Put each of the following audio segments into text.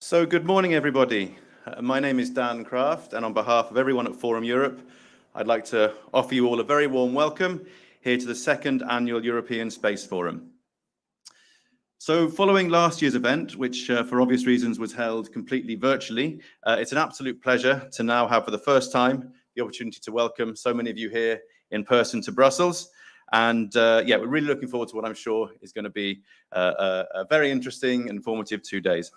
So good morning, everybody. My name is Dan Kraft, and on behalf of everyone at Forum Europe, I'd like to offer you all a very warm welcome here to the second annual European Space Forum. So following last year's event, which for obvious reasons was held completely virtually, it's an absolute pleasure to now have for the first time the opportunity to welcome so many of you here in person to Brussels. And yeah, we're really looking forward to what I'm sure is going to be a very interesting and informative 2 days.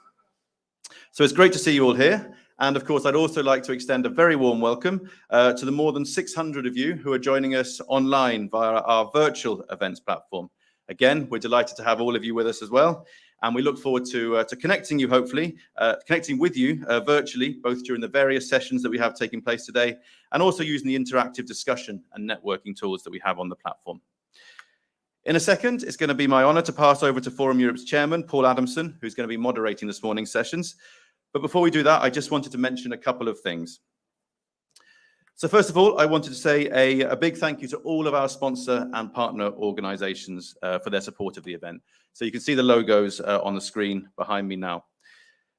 So it's great to see you all here. And of course, I'd also like to extend a very warm welcome to the more than 600 of you who are joining us online via our virtual events platform. Again, we're delighted to have all of you with us as well. And we look forward to connecting you, hopefully, connecting with you virtually, both during the various sessions that we have taking place today, and also using the interactive discussion and networking tools that we have on the platform. In a second, it's going to be my honor to pass over to Forum Europe's chairman, Paul Adamson, who's going to be moderating this morning's sessions. But before we do that, I just wanted to mention a couple of things. So first of all, I wanted to say a big thank you to all of our sponsor and partner organizations for their support of the event. So you can see the logos on the screen behind me now.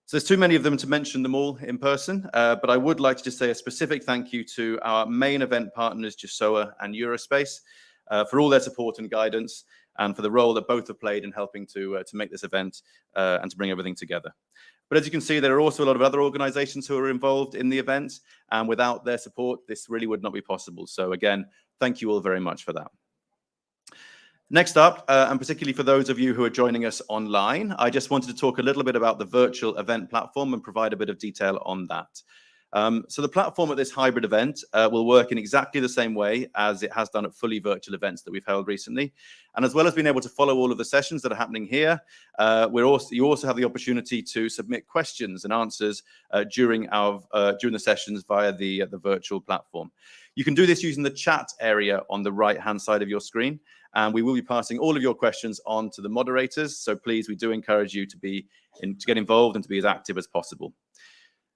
So there's too many of them to mention them all in person, but I would like to just say a specific thank you to our main event partners, GSOA and Eurospace, for all their support and guidance, and for the role that both have played in helping to make this event and to bring everything together. But as you can see, there are also a lot of other organizations who are involved in the event, and without their support, this really would not be possible. So again, thank you all very much for that. Next up, and particularly for those of you who are joining us online, I just wanted to talk a little bit about the virtual event platform and provide a bit of detail on that. So the platform at this hybrid event will work in exactly the same way as it has done at fully virtual events that we've held recently. And as well as being able to follow all of the sessions that are happening here, you also have the opportunity to submit questions and answers during the sessions via the virtual platform. You can do this using the chat area on the right-hand side of your screen, and we will be passing all of your questions on to the moderators. So please, we do encourage you to get involved and to be as active as possible.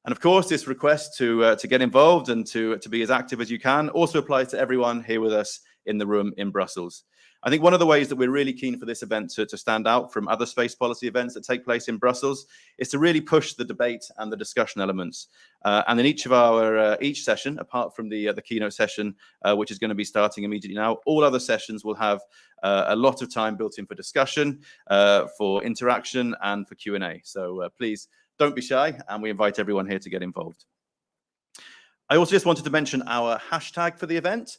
And of course, this request to get involved and to be as active as you can also applies to everyone here with us in the room in Brussels. I think one of the ways that we're really keen for this event to stand out from other space policy events that take place in Brussels is to really push the debate and the discussion elements. And in each session, apart from the keynote session, which is going to be starting immediately now, all other sessions will have a lot of time built in for discussion, for interaction, and for Q&A. So please, don't be shy, and we invite everyone here to get involved. I also just wanted to mention our hashtag for the event.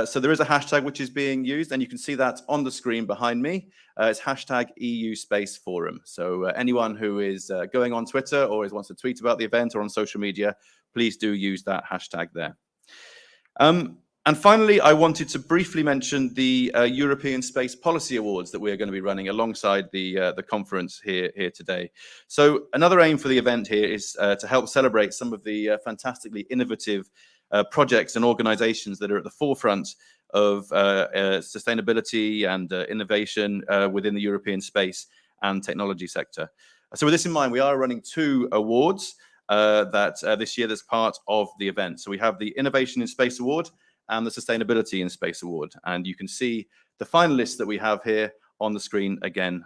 So there is a hashtag which is being used, and you can see that on the screen behind me. It's hashtag EU Space Forum. So anyone who is going on Twitter or wants to tweet about the event or on social media, please do use that hashtag there. And finally, I wanted to briefly mention the European Space Policy Awards that we're going to be running alongside the conference here today. So another aim for the event here is to help celebrate some of the fantastically innovative projects and organizations that are at the forefront of sustainability and innovation within the European space and technology sector. So with this in mind, we are running 2 awards this year that's part of the event. So we have the Innovation in Space Award and the Sustainability in Space Award. And you can see the finalists that we have here on the screen again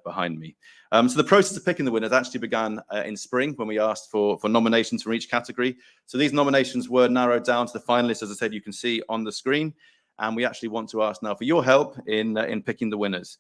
behind me. So the process of picking the winners actually began in spring when we asked for nominations from each category. So these nominations were narrowed down to the finalists, as I said, you can see on the screen. And we actually want to ask now for your help in picking the winners.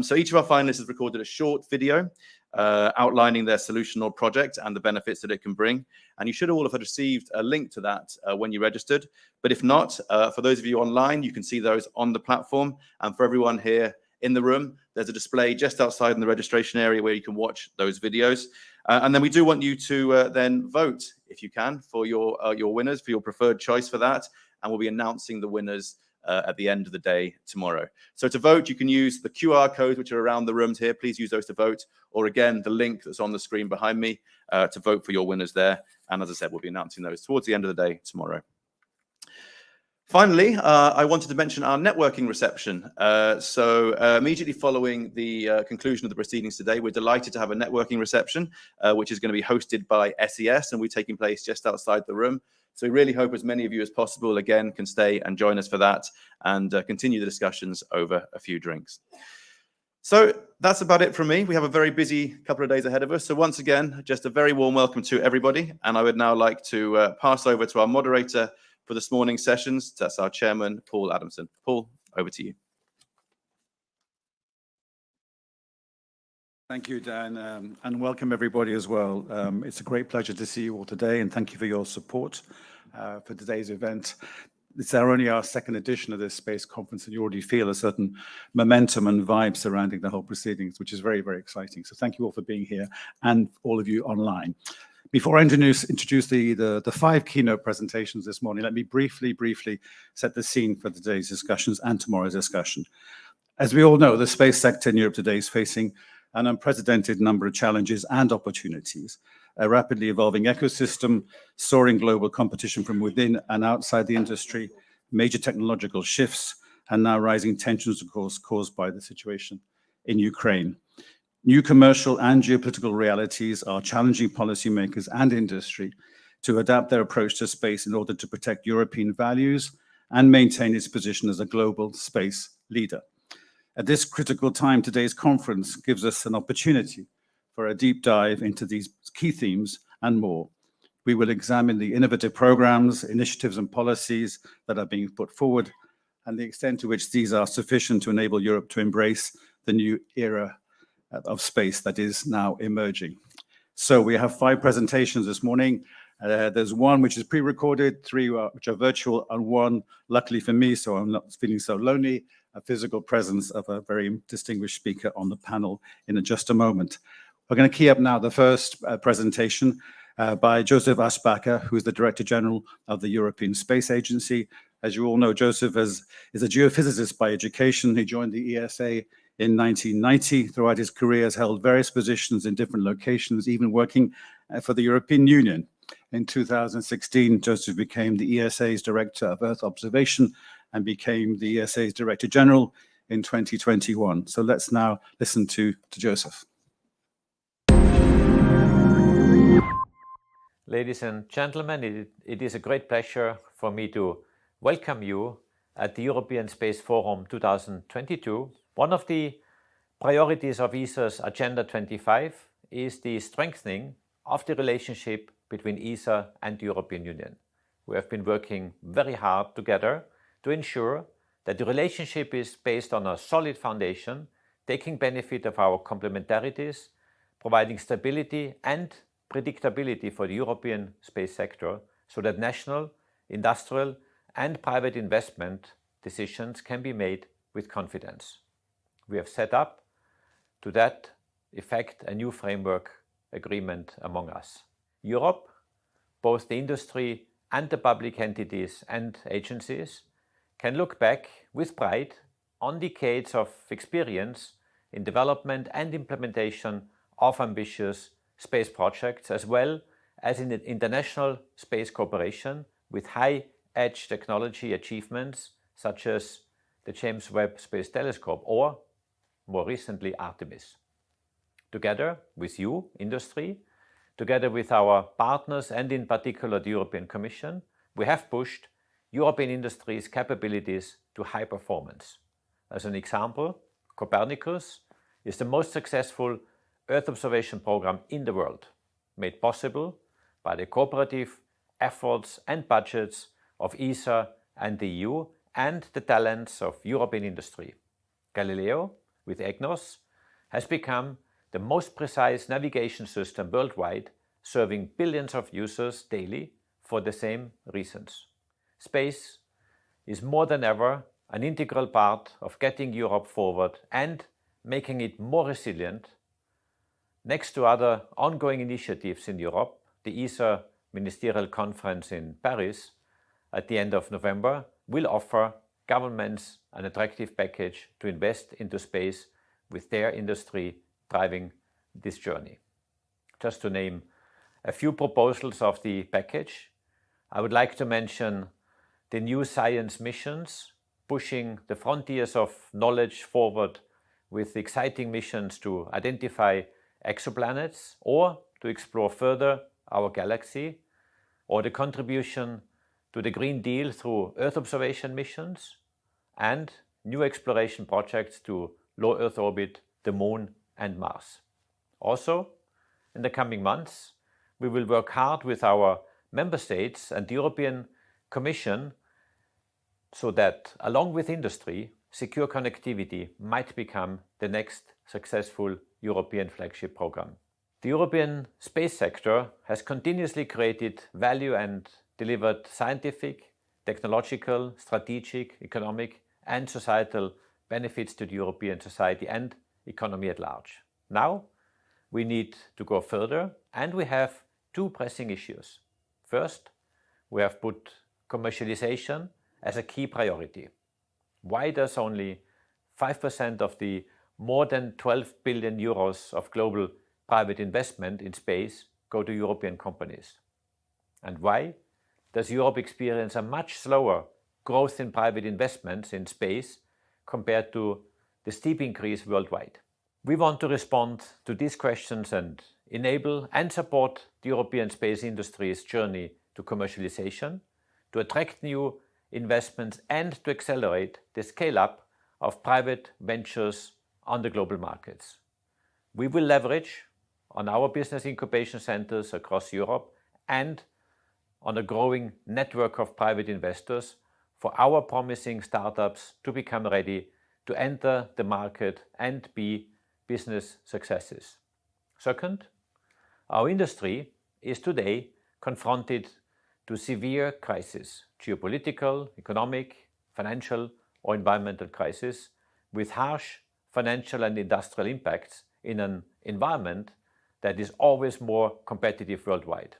So each of our finalists has recorded a short video outlining their solution or project and the benefits that it can bring. And you should all have received a link to that when you registered. But if not, for those of you online, you can see those on the platform. And for everyone here in the room, there's a display just outside in the registration area where you can watch those videos. And then we do want you to then vote, if you can, for your winners, for your preferred choice for that. And we'll be announcing the winners at the end of the day tomorrow. So to vote, you can use the QR codes which are around the rooms here. Please use those to vote. Or again, the link that's on the screen behind me to vote for your winners there. And as I said, we'll be announcing those towards the end of the day tomorrow. Finally, I wanted to mention our networking reception. So immediately following the conclusion of the proceedings today, we're delighted to have a networking reception, which is going to be hosted by SES, and we're taking place just outside the room. So we really hope as many of you as possible, again, can stay and join us for that and continue the discussions over a few drinks. So that's about it from me. We have a very busy couple of days ahead of us. So once again, just a very warm welcome to everybody. And I would now like to pass over to our moderator for this morning's sessions. That's our chairman, Paul Adamson. Paul, over to you. Thank you, Dan, and welcome everybody as well. It's a great pleasure to see you all today, and thank you for your support for today's event. It's only our second edition of this space conference, and you already feel a certain momentum and vibe surrounding the whole proceedings, which is very, very exciting. So thank you all for being here, and all of you online. Before I introduce the 5 keynote presentations this morning, let me briefly set the scene for today's discussions and tomorrow's discussion. As we all know, the space sector in Europe today is facing an unprecedented number of challenges and opportunities, a rapidly evolving ecosystem, soaring global competition from within and outside the industry, major technological shifts, and now rising tensions, of course, caused by the situation in Ukraine. New commercial and geopolitical realities are challenging policymakers and industry to adapt their approach to space in order to protect European values and maintain its position as a global space leader. At this critical time, today's conference gives us an opportunity for a deep dive into these key themes and more. We will examine the innovative programs, initiatives, and policies that are being put forward, and the extent to which these are sufficient to enable Europe to embrace the new era of space that is now emerging. So we have 5 presentations this morning. There's one which is pre-recorded, 3 which are virtual, and 1, luckily for me, so I'm not feeling so lonely, a physical presence of a very distinguished speaker on the panel in just a moment. We're going to key up now the first presentation by Josef Aschbacher, who is the Director General of the European Space Agency. As you all know, Josef is a geophysicist by education. He joined the ESA in 1990. Throughout his career, has held various positions in different locations, even working for the European Union. In 2016, Josef became the ESA's Director of Earth Observation and became the ESA's Director General in 2021. So let's now listen to Josef. Ladies and gentlemen, it is a great pleasure for me to welcome you at the European Space Forum 2022. One of the priorities of ESA's Agenda 25 is the strengthening of the relationship between ESA and the European Union. We have been working very hard together to ensure that the relationship is based on a solid foundation, taking benefit of our complementarities, providing stability and predictability for the European space sector so that national, industrial and private investment decisions can be made with confidence. We have set up, to that effect, a new framework agreement among us. Europe, both the industry and the public entities and agencies, can look back with pride on decades of experience in development and implementation of ambitious space projects, as well as in international space cooperation with high-edge technology achievements such as the James Webb Space Telescope or, more recently, Artemis. Together with you, industry, together with our partners and in particular the European Commission, we have pushed European industry's capabilities to high performance. As an example, Copernicus is the most successful Earth observation program in the world, made possible by the cooperative efforts and budgets of ESA and the EU and the talents of European industry. Galileo, with EGNOS, has become the most precise navigation system worldwide, serving billions of users daily for the same reasons. Space is more than ever an integral part of getting Europe forward and making it more resilient. Next to other ongoing initiatives in Europe, the ESA Ministerial Conference in Paris at the end of November will offer governments an attractive package to invest into space with their industry driving this journey. Just to name a few proposals of the package, I would like to mention the new science missions, pushing the frontiers of knowledge forward with exciting missions to identify exoplanets or to explore further our galaxy, or the contribution to the Green Deal through Earth observation missions and new exploration projects to low Earth orbit the Moon and Mars. Also, in the coming months, we will work hard with our member states and the European Commission so that, along with industry, secure connectivity might become the next successful European flagship program. The European space sector has continuously created value and delivered scientific, technological, strategic, economic, and societal benefits to the European society and economy at large. Now, we need to go further, and we have two pressing issues. First, we have put commercialization as a key priority. Why does only 5% of the more than 12 billion euros of global private investment in space go to European companies? And why does Europe experience a much slower growth in private investments in space compared to the steep increase worldwide? We want to respond to these questions and enable and support the European space industry's journey to commercialization, to attract new investments and to accelerate the scale-up of private ventures on the global markets. We will leverage on our business incubation centers across Europe and on a growing network of private investors for our promising startups to become ready to enter the market and be business successes. Second, our industry is today confronted to severe crises, geopolitical, economic, financial, or environmental crisis, with harsh financial and industrial impacts in an environment that is always more competitive worldwide.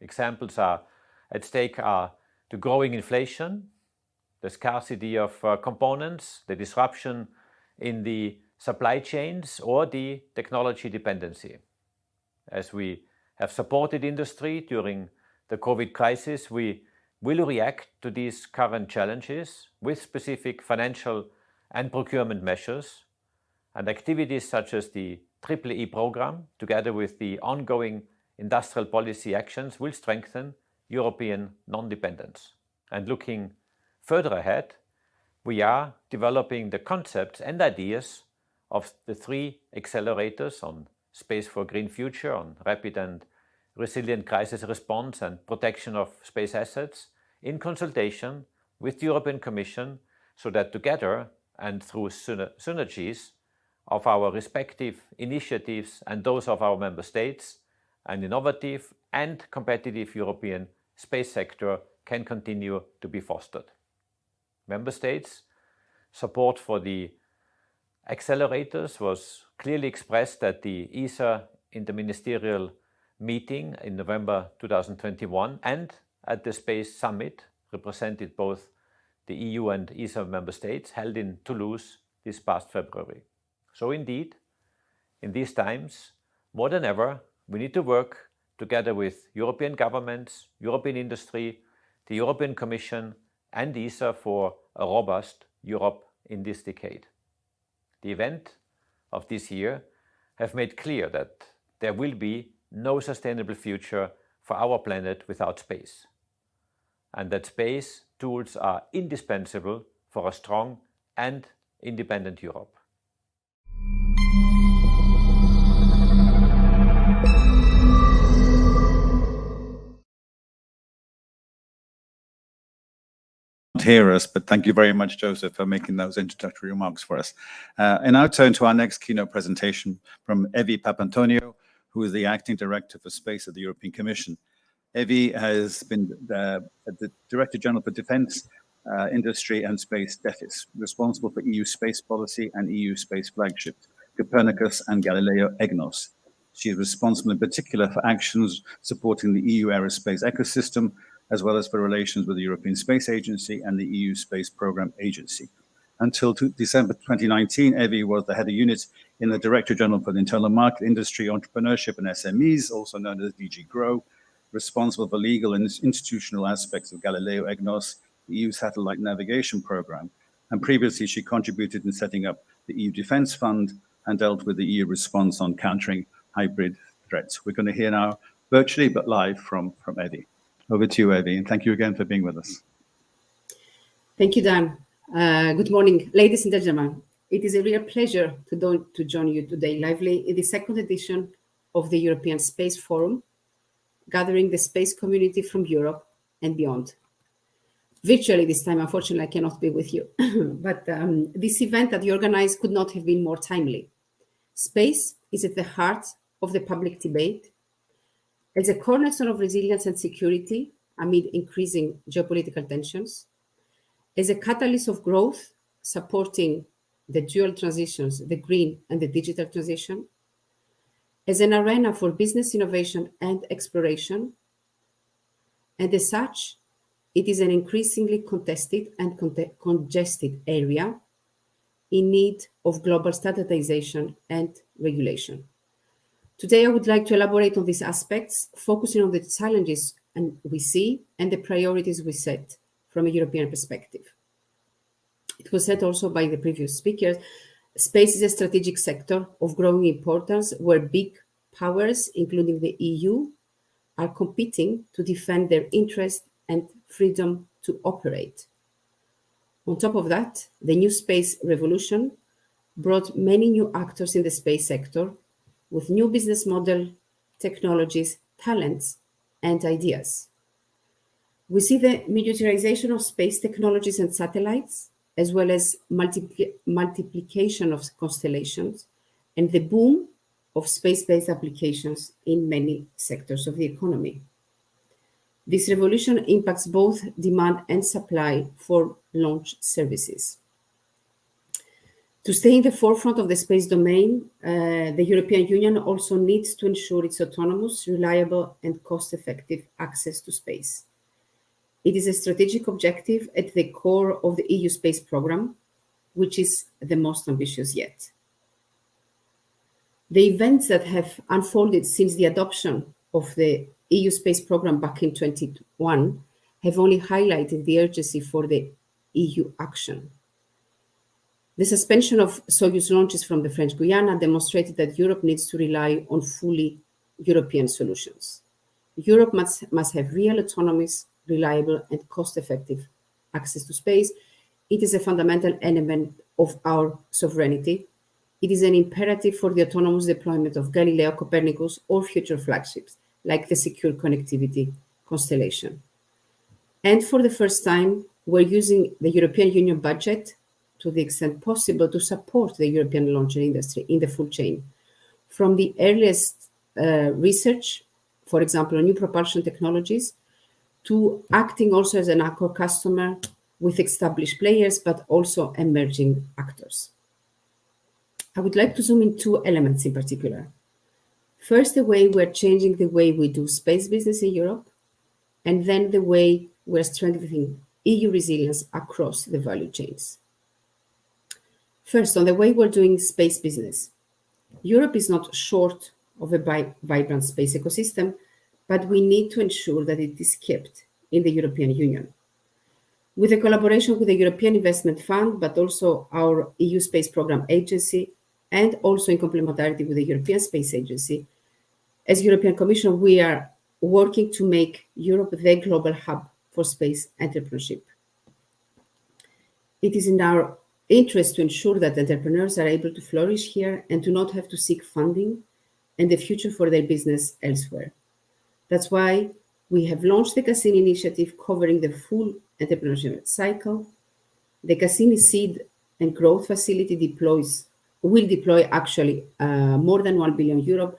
Examples at stake are the growing inflation, the scarcity of components, the disruption in the supply chains, or the technology dependency. As we have supported industry during the COVID crisis, we will react to these current challenges with specific financial and procurement measures, and activities such as the EEE program, together with the ongoing industrial policy actions, will strengthen European non-dependence. And looking further ahead, we are developing the concepts and ideas of the 3 accelerators on Space for a Green Future, on rapid and resilient crisis response and protection of space assets, in consultation with the European Commission, so that together and through synergies of our respective initiatives and those of our member states, an innovative and competitive European space sector can continue to be fostered. Member states' support for the accelerators was clearly expressed at the ESA interministerial meeting in November 2021 and at the Space Summit, represented both the EU and ESA member states, held in Toulouse this past February. So indeed, in these times, more than ever, we need to work together with European governments, European industry, the European Commission and ESA for a robust Europe in this decade. The events of this year have made clear that there will be no sustainable future for our planet without space, and that space tools are indispensable for a strong and independent Europe. Hear us, but thank you very much, Josef, for making those introductory remarks for us. And now turn to our next keynote presentation from Evi Papantoniou, who is the Acting Director for Space at the European Commission. Evi has been the Director General for Defence, Industry and Space DEFIS, responsible for EU space policy and EU space flagships, Copernicus and Galileo EGNOS. She is responsible in particular for actions supporting the EU aerospace ecosystem, as well as for relations with the European Space Agency and the EU Space Programme Agency. Until December 2019, Evi was the head of unit in the Director General for the Internal Market, Industry, Entrepreneurship and SMEs, also known as DG GROW, responsible for legal and institutional aspects of Galileo EGNOS, the EU Satellite Navigation Programme. And previously, she contributed in setting up the EU Defence Fund and dealt with the EU response on countering hybrid threats. We're going to hear now, virtually but live, from Evi. Over to you, Evi, and thank you again for being with us. Thank you, Dan. Good morning, ladies and gentlemen. It is a real pleasure to join you today lively in the second edition of the European Space Forum, gathering the space community from Europe and beyond. Virtually this time, unfortunately, I cannot be with you, but this event that you organized could not have been more timely. Space is at the heart of the public debate. As a cornerstone of resilience and security amid increasing geopolitical tensions, as a catalyst of growth, supporting the dual transitions, the green and the digital transition, as an arena for business innovation and exploration, and as such, it is an increasingly contested and congested area in need of global standardization and regulation. Today, I would like to elaborate on these aspects, focusing on the challenges we see and the priorities we set from a European perspective. It was said also by the previous speakers, space is a strategic sector of growing importance where big powers, including the EU, are competing to defend their interest and freedom to operate. On top of that, the new space revolution brought many new actors in the space sector with new business model, technologies, talents, and ideas. We see the miniaturization of space technologies and satellites, as well as multiplication of constellations, and the boom of space-based applications in many sectors of the economy. This revolution impacts both demand and supply for launch services. To stay in the forefront of the space domain, the European Union also needs to ensure its autonomous, reliable, and cost-effective access to space. It is a strategic objective at the core of the EU space program, which is the most ambitious yet. The events that have unfolded since the adoption of the EU space program back in 2021 have only highlighted the urgency for the EU action. The suspension of Soyuz launches from the French Guiana demonstrated that Europe needs to rely on fully European solutions. Europe must have real autonomous, reliable, and cost-effective access to space. It is a fundamental element of our sovereignty. It is an imperative for the autonomous deployment of Galileo, Copernicus, or future flagships, like the Secure Connectivity Constellation. And for the first time, we're using the European Union budget to the extent possible to support the European launcher industry in the full chain. From the earliest research, for example, on new propulsion technologies, to acting also as an anchor customer with established players, but also emerging actors. I would like to zoom in two elements in particular. First, the way we're changing the way we do space business in Europe, and then the way we're strengthening EU resilience across the value chains. First, on the way we're doing space business. Europe is not short of a vibrant space ecosystem, but we need to ensure that it is kept in the European Union. With a collaboration with the European Investment Fund, but also our EU Space Programme Agency, and also in complementarity with the European Space Agency, as European Commission, we are working to make Europe the global hub for space entrepreneurship. It is in our interest to ensure that entrepreneurs are able to flourish here and do not have to seek funding and the future for their business elsewhere. That's why we have launched the Cassini initiative covering the full entrepreneurship cycle. The Cassini Seed and Growth Facility will deploy actually more than 1 billion euro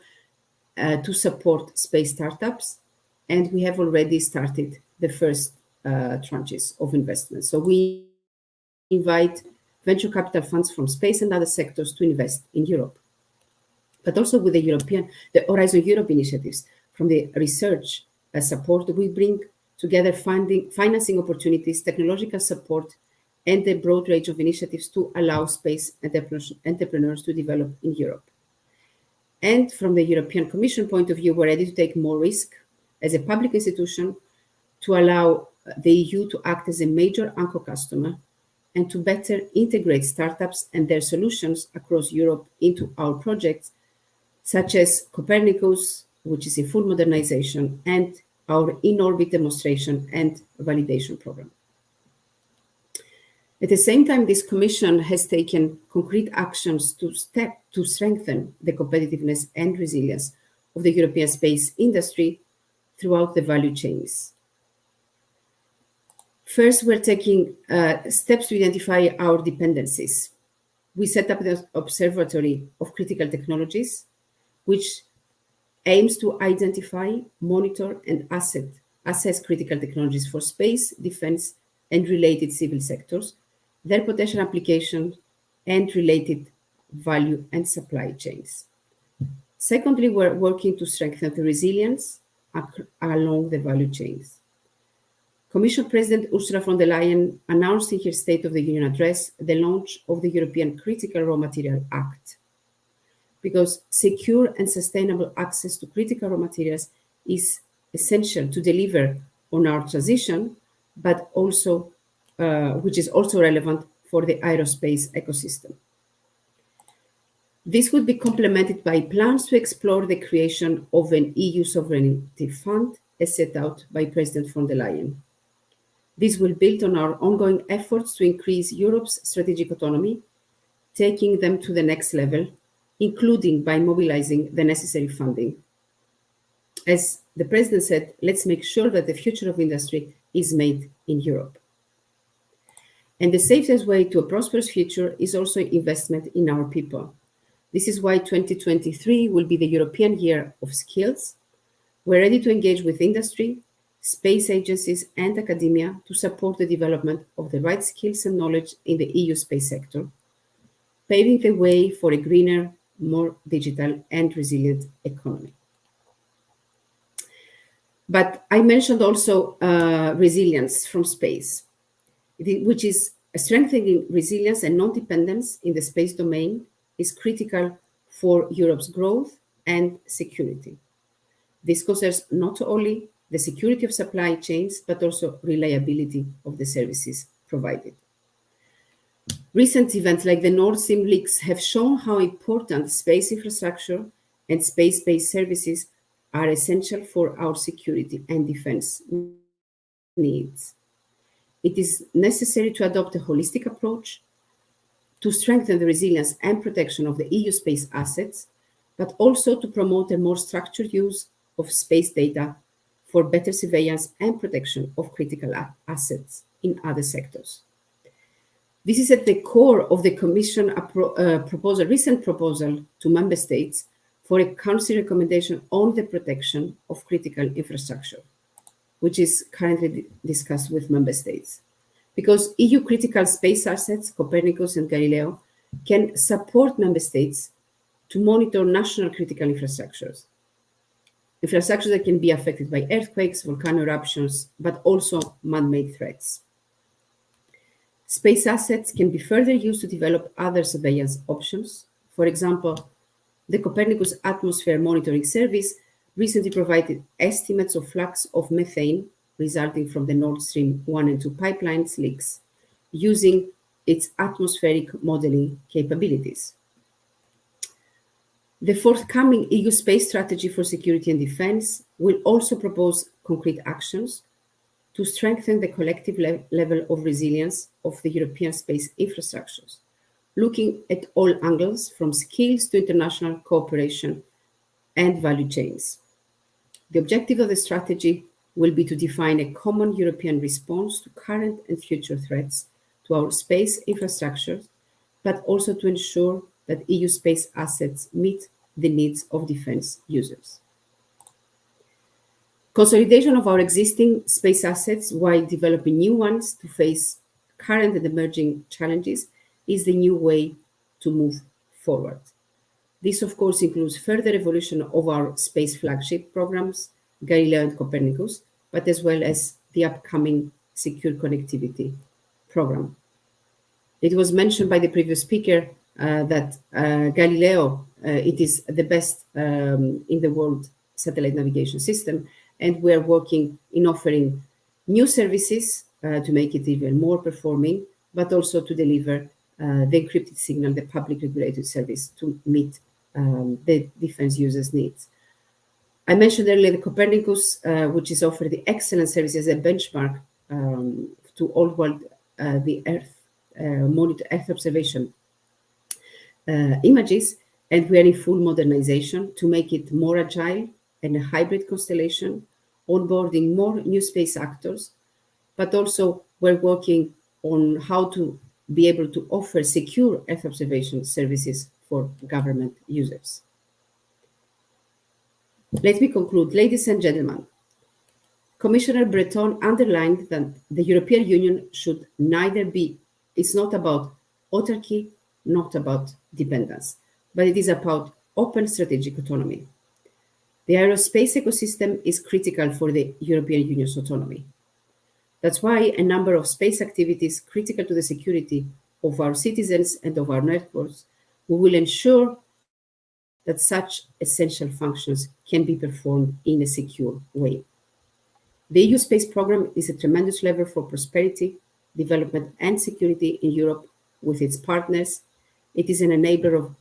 to support space startups. And we have already started the first tranches of investment. So we invite venture capital funds from space and other sectors to invest in Europe. But also with the Horizon Europe initiatives from the research support, we bring together financing opportunities, technological support, and a broad range of initiatives to allow space entrepreneurs to develop in Europe. And from the European Commission point of view, we're ready to take more risk as a public institution to allow the EU to act as a major anchor customer and to better integrate startups and their solutions across Europe into our projects, such as Copernicus, which is in full modernization, and our in-orbit demonstration and validation program. At the same time, this Commission has taken concrete actions to strengthen the competitiveness and resilience of the European space industry throughout the value chains. First, we're taking steps to identify our dependencies. We set up the Observatory of Critical Technologies, which aims to identify, monitor, and assess critical technologies for space, defense, and related civil sectors, their potential application, and related value and supply chains. Secondly, we're working to strengthen the resilience along the value chains. Commission President Ursula von der Leyen announced in her State of the Union address the launch of the European Critical Raw Material Act, because secure and sustainable access to critical raw materials is essential to deliver on our transition, but also, which is also relevant for the aerospace ecosystem. This would be complemented by plans to explore the creation of an EU sovereignty fund as set out by President von der Leyen. This will build on our ongoing efforts to increase Europe's strategic autonomy, taking them to the next level, including by mobilizing the necessary funding. As the President said, let's make sure that the future of industry is made in Europe. And the safest way to a prosperous future is also investment in our people. This is why 2023 will be the European Year of Skills. We're ready to engage with industry, space agencies, and academia to support the development of the right skills and knowledge in the EU space sector, paving the way for a greener, more digital and resilient economy. But I mentioned also resilience from space, which is strengthening resilience and non-dependence in the space domain is critical for Europe's growth and security. This concerns not only the security of supply chains, but also reliability of the services provided. Recent events like the Nord Stream leaks have shown how important space infrastructure and space-based services are essential for our security and defense needs. It is necessary to adopt a holistic approach to strengthen the resilience and protection of the EU space assets, but also to promote a more structured use of space data for better surveillance and protection of critical assets in other sectors. This is at the core of the Commission recent proposal to Member States for a Council recommendation on the protection of critical infrastructure, which is currently discussed with Member States. Because EU critical space assets, Copernicus and Galileo, can support Member States to monitor national critical infrastructures that can be affected by earthquakes, volcano eruptions, but also man-made threats. Space assets can be further used to develop other surveillance options. For example, the Copernicus Atmosphere Monitoring Service recently provided estimates of flux of methane resulting from the Nord Stream 1 and 2 pipelines leaks using its atmospheric modeling capabilities. The forthcoming EU space strategy for security and defense will also propose concrete actions to strengthen the collective level of resilience of the European space infrastructures, looking at all angles from skills to international cooperation and value chains. The objective of the strategy will be to define a common European response to current and future threats to our space infrastructures, but also to ensure that EU space assets meet the needs of defense users. Consolidation of our existing space assets while developing new ones to face current and emerging challenges is the new way to move forward. This, of course, includes further evolution of our space flagship programs, Galileo and Copernicus, but as well as the upcoming Secure Connectivity program. It was mentioned by the previous speaker that Galileo, it is the best in the world satellite navigation system, and we are working in offering new services to make it even more performing, but also to deliver the encrypted signal, the public regulated service to meet the defense users' needs. I mentioned earlier the Copernicus, which is offered the excellent service as a benchmark to all world, the Earth monitor Earth observation images, and we are in full modernization to make it more agile and a hybrid constellation, onboarding more new space actors, but also we're working on how to be able to offer secure Earth observation services for government users. Let me conclude. Ladies and gentlemen, Commissioner Breton underlined that the European Union should neither be, it's not about autarky, not about dependence, but it is about open strategic autonomy. The aerospace ecosystem is critical for the European Union's autonomy. That's why a number of space activities critical to the security of our citizens and of our networks, we will ensure that such essential functions can be performed in a secure way. The EU space program is a tremendous lever for prosperity, development, and security in Europe with its partners. It is an enabler of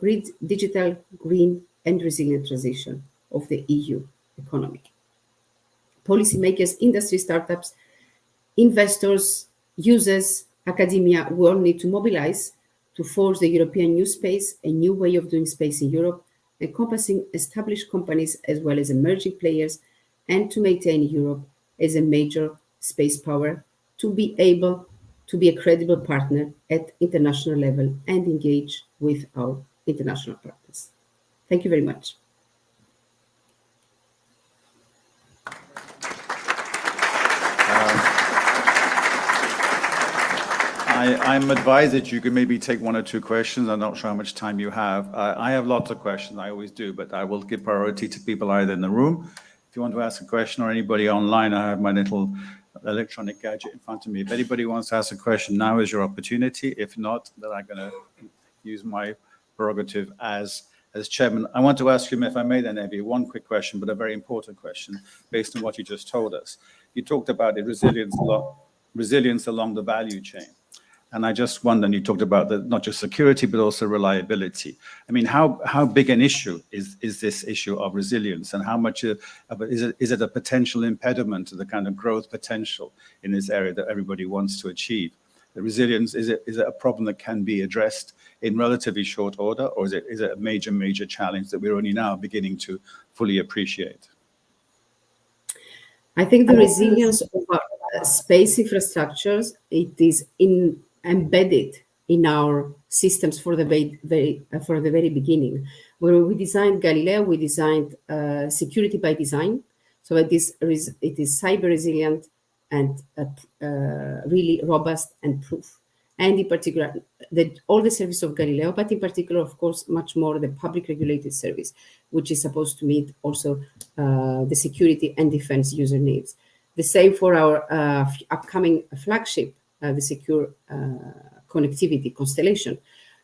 digital, green, and resilient transition of the EU economy. Policymakers, industry startups, investors, users, academia, we all need to mobilize to forge the European new space, a new way of doing space in Europe, encompassing established companies as well as emerging players, and to maintain Europe as a major space power, to be able to be a credible partner at international level and engage with our international partners. Thank you very much. I'm advised that you can maybe take one or two questions. I'm not sure how much time you have. I have lots of questions, I always do, but I will give priority to people either in the room. If you want to ask a question, or anybody online, I have my little electronic gadget in front of me. If anybody wants to ask a question, now is your opportunity. If not, then I'm going to use my prerogative as chairman. I want to ask you, if I may then, Evi, one quick question, but a very important question based on what you just told us. You talked about the resilience along the value chain. And I just wonder, and you talked about not just security, but also reliability. I mean, how big an issue is this issue of resilience, and how much is it a potential impediment to the kind of growth potential in this area that everybody wants to achieve? The resilience, is it a problem that can be addressed in relatively short order, or is it a major challenge that we're only now beginning to fully appreciate? I think the resilience of our space infrastructures, it is embedded in our systems for the very beginning. When we designed Galileo, we designed security by design, so it is cyber resilient and really robust and proof. And in particular, all the service of Galileo, but in particular, of course, much more the public regulated service, which is supposed to meet also the security and defense user needs. The same for our upcoming flagship, the secure connectivity constellation,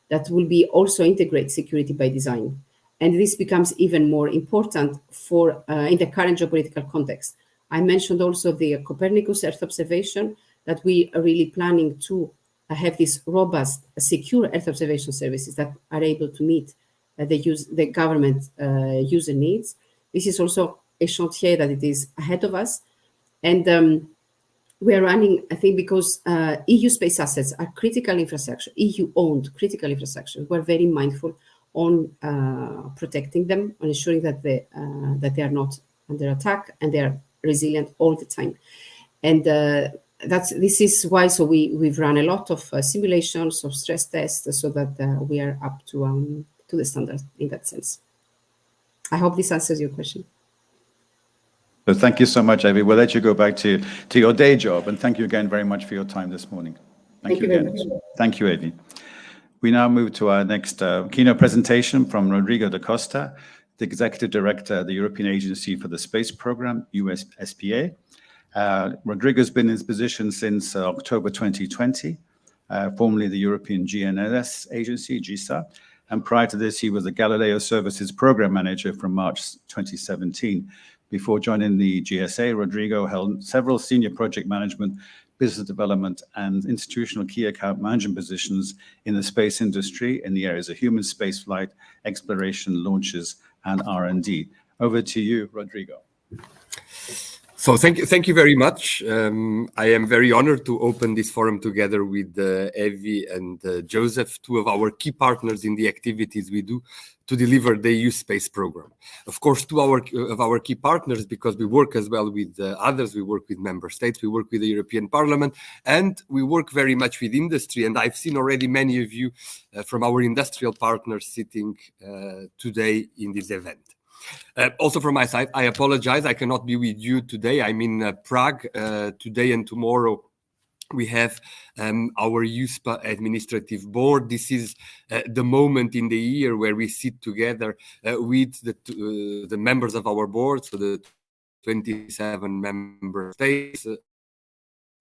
that will be also integrate security by design. And this becomes even more important for in the current geopolitical context. I mentioned also the Copernicus Earth observation, that we are really planning to have these robust, secure Earth observation services that are able to meet the government user needs. This is also a chantier that it is ahead of us. And we are running, I think, because EU space assets are critical infrastructure, EU-owned critical infrastructure. We're very mindful on protecting them, on ensuring that they are not under attack and they are resilient all the time. And this is why. So we've run a lot of simulations of stress tests so that we are up to the standard in that sense. I hope this answers your question. So thank you so much, Evi. We'll let you go back to your day job, and thank you again very much for your time this morning. Thank you very much. Thank you, Evi. We now move to our next keynote presentation from Rodrigo da Costa, the Executive Director of the European Agency for the Space Program, EUSPA. Rodrigo has been in his position since October 2020, formerly the European GNSS Agency, GSOA, and prior to this, he was the Galileo Services Program Manager from March 2017. Before joining the GSA, Rodrigo held several senior project management, business development, and institutional key account management positions in the space industry in the areas of human spaceflight, exploration, launches, and R&D. Over to you, Rodrigo. So thank you very much. I am very honored to open this forum together with Evi and Josef, two of our key partners in the activities we do to deliver the EUSpace program. Of course, two of our key partners, because we work as well with others. We work with member states, we work with the European Parliament, and we work very much with industry. And I've seen already many of you from our industrial partners sitting today in this event. Also from my side, I apologize, I cannot be with you today. I'm in Prague today and tomorrow. We have our EUSPA administrative board. This is the moment in the year where we sit together with the members of our board, so the 27 member states of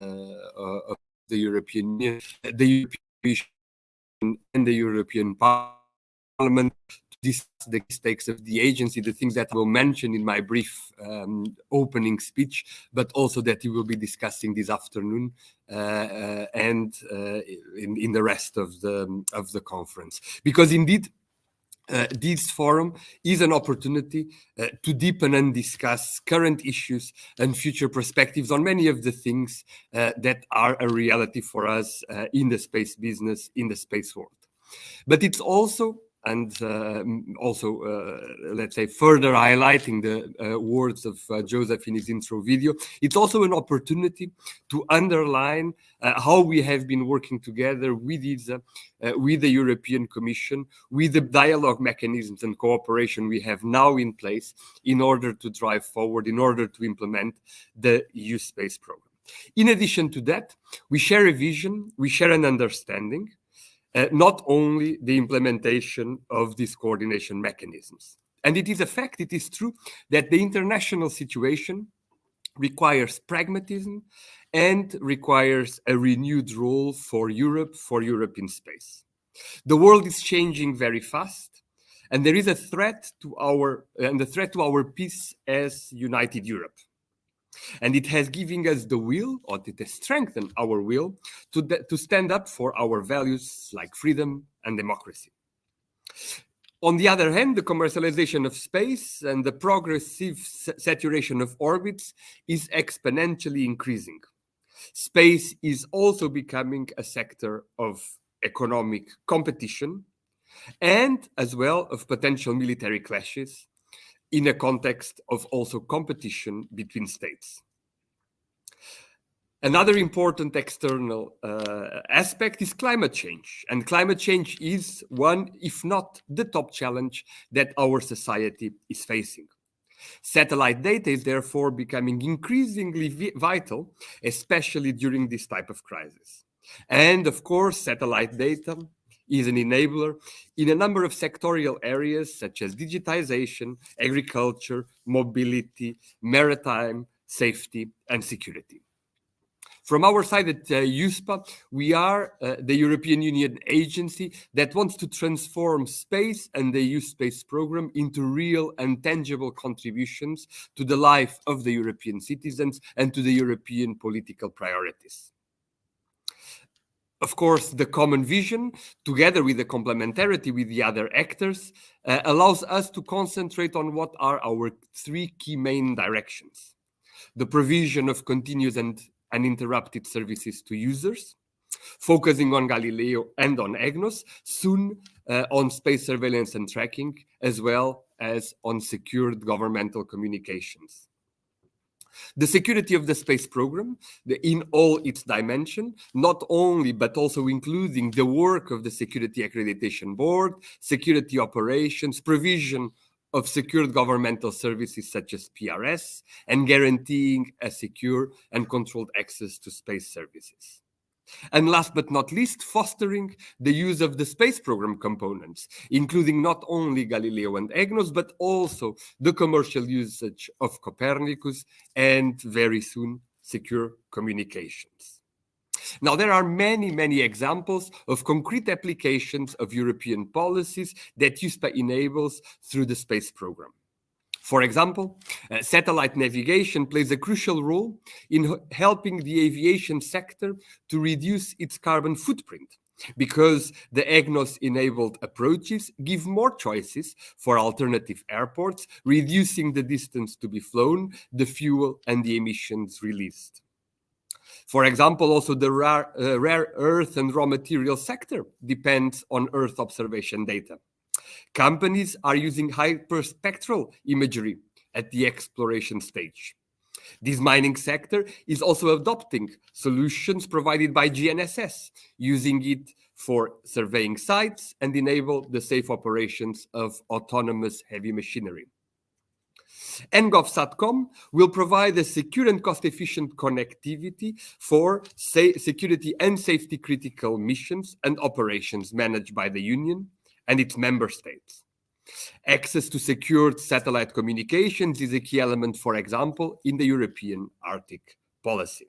the European Union, the European Commission and the European Parliament. Discuss the stakes of the agency, the things that I will mention in my brief opening speech, but also that you will be discussing this afternoon and in the rest of the conference. Because indeed, this forum is an opportunity to deepen and discuss current issues and future perspectives on many of the things that are a reality for us in the space business, in the space world. But it's also let's say, further highlighting the words of Josef in his intro video, it's also an opportunity to underline how we have been working together with ESA, with the European Commission, with the dialogue mechanisms and cooperation we have now in place in order to drive forward, in order to implement the EUSpace program. In addition to that, we share a vision, we share an understanding, not only the implementation of these coordination mechanisms. And it is a fact, it is true, that the international situation requires pragmatism and requires a renewed role for Europe in space. The world is changing very fast, and there is a threat to our peace as united Europe. And it has given us the will, or it has strengthened our will, to stand up for our values like freedom and democracy. On the other hand, the commercialization of space and the progressive saturation of orbits is exponentially increasing. Space is also becoming a sector of economic competition and as well of potential military clashes, in a context of also competition between states. Another important external aspect is climate change. And climate change is one, if not the top challenge that our society is facing. Satellite data is therefore becoming increasingly vital, especially during this type of crisis. And of course, satellite data is an enabler in a number of sectorial areas such as digitization, agriculture, mobility, maritime, safety, and security. From our side at EUSPA, we are the European Union agency that wants to transform space and the EUSpace program into real and tangible contributions to the life of the European citizens and to the European political priorities. Of course, the common vision, together with the complementarity with the other actors, allows us to concentrate on what are our three key main directions. The provision of continuous and uninterrupted services to users, focusing on Galileo and on EGNOS, soon on space surveillance and tracking, as well as on secured governmental communications. The security of the space program, in all its dimension, not only but also including the work of the Security Accreditation Board, security operations, provision of secured governmental services such as PRS, and guaranteeing a secure and controlled access to space services. And last but not least, fostering the use of the space program components, including not only Galileo and EGNOS, but also the commercial usage of Copernicus and very soon secure communications. Now, there are many, many examples of concrete applications of European policies that EUSPA enables through the space program. For example, satellite navigation plays a crucial role in helping the aviation sector to reduce its carbon footprint because the EGNOS-enabled approaches give more choices for alternative airports, reducing the distance to be flown, the fuel and the emissions released. For example, also the rare earth and raw material sector depends on Earth observation data. Companies are using hyperspectral imagery at the exploration stage. This mining sector is also adopting solutions provided by GNSS, using it for surveying sites and enable the safe operations of autonomous heavy machinery. And GovSatcom will provide a secure and cost-efficient connectivity for security and safety critical missions and operations managed by the Union and its member states. Access to secured satellite communications is a key element, for example, in the European Arctic policy.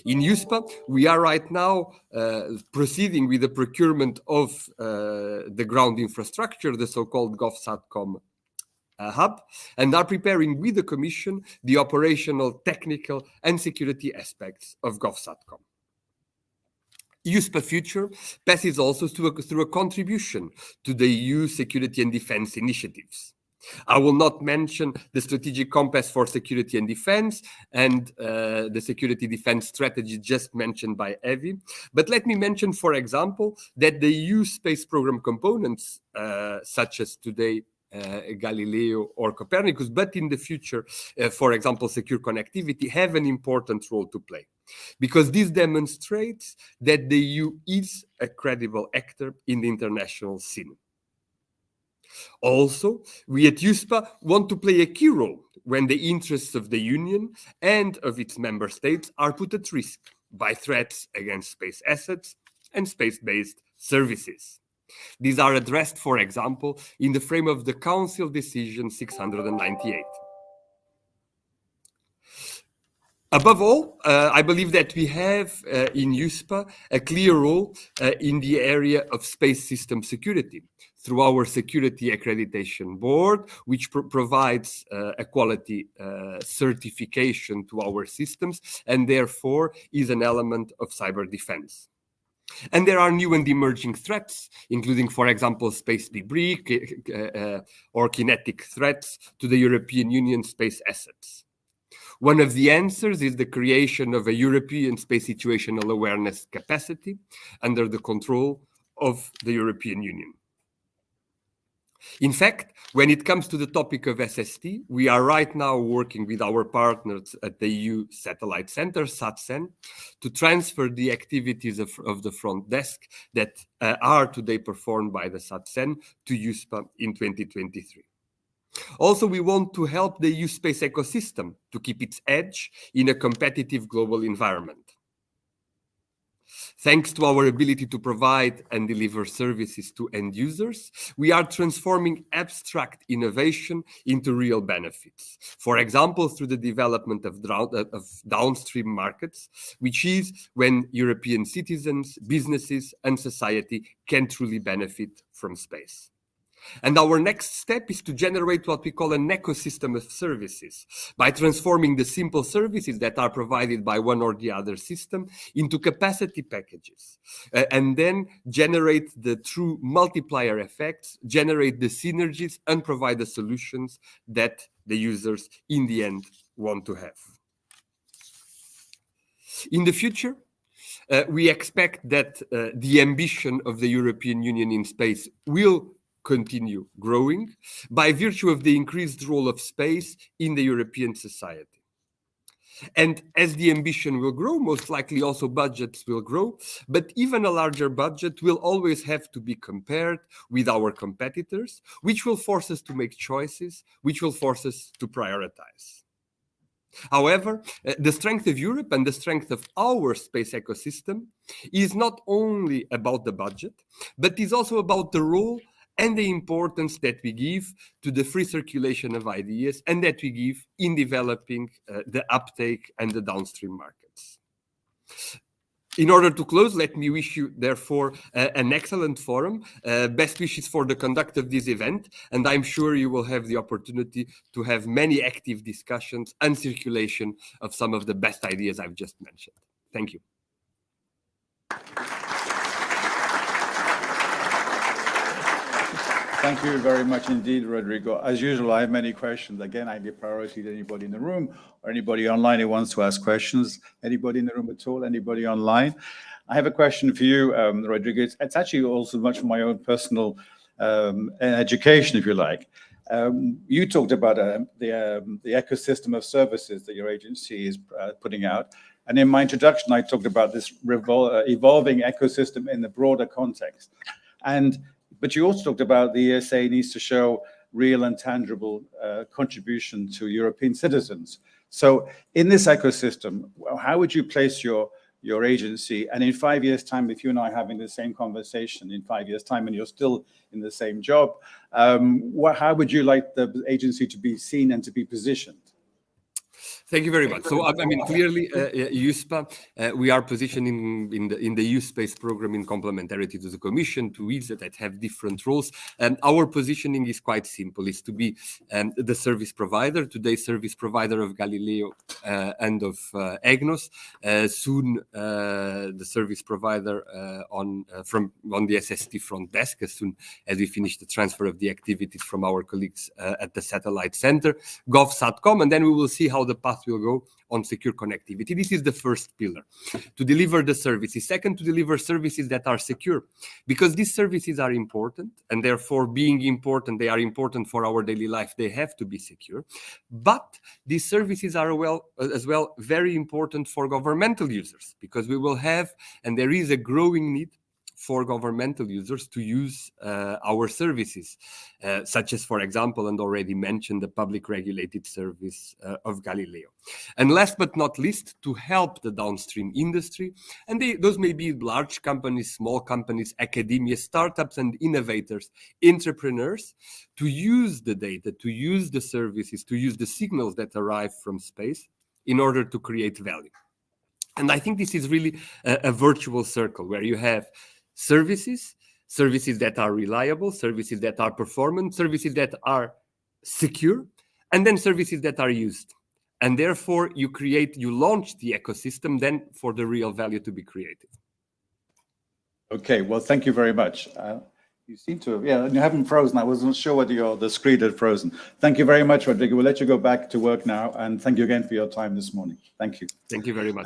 In EUSPA, we are right now proceeding with the procurement of the ground infrastructure, the so-called GovSatcom hub, and are preparing with the Commission the operational, technical, and security aspects of GovSatcom. EUSPA Future passes also through a contribution to the EU security and defense initiatives. I will not mention the strategic compass for security and defense and the security defense strategy just mentioned by Evi, but let me mention, for example, that the EU space program components, such as today Galileo or Copernicus, but in the future, for example, secure connectivity, have an important role to play. Because this demonstrates that the EU is a credible actor in the international scene. Also, we at EUSPA want to play a key role when the interests of the Union and of its member states are put at risk by threats against space assets and space-based services. These are addressed, for example, in the frame of the Council Decision 698. Above all, I believe that we have in EUSPA a clear role in the area of space system security through our Security Accreditation Board, which provides a quality certification to our systems and therefore is an element of cyber defense. And there are new and emerging threats, including, for example, space debris or kinetic threats to the European Union space assets. One of the answers is the creation of a European space situational awareness capacity under the control of the European Union. In fact, when it comes to the topic of SST, we are right now working with our partners at the EU Satellite Center, SATCEN, to transfer the activities of the front desk that are today performed by the SATCEN to EUSPA in 2023. Also, we want to help the EU space ecosystem to keep its edge in a competitive global environment. Thanks to our ability to provide and deliver services to end users, we are transforming abstract innovation into real benefits. For example, through the development of downstream markets, which is when European citizens, businesses, and society can truly benefit from space. And our next step is to generate what we call an ecosystem of services by transforming the simple services that are provided by one or the other system into capacity packages, and then generate the true multiplier effects, generate the synergies, and provide the solutions that the users in the end want to have. In the future, we expect that the ambition of the European Union in space will continue growing by virtue of the increased role of space in the European society. And as the ambition will grow, most likely also budgets will grow, but even a larger budget will always have to be compared with our competitors, which will force us to make choices, which will force us to prioritize. However, the strength of Europe and the strength of our space ecosystem is not only about the budget, but is also about the role and the importance that we give to the free circulation of ideas and that we give in developing the uptake and the downstream markets. In order to close, let me wish you, therefore, an excellent forum. Best wishes for the conduct of this event, and I'm sure you will have the opportunity to have many active discussions and circulation of some of the best ideas I've just mentioned. Thank you. Thank you very much indeed, Rodrigo. As usual, I have many questions. Again, I give priority to anybody in the room or anybody online who wants to ask questions. Anybody in the room at all? Anybody online? I have a question for you, Rodrigo. It's actually also much for my own personal education, if you like. You talked about the ecosystem of services that your agency is putting out. And in my introduction, I talked about this evolving ecosystem in the broader context. But you also talked about the ESA needs to show real and tangible contribution to European citizens. So in this ecosystem, how would you place your agency? And in 5 years' time, if you and I are having the same conversation in 5 years' time and you're still in the same job, how would you like the agency to be seen and to be positioned? Thank you very much. So, I mean, clearly, EUSPA, we are positioning in the EUSpace program in complementarity to the Commission, to ESA that have different roles. And our positioning is quite simple. It's to be the service provider, today service provider of Galileo and of EGNOS. Soon, the service provider on the SST front desk, as soon as we finish the transfer of the activities from our colleagues at the Satellite Center, GovSatcom, and then we will see how the path will go on secure connectivity. This is the first pillar, to deliver the services. Second, to deliver services that are secure, because these services are important, and therefore being important, they are important for our daily life. They have to be secure. But these services are as well very important for governmental users, because we will have, and there is a growing need for governmental users to use our services, such as, for example, and already mentioned, the public regulated service of Galileo. And last but not least, to help the downstream industry, and those may be large companies, small companies, academia, startups and innovators, entrepreneurs, to use the data, to use the services, to use the signals that arrive from space in order to create value. And I think this is really a virtual circle where you have services that are reliable, services that are performant, services that are secure, and then services that are used. And therefore, you launch the ecosystem then for the real value to be created. Okay, well, thank you very much. You seem to have, and you haven't frozen. I wasn't sure whether the screen had frozen. Thank you very much, Rodrigo. We'll let you go back to work now. And thank you again for your time this morning. Thank you. Thank you very much.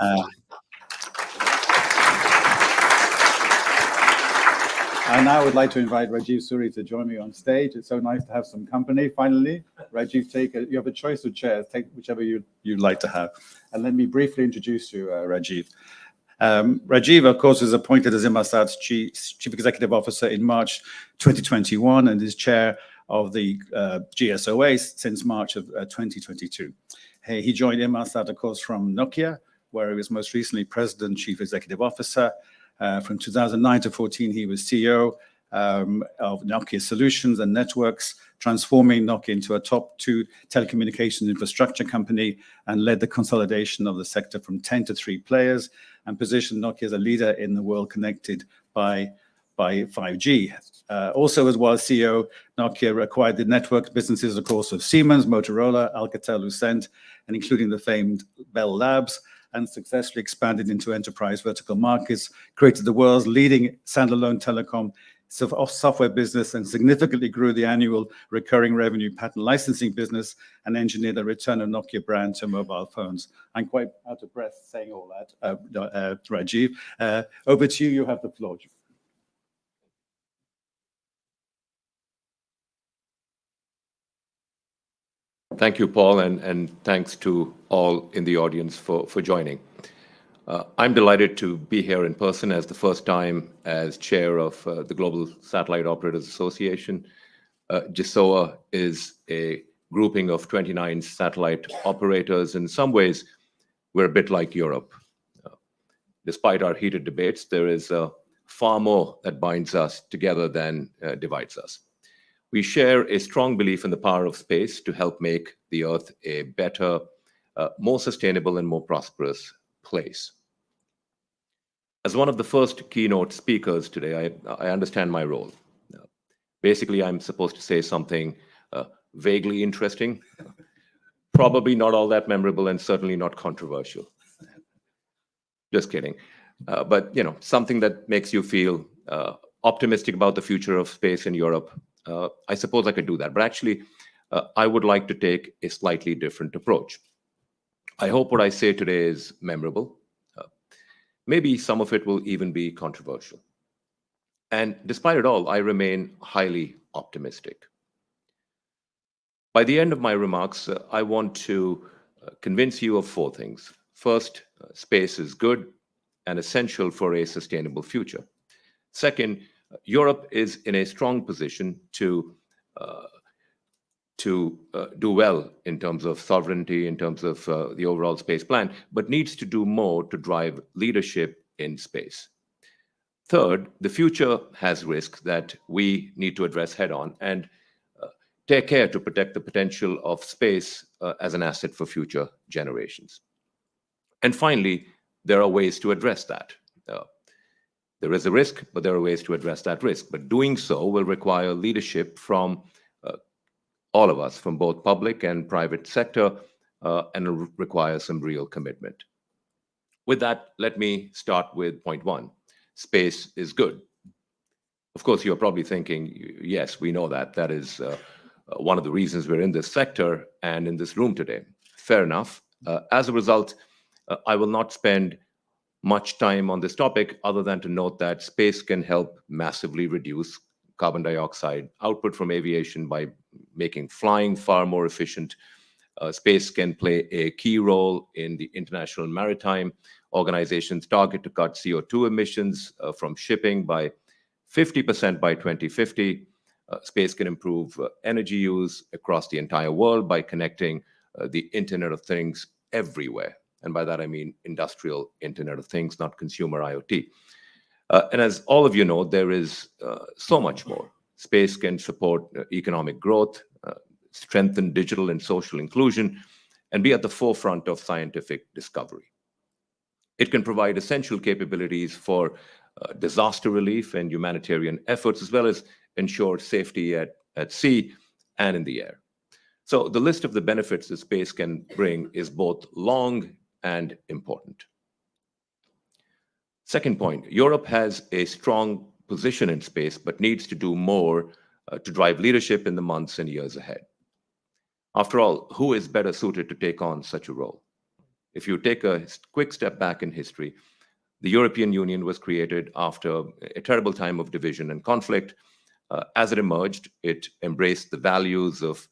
I now would like to invite Rajeev Suri to join me on stage. It's so nice to have some company, finally. Rajeev, you have a choice of chairs. Take whichever you'd like to have. And let me briefly introduce you, Rajeev. Rajeev, of course, was appointed as Inmarsat's Chief Executive Officer in March 2021 and is chair of the GSOA since March of 2022. He joined Inmarsat, of course, from Nokia, where he was most recently President, Chief Executive Officer. From 2009 to 14, he was CEO of Nokia Solutions and Networks, transforming Nokia into a top 2 telecommunications infrastructure company, and led the consolidation of the sector from 10 to 3 players, and positioned Nokia as a leader in the world connected by 5G. Also, as well as CEO, Nokia acquired the network businesses, of course, of Siemens, Motorola, Alcatel-Lucent, and including the famed Bell Labs, and successfully expanded into enterprise vertical markets, created the world's leading standalone telecom software business, and significantly grew the annual recurring revenue patent licensing business, and engineered a return of Nokia brand to mobile phones. I'm quite out of breath saying all that, Rajeev. Over to you. You have the floor. Thank you, Paul, and thanks to all in the audience for joining. I'm delighted to be here in person as the first time as chair of the Global Satellite Operators Association. GSOA is a grouping of 29 satellite operators. In some ways, we're a bit like Europe. Despite our heated debates, there is far more that binds us together than divides us. We share a strong belief in the power of space to help make the Earth a better, more sustainable and more prosperous place. As one of the first keynote speakers today, I understand my role. Basically, I'm supposed to say something vaguely interesting, probably not all that memorable, and certainly not controversial. Just kidding. But something that makes you feel optimistic about the future of space in Europe I suppose I could do that. But actually, I would like to take a slightly different approach. I hope what I say today is memorable. Maybe some of it will even be controversial. And despite it all, I remain highly optimistic. By the end of my remarks, I want to convince you of four things. First, space is good and essential for a sustainable future. Second, Europe is in a strong position to do well in terms of sovereignty, in terms of the overall space plan, but needs to do more to drive leadership in space. Third, the future has risks that we need to address head on and take care to protect the potential of space as an asset for future generations. And finally, there are ways to address that. There is a risk, but there are ways to address that risk. But doing so will require leadership from all of us, from both public and private sector, and require some real commitment. With that, let me start with point one. Space is good. Of course, you're probably thinking, yes, we know that. That is one of the reasons we're in this sector and in this room today. Fair enough. As a result, I will not spend much time on this topic other than to note that space can help massively reduce carbon dioxide output from aviation by making flying far more efficient. Space can play a key role in the International Maritime Organization's target to cut CO2 emissions from shipping by 50% by 2050. Space can improve energy use across the entire world by connecting the Internet of Things everywhere. And by that, I mean industrial Internet of Things, not consumer IoT. And as all of you know, there is so much more. Space can support economic growth, strengthen digital and social inclusion, and be at the forefront of scientific discovery. It can provide essential capabilities for disaster relief and humanitarian efforts, as well as ensure safety at sea and in the air. So the list of the benefits that space can bring is both long and important. Second point, Europe has a strong position in space, but needs to do more to drive leadership in the months and years ahead. After all, who is better suited to take on such a role? If you take a quick step back in history, the European Union was created after a terrible time of division and conflict. As it emerged, it embraced the values of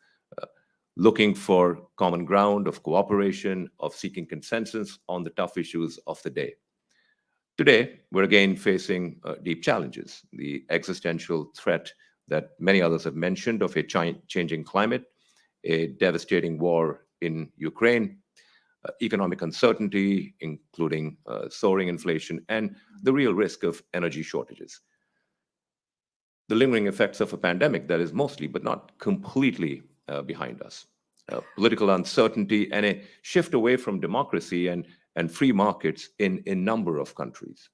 looking for common ground, of cooperation, of seeking consensus on the tough issues of the day. Today, we're again facing deep challenges. The existential threat that many others have mentioned of a changing climate, a devastating war in Ukraine, economic uncertainty, including soaring inflation, and the real risk of energy shortages. The lingering effects of a pandemic that is mostly, but not completely, behind us. Political uncertainty and a shift away from democracy and free markets in a number of countries.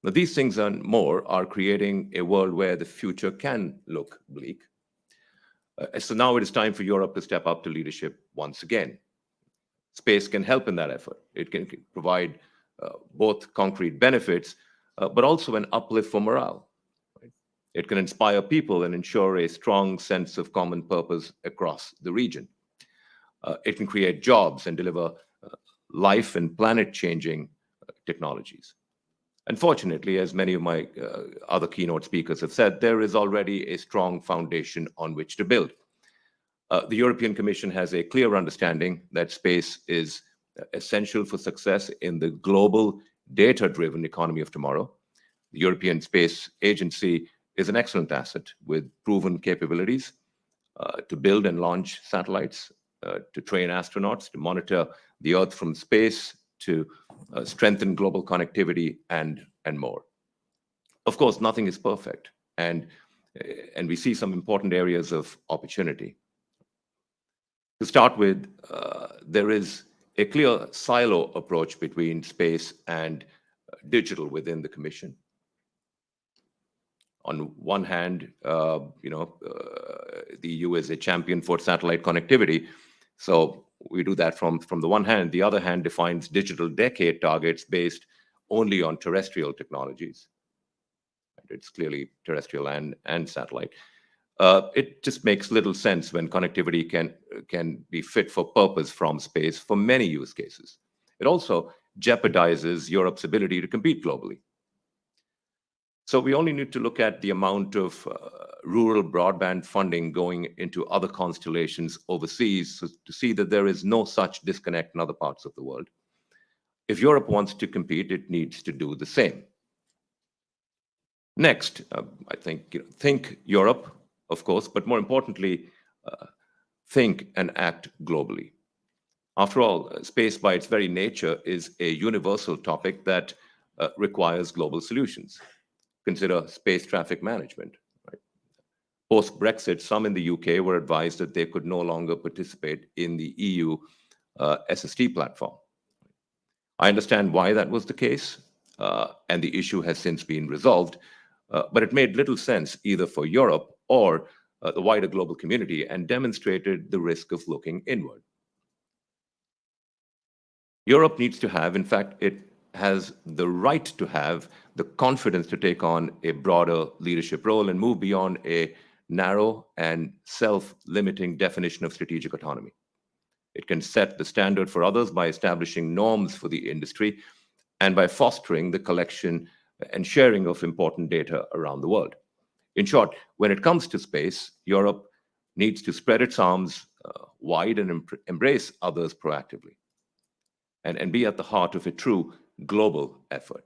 Now, these things and more are creating a world where the future can look bleak. So now it is time for Europe to step up to leadership once again. Space can help in that effort. It can provide both concrete benefits, but also an uplift for morale. Right? It can inspire people and ensure a strong sense of common purpose across the region. It can create jobs and deliver life and planet-changing technologies. Unfortunately, as many of my other keynote speakers have said, there is already a strong foundation on which to build. The European Commission has a clear understanding that space is essential for success in the global data-driven economy of tomorrow. The European Space Agency is an excellent asset with proven capabilities to build and launch satellites, to train astronauts, to monitor the Earth from space, to strengthen global connectivity, and more. Of course, nothing is perfect, and we see some important areas of opportunity. To start with, there is a clear silo approach between space and digital within the Commission. On one hand, the EU is a champion for satellite connectivity, so we do that from the one hand. The other hand defines digital decade targets based only on terrestrial technologies. It's clearly terrestrial and satellite. It just makes little sense when connectivity can be fit for purpose from space for many use cases. It also jeopardizes Europe's ability to compete globally. So we only need to look at the amount of rural broadband funding going into other constellations overseas to see that there is no such disconnect in other parts of the world. If Europe wants to compete, it needs to do the same. Next, I think Europe, of course, but more importantly, think and act globally. After all, space by its very nature is a universal topic that requires global solutions. Consider space traffic management. Right? Post-Brexit, some in the UK were advised that they could no longer participate in the EU SST platform. I understand why that was the case, and the issue has since been resolved, but it made little sense either for Europe or the wider global community and demonstrated the risk of looking inward. Europe needs to have, in fact, it has the right to have the confidence to take on a broader leadership role and move beyond a narrow and self-limiting definition of strategic autonomy. It can set the standard for others by establishing norms for the industry and by fostering the collection and sharing of important data around the world. In short, when it comes to space, Europe needs to spread its arms wide and embrace others proactively and be at the heart of a true global effort.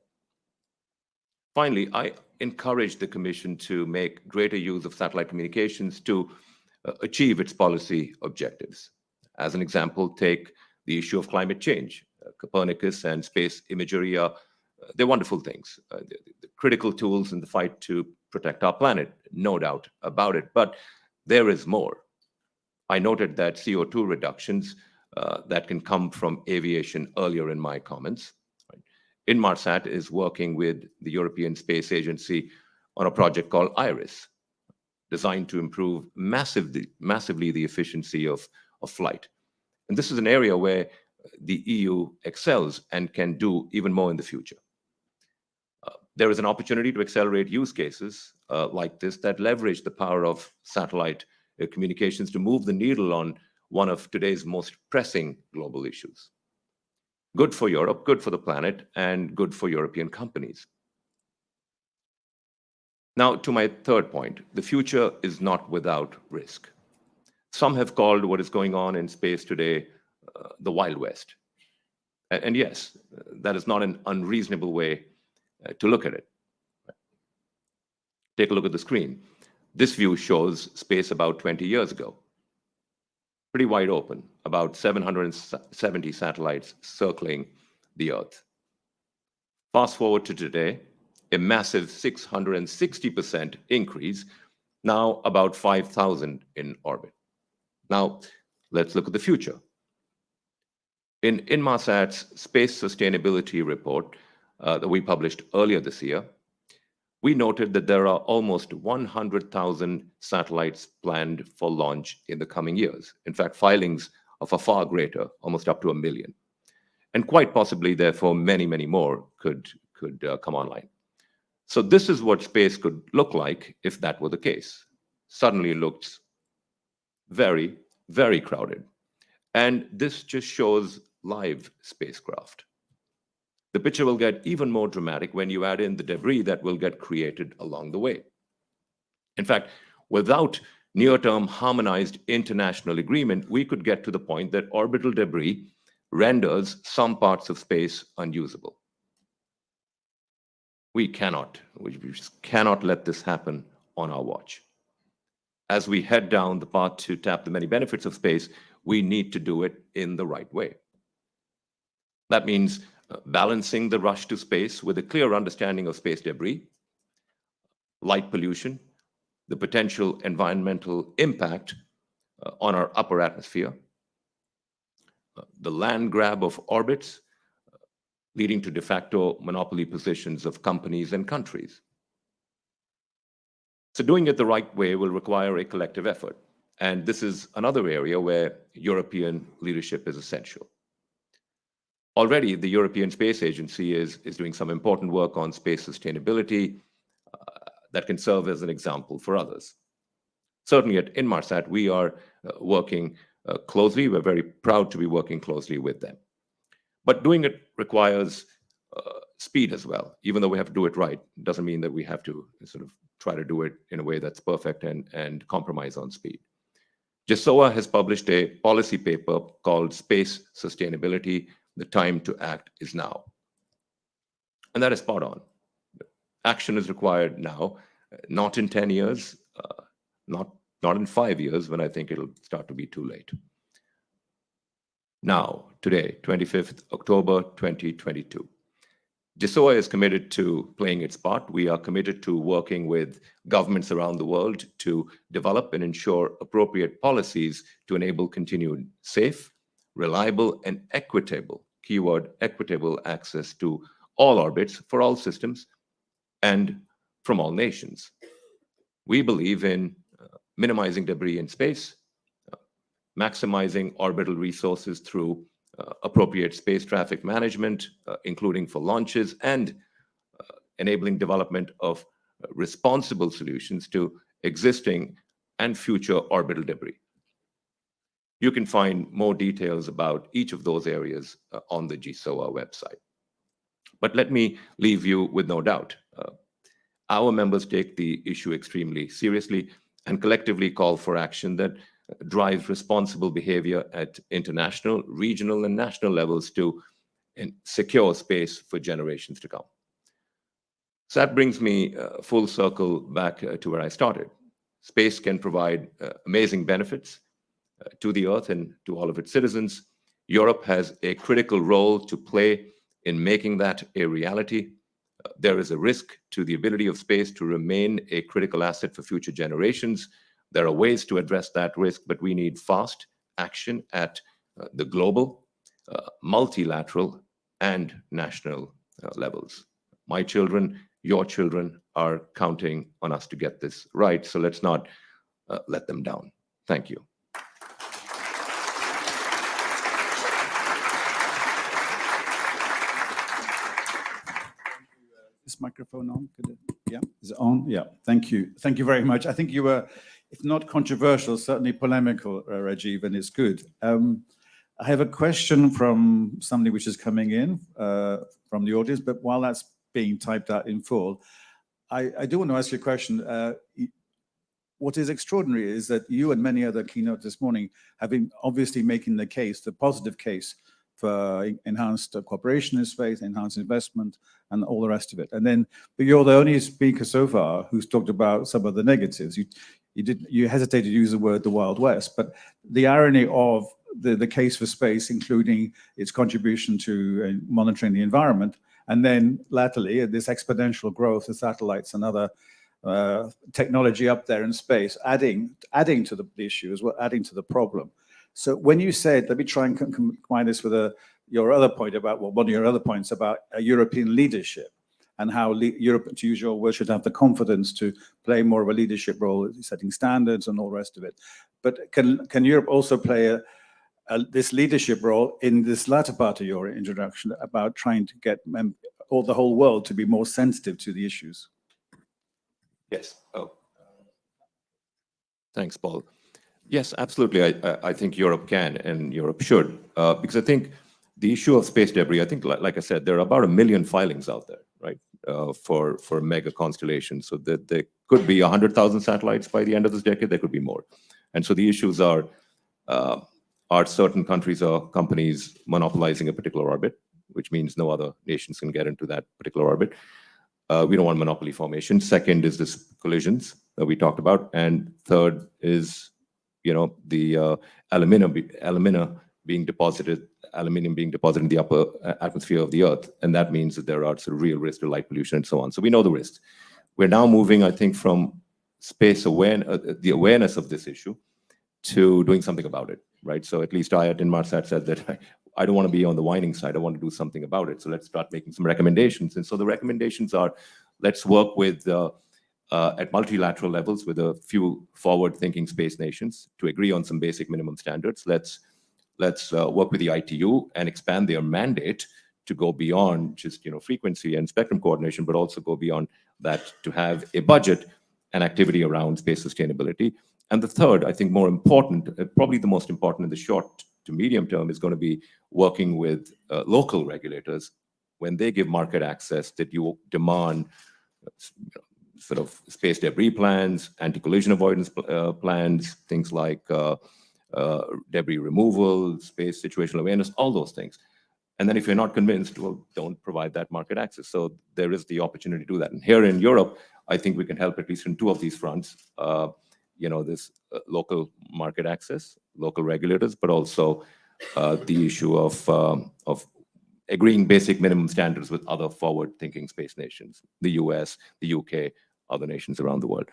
Finally, I encourage the Commission to make greater use of satellite communications to achieve its policy objectives. As an example, take the issue of climate change. Copernicus and space imagery they're wonderful things. The critical tools in the fight to protect our planet, no doubt about it, but there is more. I noted that CO2 reductions that can come from aviation earlier in my comments. Inmarsat is working with the European Space Agency on a project called IRIS, designed to improve massively the efficiency of flight. And this is an area where the EU excels and can do even more in the future. There is an opportunity to accelerate use cases like this that leverage the power of satellite communications to move the needle on one of today's most pressing global issues. Good for Europe, good for the planet, and good for European companies. Now, to my third point, the future is not without risk. Some have called what is going on in space today the Wild West. And yes, that is not an unreasonable way to look at it. Take a look at the screen. This view shows space about 20 years ago. Pretty wide open, about 770 satellites circling the Earth. Fast forward to today, a massive 660% increase, now about 5,000 in orbit. Now, let's look at the future. In Inmarsat's Space Sustainability Report that we published earlier this year, we noted that there are almost 100,000 satellites planned for launch in the coming years. In fact, filings of a far greater, almost up to 1 million. And quite possibly, therefore, many, many more could come online. So this is what space could look like if that were the case. Suddenly it looks very, very crowded. And this just shows live spacecraft. The picture will get even more dramatic when you add in the debris that will get created along the way. In fact, without near-term harmonized international agreement, we could get to the point that orbital debris renders some parts of space unusable. We just cannot let this happen on our watch. As we head down the path to tap the many benefits of space, we need to do it in the right way. That means balancing the rush to space with a clear understanding of space debris, light pollution, the potential environmental impact on our upper atmosphere, the land grab of orbits, leading to de facto monopoly positions of companies and countries. So doing it the right way will require a collective effort. And this is another area where European leadership is essential. Already, the European Space Agency is doing some important work on space sustainability, that can serve as an example for others. Certainly at Inmarsat, we are working closely. We're very proud to be working closely with them. But doing it requires speed as well. Even though we have to do it right, it doesn't mean that we have to sort of try to do it in a way that's perfect and compromise on speed. GSOA has published a policy paper called Space Sustainability. The time to act is now. And that is spot on. Action is required now, not in 10 years, not in 5 years, when I think it'll start to be too late. Now, today, 25th October 2022. GSOA is committed to playing its part. We are committed to working with governments around the world to develop and ensure appropriate policies to enable continued safe, reliable, and equitable, keyword equitable, access to all orbits for all systems and from all nations. We believe in minimizing debris in space, maximizing orbital resources through appropriate space traffic management, including for launches, and enabling development of responsible solutions to existing and future orbital debris. You can find more details about each of those areas on the GSOA website. But let me leave you with no doubt. Our members take the issue extremely seriously and collectively call for action that drives responsible behavior at international, regional, and national levels to secure space for generations to come. So that brings me full circle back to where I started. Space can provide amazing benefits to the Earth and to all of its citizens. Europe has a critical role to play in making that a reality. There is a risk to the ability of space to remain a critical asset for future generations. There are ways to address that risk, but we need fast action at the global, multilateral, and national levels. My children, your children are counting on us to get this right, so let's not let them down. Thank you. Is microphone on? Yeah, is it on? Yeah, thank you. Thank you very much. I think you were, if not controversial, certainly polemical, Rajeev, and it's good. I have a question from somebody which is coming in from the audience, but while that's being typed out in full, I do want to ask you a question. What is extraordinary is that you and many other keynotes this morning have been obviously making the case, the positive case, for enhanced cooperation in space, enhanced investment, and all the rest of it. And then, but you're the only speaker so far who's talked about some of the negatives. You hesitated to use the word the Wild West, but the irony of the case for space, including its contribution to monitoring the environment, and then latterly this exponential growth of satellites and other technology up there in space, adding to the issue as well, adding to the problem. So when you said, let me try and combine this with your other point about, well, one of your other points about European leadership and how Europe, to use your word, should have the confidence to play more of a leadership role, setting standards and all the rest of it. But can Europe also play this leadership role in this latter part of your introduction about trying to get the whole world to be more sensitive to the issues? Yes. Oh, thanks, Paul. Yes, absolutely. I think Europe can and Europe should, because I think the issue of space debris, I think, like I said, there are about 1 million filings out there, right, for mega constellations. So that there could be 100,000 satellites by the end of this decade. There could be more. And so the issues are certain countries or companies monopolizing a particular orbit, which means no other nations can get into that particular orbit. We don't want monopoly formation. Second is this collisions that we talked about. And third is, the aluminium being deposited in the upper atmosphere of the Earth. And that means that there are sort of real risks to light pollution and so on. So we know the risks. We're now moving, I think, from space the awareness of this issue to doing something about it, right? So at least I at Inmarsat said that I don't want to be on the whining side. I want to do something about it. So let's start making some recommendations. And so the recommendations are, let's work with at multilateral levels with a few forward-thinking space nations to agree on some basic minimum standards. Let's work with the ITU and expand their mandate to go beyond just frequency and spectrum coordination, but also go beyond that to have a budget and activity around space sustainability. And the third, I think more important, probably the most important in the short to medium term, is going to be working with local regulators when they give market access, that you demand sort of space debris plans, anti-collision avoidance plans, things like debris removal, space situational awareness, all those things. And then if you're not convinced, well, don't provide that market access. So there is the opportunity to do that. And here in Europe, I think we can help at least in two of these fronts, this local market access, local regulators, but also the issue of agreeing basic minimum standards with other forward-thinking space nations, the US, the UK, other nations around the world.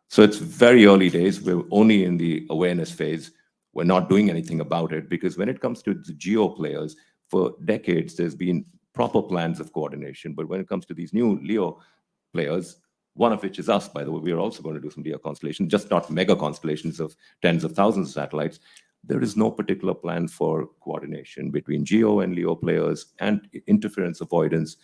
So it's very early days. We're only in the awareness phase. We're not doing anything about it because when it comes to the geo players, for decades, there's been proper plans of coordination. But when it comes to these new LEO players, one of which is us, by the way, we are also going to do some LEO constellations, just not mega constellations of tens of thousands of satellites. There is no particular plan for coordination between GEO and LEO players and interference avoidance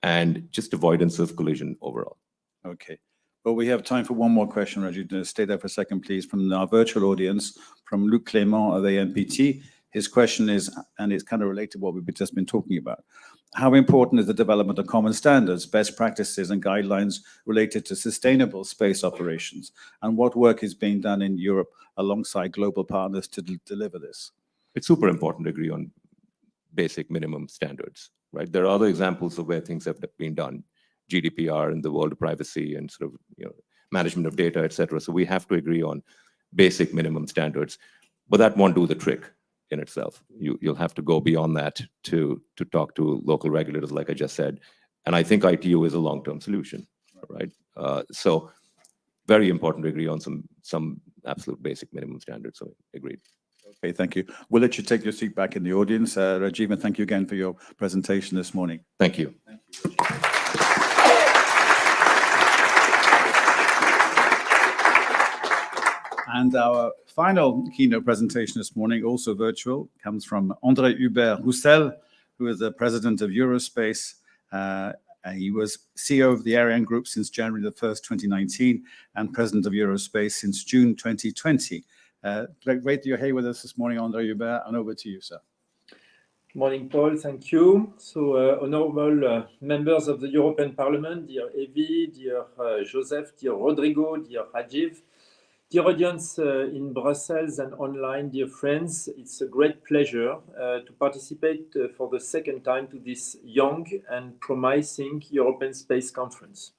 and just avoidance of collision overall. Okay. Well, we have time for one more question, Rajeev. Stay there for a second, please, from our virtual audience, from Luc Clément of ANPT. His question is, and it's kind of related to what we've just been talking about, how important is the development of common standards, best practices, and guidelines related to sustainable space operations? And what work is being done in Europe alongside global partners to deliver this? It's super important to agree on basic minimum standards, right? There are other examples of where things have been done, GDPR in the world of privacy and sort of management of data, et cetera. So we have to agree on basic minimum standards, but that won't do the trick in itself. You'll have to go beyond that to talk to local regulators, like I just said. And I think ITU is a long-term solution, right? So very important to agree on some absolute basic minimum standards. So agreed. Okay, thank you. We'll let you take your seat back in the audience. Rajeev, and thank you again for your presentation this morning. Thank you. Thank you. And our final keynote presentation this morning, also virtual, comes from André-Hubert Roussel, who is the president of Eurospace. He was CEO of the Ariane Group since January the 1st, 2019, and president of Eurospace since June 2020. Great that you're here with us this morning, André-Hubert, and over to you, sir. Good morning, Paul. Thank you. So, honorable members of the European Parliament, dear Evi, dear Josef, dear Rodrigo, dear Rajeev, dear audience in Brussels and online, dear friends, it's a great pleasure to participate for the second time to this young and promising European Space Conference.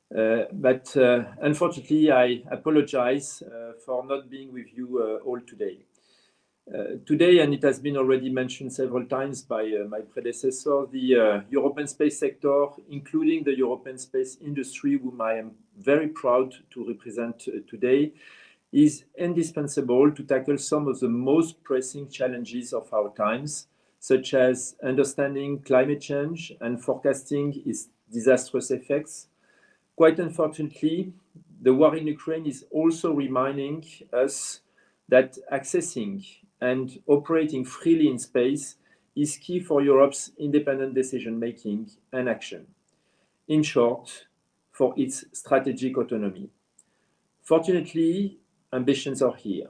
But unfortunately, I apologize for not being with you all today. Today, and it has been already mentioned several times by my predecessor, the European space sector, including the European space industry, whom I am very proud to represent today, is indispensable to tackle some of the most pressing challenges of our times, such as understanding climate change and forecasting its disastrous effects. Quite unfortunately, the war in Ukraine is also reminding us that accessing and operating freely in space is key for Europe's independent decision-making and action. In short, for its strategic autonomy. Fortunately, ambitions are here.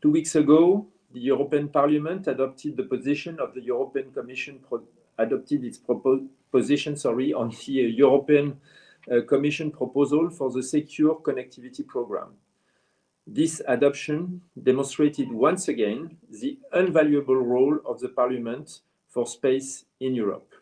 2 weeks ago, the European Parliament adopted the position of the European Commission, position on the European Commission proposal for the Secure Connectivity Programme. This adoption demonstrated once again the invaluable role of the Parliament for space in Europe.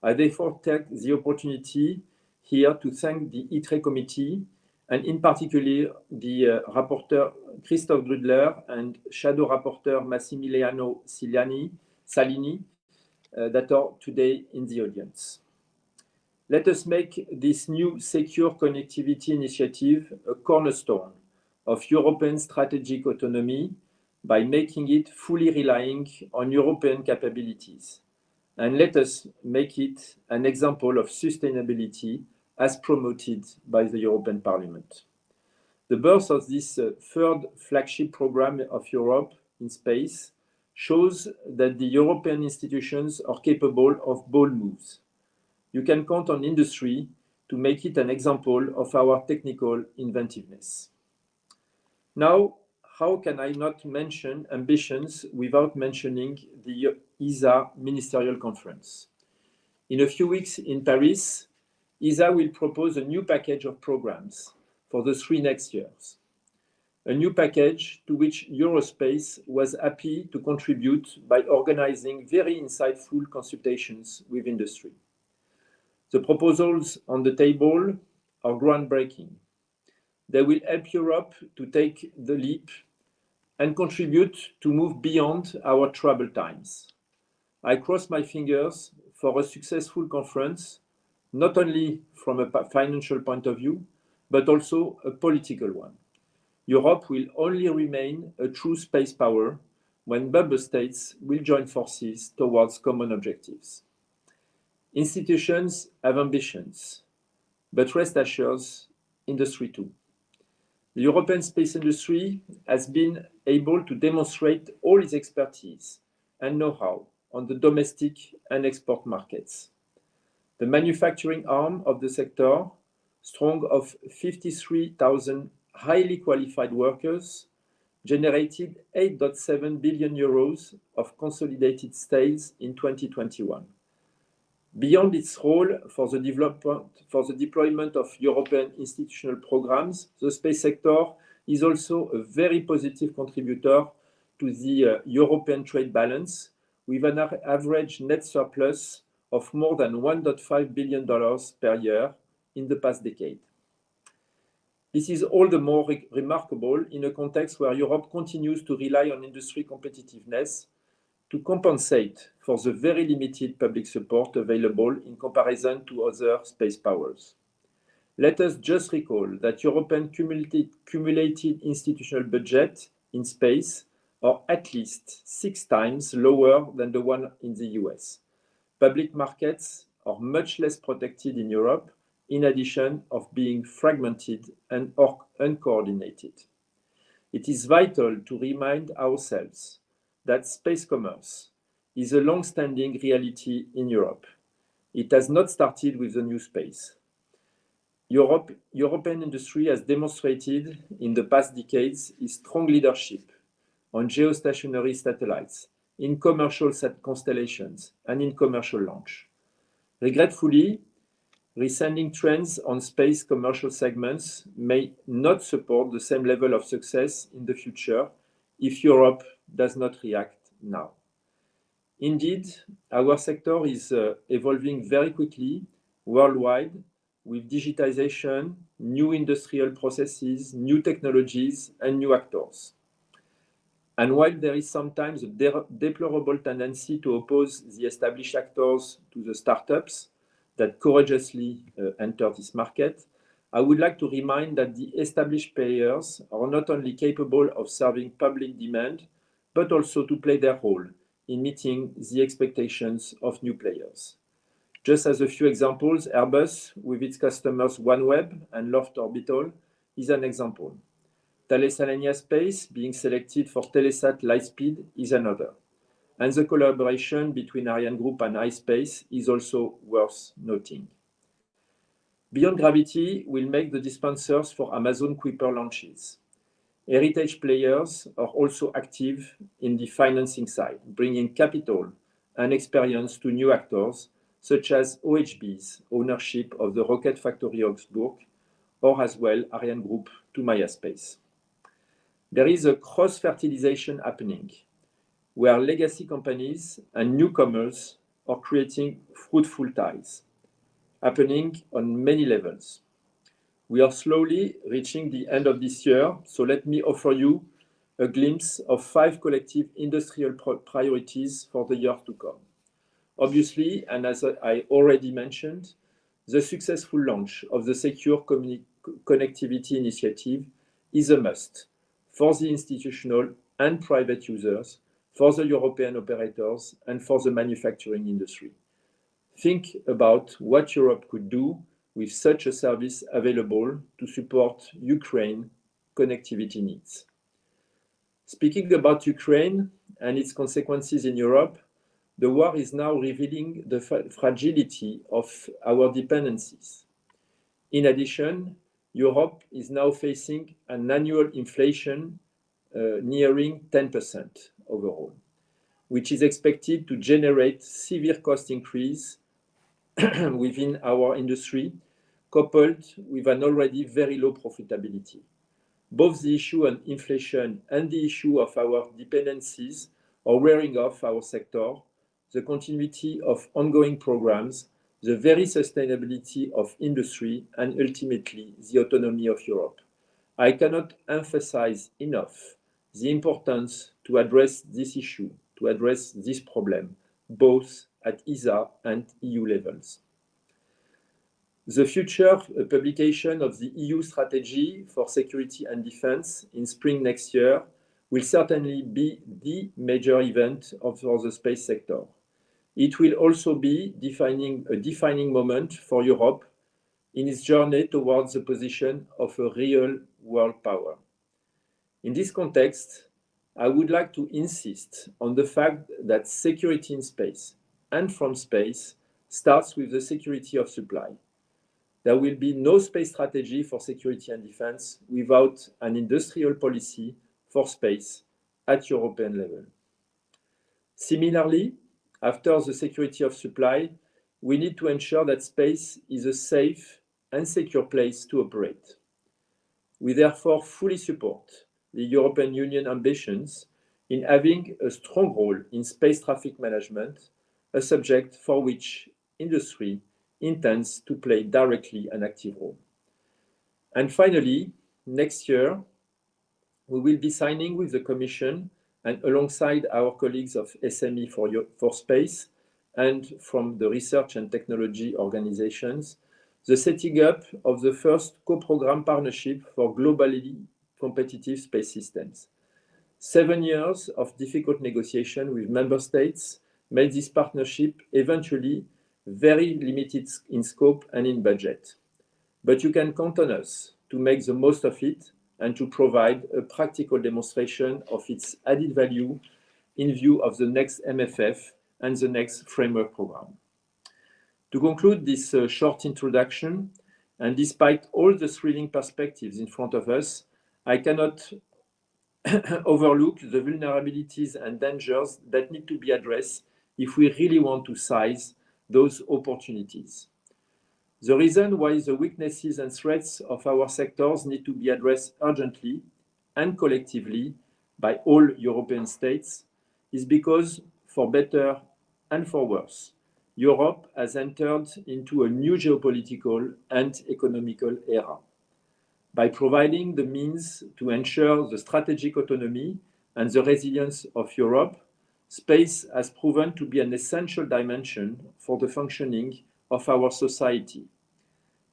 I therefore take the opportunity here to thank the ITRE committee, and in particular the rapporteur Christophe Grudler and shadow rapporteur Massimiliano Salini that are today in the audience. Let us make this new Secure Connectivity initiative a cornerstone of European strategic autonomy by making it fully relying on European capabilities. And let us make it an example of sustainability as promoted by the European Parliament. The birth of this third flagship program of Europe in space shows that the European institutions are capable of bold moves. You can count on industry to make it an example of our technical inventiveness. Now, how can I not mention ambitions without mentioning the ESA Ministerial Conference? In a few weeks in Paris, ESA will propose a new package of programs for the 3 next years. A new package to which Eurospace was happy to contribute by organizing very insightful consultations with industry. The proposals on the table are groundbreaking. They will help Europe to take the leap and contribute to move beyond our troubled times. I cross my fingers for a successful conference, not only from a financial point of view, but also a political one. Europe will only remain a true space power when member states will join forces towards common objectives. Institutions have ambitions, but rest assured, industry too. The European space industry has been able to demonstrate all its expertise and know-how on the domestic and export markets. The manufacturing arm of the sector, strong of 53,000 highly qualified workers, generated 8.7 billion euros of consolidated sales in 2021. Beyond its role for the deployment of European institutional programs, the space sector is also a very positive contributor to the European trade balance, with an average net surplus of more than $1.5 billion per year in the past decade. This is all the more remarkable in a context where Europe continues to rely on industry competitiveness to compensate for the very limited public support available in comparison to other space powers. Let us just recall that European cumulated institutional budget in space are at least 6 times lower than the one in the US. Public markets are much less protected in Europe, in addition of being fragmented and uncoordinated. It is vital to remind ourselves that space commerce is a long-standing reality in Europe. It has not started with the new space. European industry has demonstrated in the past decades its strong leadership on geostationary satellites, in commercial constellations, and in commercial launch. Regretfully, recent trends on space commercial segments may not support the same level of success in the future if Europe does not react now. Indeed, our sector is evolving very quickly worldwide with digitization, new industrial processes, new technologies, and new actors. And while there is sometimes a deplorable tendency to oppose the established actors to the startups that courageously enter this market, I would like to remind that the established players are not only capable of serving public demand, but also to play their role in meeting the expectations of new players. Just as a few examples, Airbus, with its customers OneWeb and Loft Orbital, is an example. Thales Alenia Space being selected for Telesat Lightspeed is another. And the collaboration between Ariane Group and iSpace is also worth noting. Beyond Gravity will make the dispensers for Amazon Kuiper launches. Heritage players are also active in the financing side, bringing capital and experience to new actors, such as OHB's ownership of the Rocket Factory Augsburg, or as well Ariane Group to Maya Space. There is a cross-fertilization happening, where legacy companies and newcomers are creating fruitful ties, happening on many levels. We are slowly reaching the end of this year, so let me offer you a glimpse of 5 collective industrial priorities for the year to come. Obviously, and as I already mentioned, the successful launch of the Secure Connectivity Initiative is a must for the institutional and private users, for the European operators, and for the manufacturing industry. Think about what Europe could do with such a service available to support Ukraine connectivity needs. Speaking about Ukraine and its consequences in Europe, the war is now revealing the fragility of our dependencies. In addition, Europe is now facing an annual inflation nearing 10% overall, which is expected to generate severe cost increase within our industry, coupled with an already very low profitability. Both the issue of inflation and the issue of our dependencies are wearing off our sector, the continuity of ongoing programs, the very sustainability of industry, and ultimately the autonomy of Europe. I cannot emphasize enough the importance to address this issue, to address this problem, both at ESA and EU levels. The future publication of the EU strategy for security and defense in spring next year will certainly be the major event for the space sector. It will also be a defining moment for Europe in its journey towards the position of a real world power. In this context, I would like to insist on the fact that security in space and from space starts with the security of supply. There will be no space strategy for security and defense without an industrial policy for space at European level. Similarly, after the security of supply, we need to ensure that space is a safe and secure place to operate. We therefore fully support the European Union ambitions in having a strong role in space traffic management, a subject for which industry intends to play directly an active role. And finally, next year, we will be signing with the Commission and alongside our colleagues of SME for Space and from the research and technology organizations, the setting up of the first co-program partnership for globally competitive space systems. 7 years of difficult negotiation with member states made this partnership eventually very limited in scope and in budget. But you can count on us to make the most of it and to provide a practical demonstration of its added value in view of the next MFF and the next framework program. To conclude this short introduction, and despite all the thrilling perspectives in front of us, I cannot overlook the vulnerabilities and dangers that need to be addressed if we really want to seize those opportunities. The reason why the weaknesses and threats of our sectors need to be addressed urgently and collectively by all European states is because, for better and for worse, Europe has entered into a new geopolitical and economical era. By providing the means to ensure the strategic autonomy and the resilience of Europe, space has proven to be an essential dimension for the functioning of our society.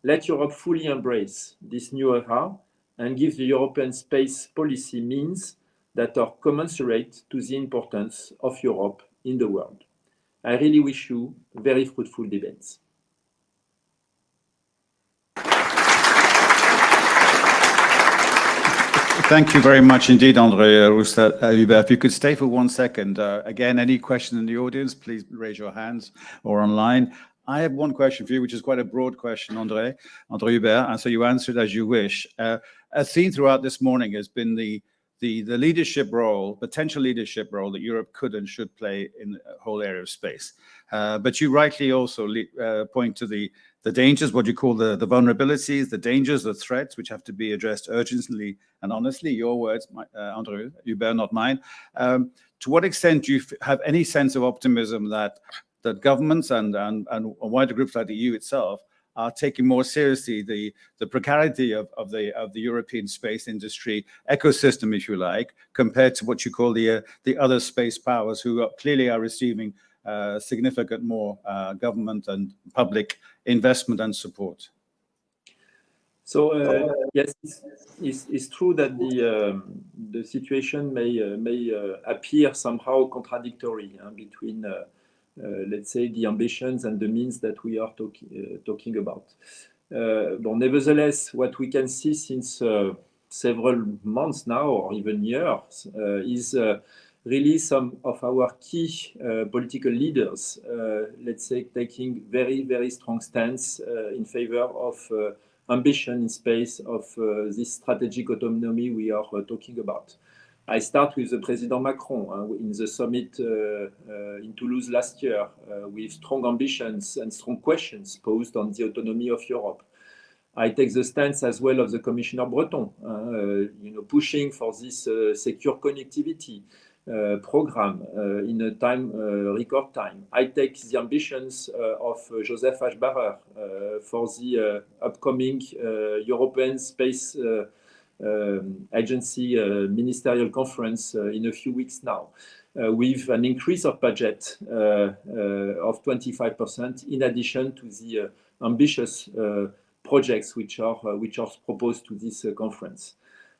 Let Europe fully embrace this new era and give the European space policy means that are commensurate to the importance of Europe in the world. I really wish you very fruitful debates. Thank you very much indeed, André-Hubert. If you could stay for 1 second. Again, any question in the audience, please raise your hands or online. I have one question for you, which is quite a broad question, André-Hubert, and so you answer it as you wish. A theme throughout this morning has been the leadership role, potential leadership role that Europe could and should play in the whole area of space. But you rightly also point to the dangers, what you call the vulnerabilities, the dangers, the threats, which have to be addressed urgently and honestly. Your words, André-Hubert, not mine. To what extent do you have any sense of optimism that governments and wider groups like the EU itself are taking more seriously the precarity of the European space industry ecosystem, if you like, compared to what you call the other space powers who clearly are receiving significant more government and public investment and support? So yes, it's true that the situation may appear somehow contradictory between let's say, the ambitions and the means that we are talking about. But nevertheless, what we can see since several months now, or even years, is really some of our key political leaders, let's say, taking very, very strong stance in favor of ambition in space of this strategic autonomy we are talking about. I start with the President Macron in the summit in Toulouse last year with strong ambitions and strong questions posed on the autonomy of Europe. I take the stance as well of the Commissioner Breton, pushing for this secure connectivity program in a record time. I take the ambitions of Josef Aschbacher for the upcoming European Space Agency Ministerial Conference in a few weeks now, with an increase of budget of 25% in addition to the ambitious projects which are proposed to this conference.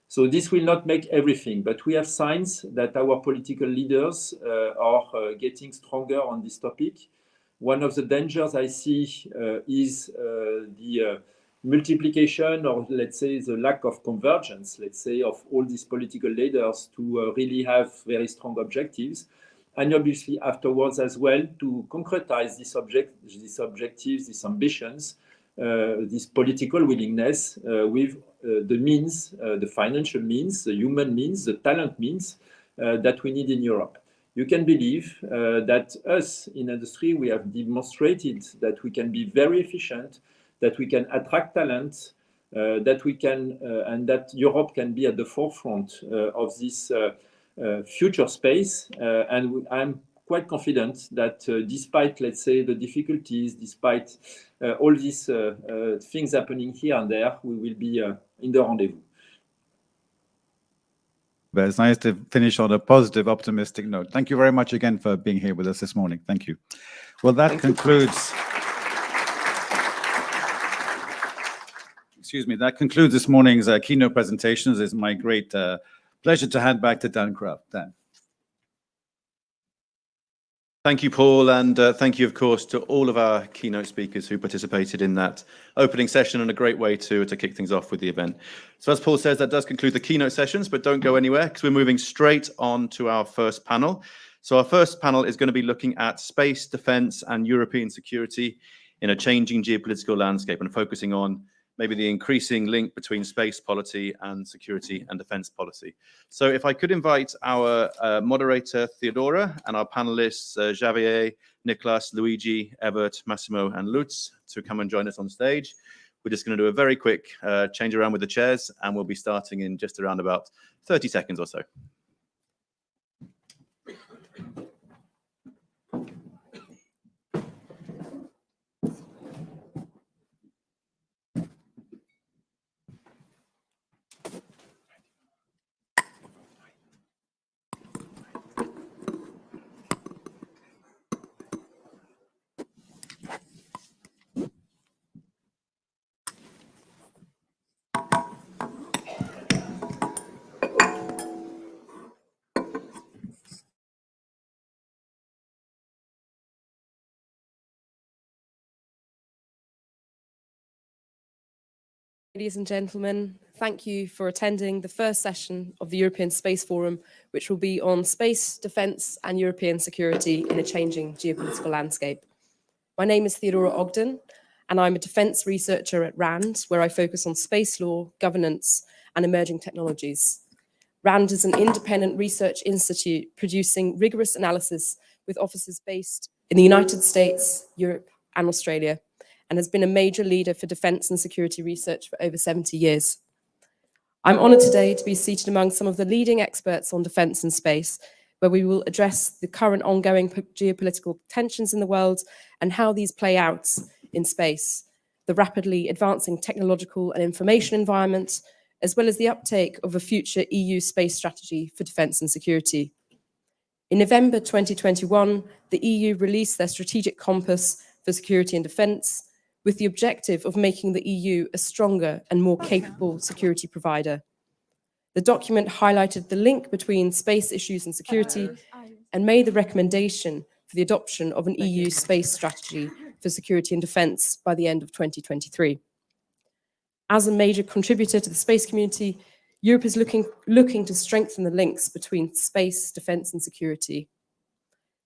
So this will not make everything, but we have signs that our political leaders are getting stronger on this topic. One of the dangers I see is the multiplication, or let's say the lack of convergence, let's say, of all these political leaders to really have very strong objectives, and obviously afterwards as well to concretize these objectives, these ambitions, this political willingness with the means, the financial means, the human means, the talent means that we need in Europe. You can believe that us in industry, we have demonstrated that we can be very efficient, that we can attract talent, that we can, and that Europe can be at the forefront of this future space. And I'm quite confident that despite, let's say, the difficulties, despite all these things happening here and there, we will be in the rendezvous. But it's nice to finish on a positive, optimistic note. Thank you very much again for being here with us this morning. Thank you. Well, that concludes... Excuse me, that concludes this morning's keynote presentations. It's my great pleasure to hand back to Dan Kraft. Dan. Thank you, Paul, and thank you, of course, to all of our keynote speakers who participated in that opening session, and a great way to kick things off with the event. So as Paul says, that does conclude the keynote sessions, but don't go anywhere because we're moving straight on to our first panel. So our first panel is going to be looking at space, defense, and European security in a changing geopolitical landscape, and focusing on maybe the increasing link between space policy and security and defense policy. So if I could invite our moderator, Theodora, and our panelists, Javier, Nicolas, Luigi, Evert, Massimo, and Lutz, to come and join us on stage. We're just going to do a very quick change around with the chairs, and we'll be starting in just around about 30 seconds or so. Ladies and gentlemen, thank you for attending the first session of the European Space Forum, which will be on space, defence and European security in a changing geopolitical landscape. My name is Theodora Ogden, and I'm a defence researcher at RAND, where I focus on space law, governance and emerging technologies. RAND is an independent research institute producing rigorous analysis with offices based in the United States, Europe and Australia, and has been a major leader for defence and security research for over 70 years. I'm honoured today to be seated among some of the leading experts on defence and space, where we will address the current ongoing geopolitical tensions in the world and how these play out in space, the rapidly advancing technological and information environment, as well as the uptake of a future EU space strategy for defence and security. In November 2021, the EU released their strategic compass for security and defence, with the objective of making the EU a stronger and more capable security provider. The document highlighted the link between space issues and security and made the recommendation for the adoption of an EU space strategy for security and defence by the end of 2023. As a major contributor to the space community, Europe is looking to strengthen the links between space, defence and security.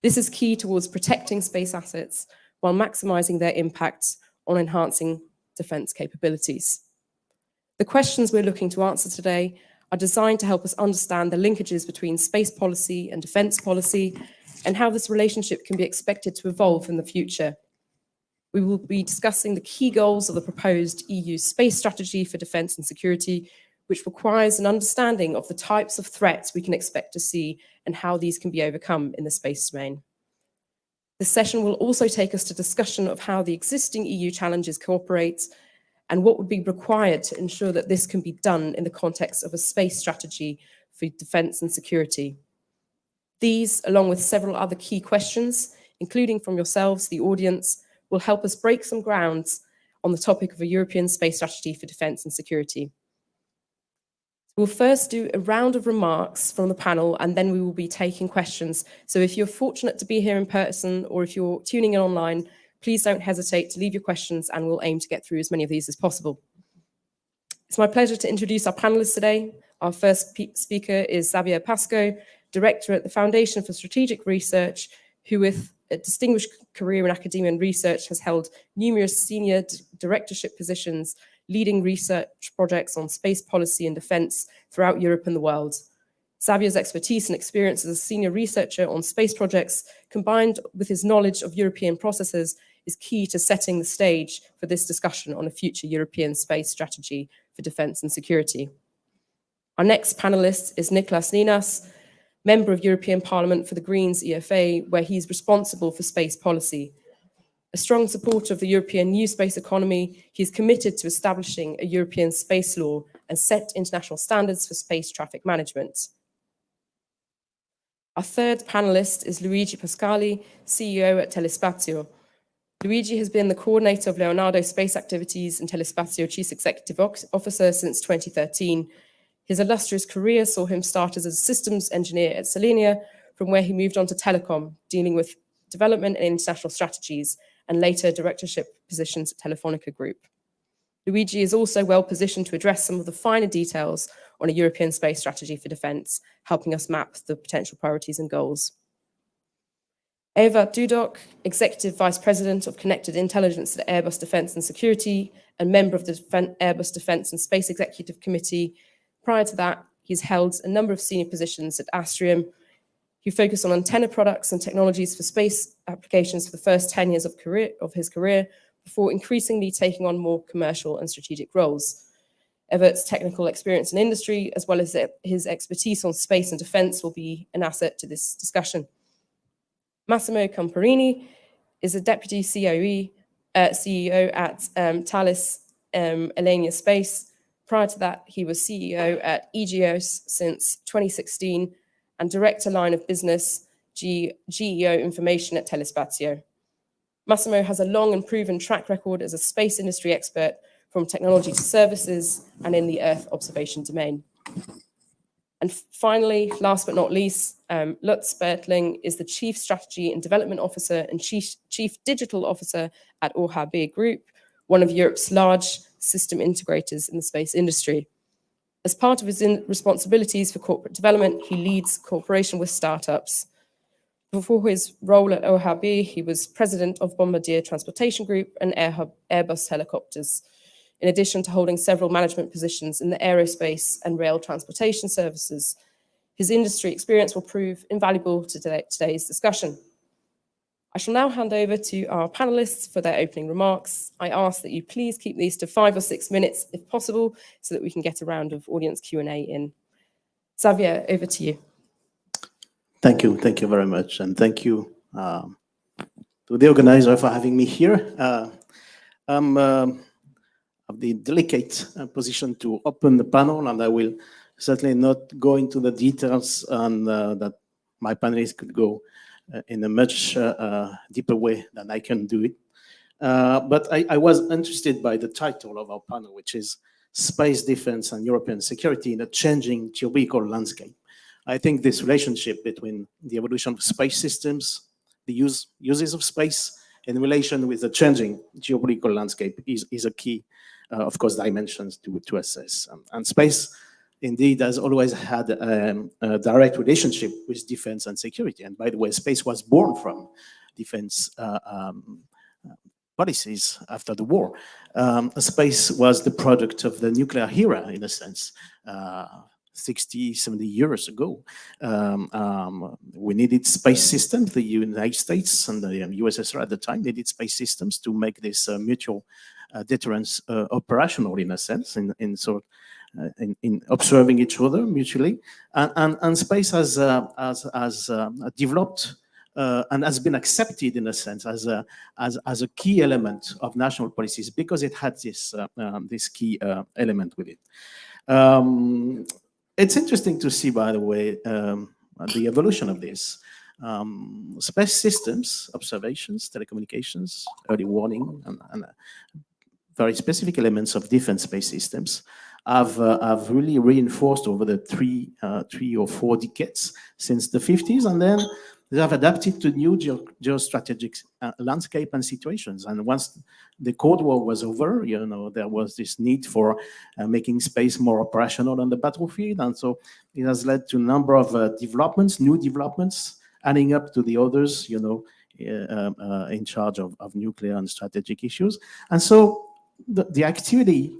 This is key towards protecting space assets while maximising their impact on enhancing defence capabilities. The questions we're looking to answer today are designed to help us understand the linkages between space policy and defence policy and how this relationship can be expected to evolve in the future. We will be discussing the key goals of the proposed EU space strategy for defence and security, which requires an understanding of the types of threats we can expect to see and how these can be overcome in the space domain. This session will also take us to discussion of how the existing EU challenges cooperate and what would be required to ensure that this can be done in the context of a space strategy for defence and security. These, along with several other key questions, including from yourselves, the audience, will help us break some ground on the topic of a European space strategy for defence and security. We'll first do a round of remarks from the panel, and then we will be taking questions. So if you're fortunate to be here in person, or if you're tuning in online, please don't hesitate to leave your questions, and we'll aim to get through as many of these as possible. It's my pleasure to introduce our panelists today. Our first speaker is Xavier Pasco, Director at the Foundation for Strategic Research, who with a distinguished career in academia and research has held numerous senior directorship positions, leading research projects on space policy and defence throughout Europe and the world. Xavier's expertise and experience as a senior researcher on space projects, combined with his knowledge of European processes, is key to setting the stage for this discussion on a future European space strategy for defence and security. Our next panellist is Niklas Ninas, Member of European Parliament for the Greens EFA, where he's responsible for space policy. A strong supporter of the European new space economy, he is committed to establishing a European space law and set international standards for space traffic management. Our third panelist is Luigi Pascali, CEO at Telespazio. Luigi has been the coordinator of Leonardo space activities and Telespazio Chief Executive Officer since 2013. His illustrious career saw him start as a systems engineer at Selenia, from where he moved on to telecom, dealing with development and international strategies, and later directorship positions at Telefonica Group. Luigi is also well positioned to address some of the finer details on a European space strategy for defence, helping us map the potential priorities and goals. Eva Dudok, Executive Vice President of Connected Intelligence at Airbus Defence and Security and member of the Airbus Defence and Space Executive Committee. Prior to that, he's held a number of senior positions at Astrium. He focused on antenna products and technologies for space applications for the first 10 years of his career, before increasingly taking on more commercial and strategic roles. Evert's technical experience in industry, as well as his expertise on space and defence, will be an asset to this discussion. Massimo Comparini is a Deputy CEO at Thales Alenia Space. Prior to that, he was CEO at EGOS since 2016 and Director Line of Business, GEO Information at Telespazio. Massimo has a long and proven track record as a space industry expert, from technology to services and in the Earth observation domain. And finally, last but not least, Lutz Bertling is the Chief Strategy and Development Officer and Chief Digital Officer at OHB Group, one of Europe's large system integrators in the space industry. As part of his responsibilities for corporate development, he leads cooperation with startups. Before his role at OHB, he was president of Bombardier Transportation Group and Airbus Helicopters, in addition to holding several management positions in the aerospace and rail transportation services. His industry experience will prove invaluable to today's discussion. I shall now hand over to our panelists for their opening remarks. I ask that you please keep these to 5 or 6 minutes, if possible, so that we can get a round of audience Q&A in. Xavier, over to you. Thank you very much, and thank you to the organizer for having me here. I'm of the delicate position to open the panel, and I will certainly not go into the details on that my panelists could go in a much deeper way than I can do it. But I was interested by the title of our panel, which is Space Defense and European Security in a Changing Geopolitical Landscape. I think this relationship between the evolution of space systems, the uses of space, in relation with the changing geopolitical landscape is a key, of course, dimensions to assess. And space, indeed, has always had a direct relationship with defense and security. And by the way, space was born from defense policies after the war. Space was the product of the nuclear era, in a sense. 60, 70 years ago, we needed space systems. The United States and the USSR at the time needed space systems to make this mutual deterrence operational, in a sense, in observing each other mutually. And space has developed and has been accepted, in a sense, as a key element of national policies because it had this key element with it. It's interesting to see, by the way, the evolution of this. Space systems, observations, telecommunications, early warning, and very specific elements of different space systems have really reinforced over the three or four decades since the 50s, and then they have adapted to new geostrategic landscape and situations. And once the Cold War was over, there was this need for making space more operational on the battlefield. And so it has led to a number of new developments, adding up to the others, in charge of nuclear and strategic issues. And so the activity,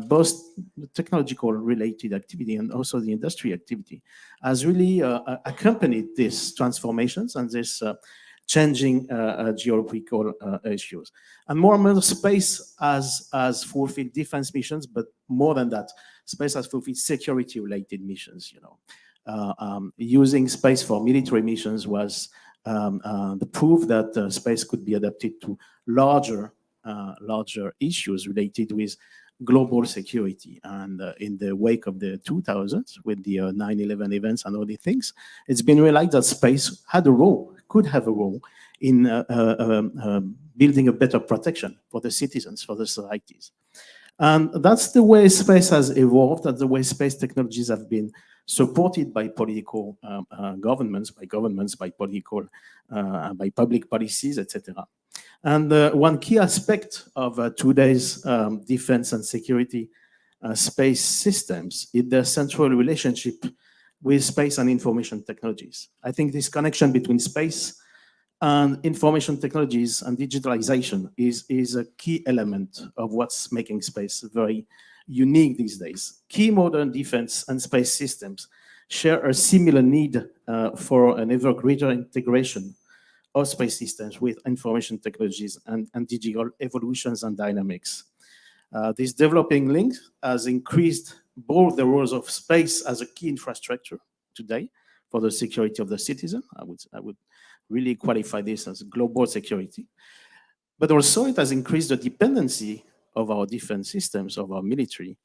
both the technological related activity and also the industry activity, has really accompanied these transformations and this changing geopolitical issues. And more space has fulfilled defense missions, but more than that, space has fulfilled security related missions. Using space for military missions was the proof that space could be adapted to larger issues related with global security. And in the wake of the 2000s, with the 9/11 events and all these things, it's been realized that space could have a role in building a better protection for the citizens, for the societies. And that's the way space has evolved, that's the way space technologies have been supported by political governments, by public policies, etc. And one key aspect of today's defense and security space systems is their central relationship with space and information technologies. I think this connection between space and information technologies and digitalization is a key element of what's making space very unique these days. Key modern defense and space systems share a similar need for an ever greater integration of space systems with information technologies and digital evolutions and dynamics. This developing link has increased both the roles of space as a key infrastructure today for the security of the citizen. I would really qualify this as global security. But also it has increased the dependency of our defense systems, of our military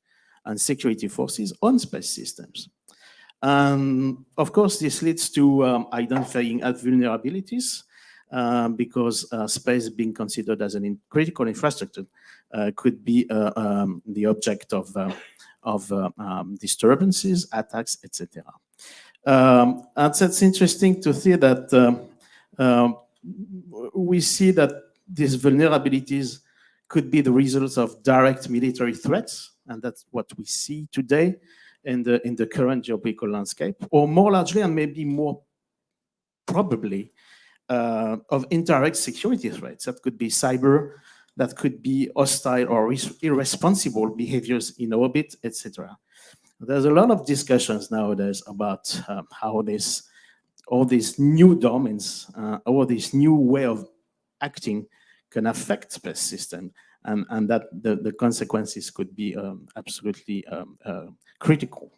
and security forces on space systems. Of course, this leads to identifying vulnerabilities because space being considered as a critical infrastructure could be the object of disturbances, attacks, etc. And so it's interesting to see that we see that these vulnerabilities could be the results of direct military threats, and that's what we see today in the current geopolitical landscape, or more largely and maybe more probably of indirect security threats. That could be cyber, that could be hostile or irresponsible behaviors in orbit, etc. There's a lot of discussions nowadays about how all these new domains, all this new way of acting can affect space system, and that the consequences could be absolutely critical.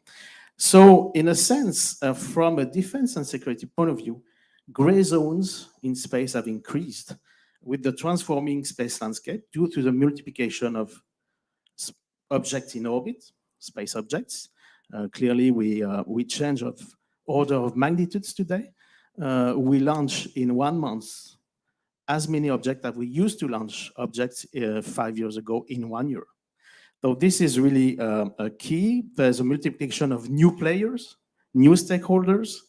So in a sense, from a defense and security point of view, gray zones in space have increased with the transforming space landscape due to the multiplication of objects in orbit, space objects. Clearly, we change of order of magnitudes today. We launch in 1 month as many objects that we used to launch objects 5 years ago in 1 year. So this is really a key. There's a multiplication of new players, new stakeholders.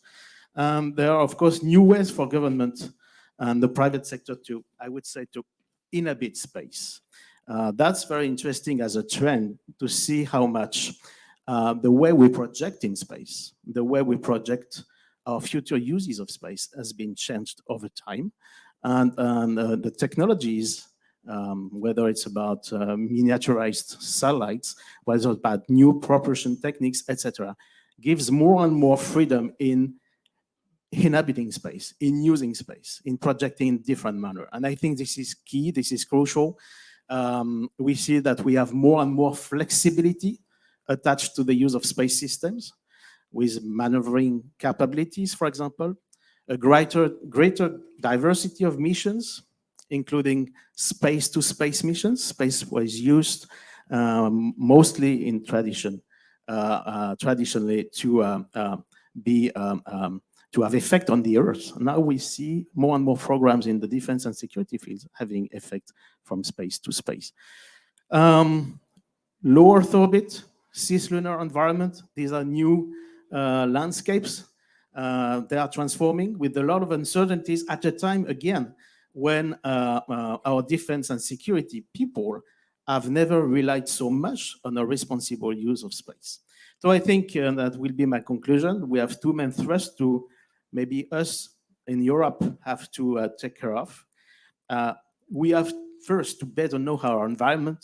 There are, of course, new ways for government and the private sector to inhabit space. That's very interesting as a trend to see how much the way we project in space, the way we project our future uses of space has been changed over time. And the technologies whether it's about miniaturized satellites, whether it's about new propulsion techniques, etc., gives more and more freedom in inhabiting space, in using space, in projecting in different manner. And I think this is key, this is crucial. We see that we have more and more flexibility attached to the use of space systems with maneuvering capabilities, for example, a greater diversity of missions, including space-to-space missions. Space was used mostly in traditionally to have effect on the Earth. Now we see more and more programs in the defense and security fields having effect from space to space. Low Earth orbit, cislunar environment, these are new landscapes. They are transforming with a lot of uncertainties at a time, again, when our defense and security people have never relied so much on a responsible use of space. So I think that will be my conclusion. We have two main thrusts to maybe us in Europe have to take care of. We have first to better know how our environment,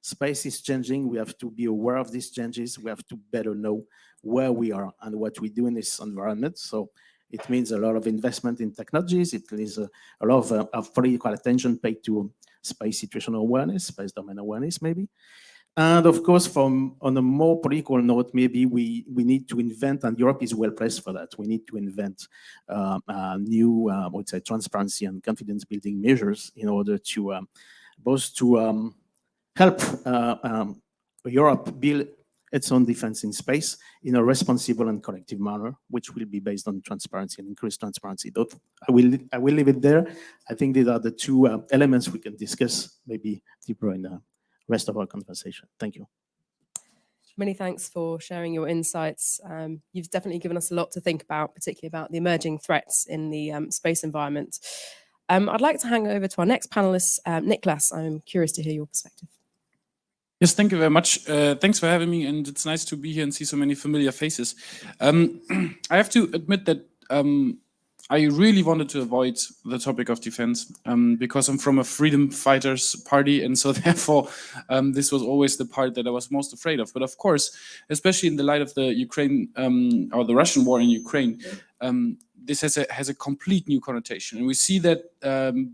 space is changing. We have to be aware of these changes. We have to better know where we are and what we do in this environment. So it means a lot of investment in technologies. It means a lot of political attention paid to space situational awareness, space domain awareness, maybe. And of course, on a more political note, maybe we need to invent, and Europe is well placed for that. We need to invent new, I would say, transparency and confidence building measures in order to both to help Europe build its own defense in space in a responsible and collective manner, which will be based on transparency and increased transparency. I will leave it there. I think these are the two elements we can discuss maybe deeper in the rest of our conversation. Thank you. Many thanks for sharing your insights. You've definitely given us a lot to think about, particularly about the emerging threats in the space environment. I'd like to hand over to our next panelist, Niklas. I'm curious to hear your perspective. Yes, thank you very much. Thanks for having me, and it's nice to be here and see so many familiar faces. I have to admit that I really wanted to avoid the topic of defense because I'm from a freedom fighters party, and so therefore this was always the part that I was most afraid of. But of course, especially in the light of the Ukraine or the Russian war in Ukraine, this has a complete new connotation. And we see that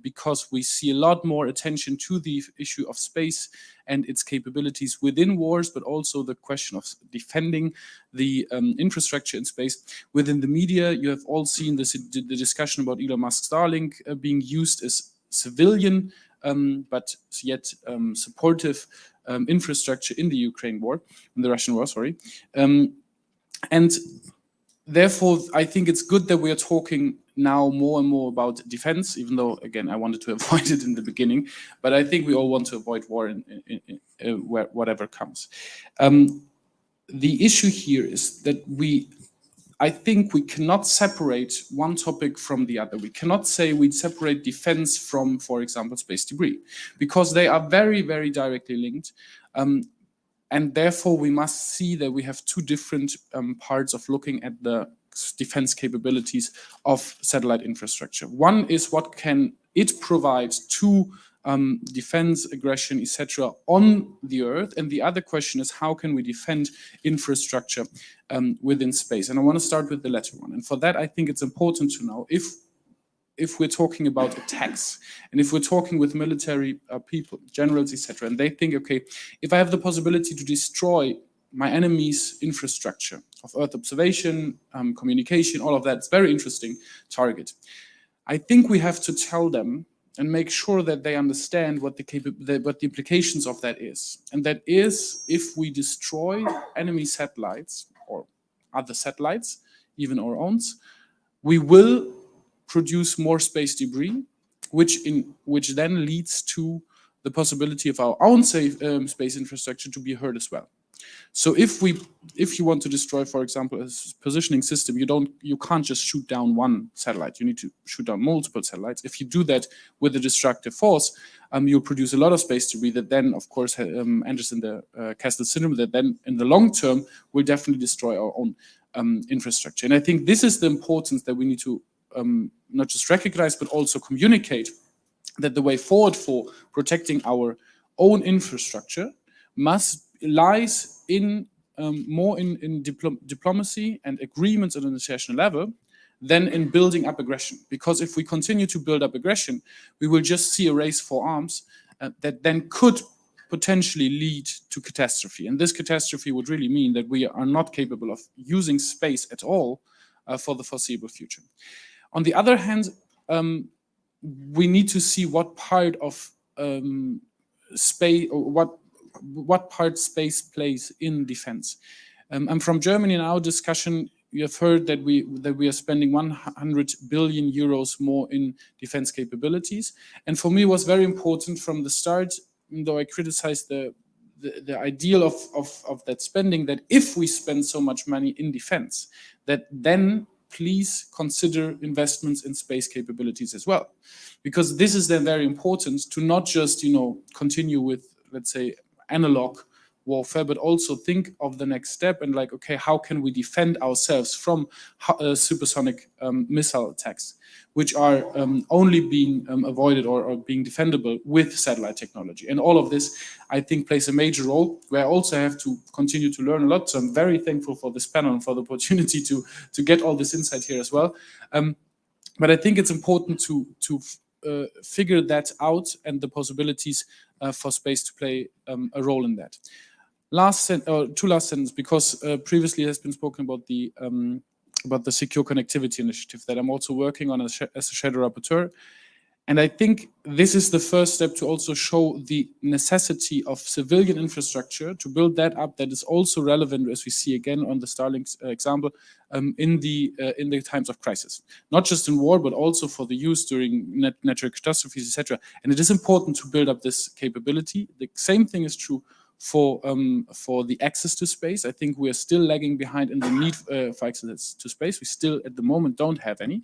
because we see a lot more attention to the issue of space and its capabilities within wars, but also the question of defending the infrastructure in space. Within the media, you have all seen the discussion about Elon Musk's Starlink being used as civilian, but yet supportive infrastructure in the Ukraine war, in the Russian war, sorry. And therefore, I think it's good that we are talking now more and more about defense, even though, again, I wanted to avoid it in the beginning. But I think we all want to avoid war in whatever comes. The issue here is that I think we cannot separate one topic from the other. We cannot say we separate defense from, for example, space debris, because they are very, very directly linked. And therefore, we must see that we have two different parts of looking at the defense capabilities of satellite infrastructure. One is what can it provide to defense, aggression, etc. on the Earth. And the other question is how can we defend infrastructure within space? And I want to start with the latter one. And for that, I think it's important to know if we're talking about attacks, and if we're talking with military people, generals, etc., and they think, okay, if I have the possibility to destroy my enemy's infrastructure of Earth observation, communication, all of that, it's very interesting target. I think we have to tell them and make sure that they understand what the implications of that is. And that is, if we destroy enemy satellites or other satellites, even our own, we will produce more space debris, which then leads to the possibility of our own space infrastructure to be hurt as well. So if you want to destroy, for example, a positioning system, you can't just shoot down one satellite. You need to shoot down multiple satellites. If you do that with a destructive force, you'll produce a lot of space debris that then, of course, enters in the Castle syndrome that then, in the long term, will definitely destroy our own infrastructure. And I think this is the importance that we need to not just recognize, but also communicate, that the way forward for protecting our own infrastructure lies in more in diplomacy and agreements at an international level than in building up aggression. Because if we continue to build up aggression, we will just see a race for arms that then could potentially lead to catastrophe. And this catastrophe would really mean that we are not capable of using space at all for the foreseeable future. On the other hand, we need to see what part of space, or what part space plays in defense. I'm from Germany. In our discussion, you have heard that we are spending 100 billion euros more in defense capabilities. And for me, it was very important from the start, even though I criticized the ideal of that spending, that if we spend so much money in defense, that then please consider investments in space capabilities as well. Because this is then very important to not just, continue with, let's say, analog warfare, but also think of the next step and like, okay, how can we defend ourselves from supersonic missile attacks, which are only being avoided or being defendable with satellite technology. And all of this, I think, plays a major role, where I also have to continue to learn a lot. So I'm very thankful for this panel and for the opportunity to get all this insight here as well. But I think it's important to figure that out and the possibilities for space to play a role in that. Two last sentences, because previously has been spoken about the secure connectivity initiative that I'm also working on as a shadow rapporteur. And I think this is the first step to also show the necessity of civilian infrastructure, to build that up, that is also relevant, as we see again on the Starlink example, in the times of crisis. Not just in war, but also for the use during natural catastrophes, etc. And it is important to build up this capability. The same thing is true for the access to space. I think we are still lagging behind in the need for access to space. We still, at the moment, don't have any.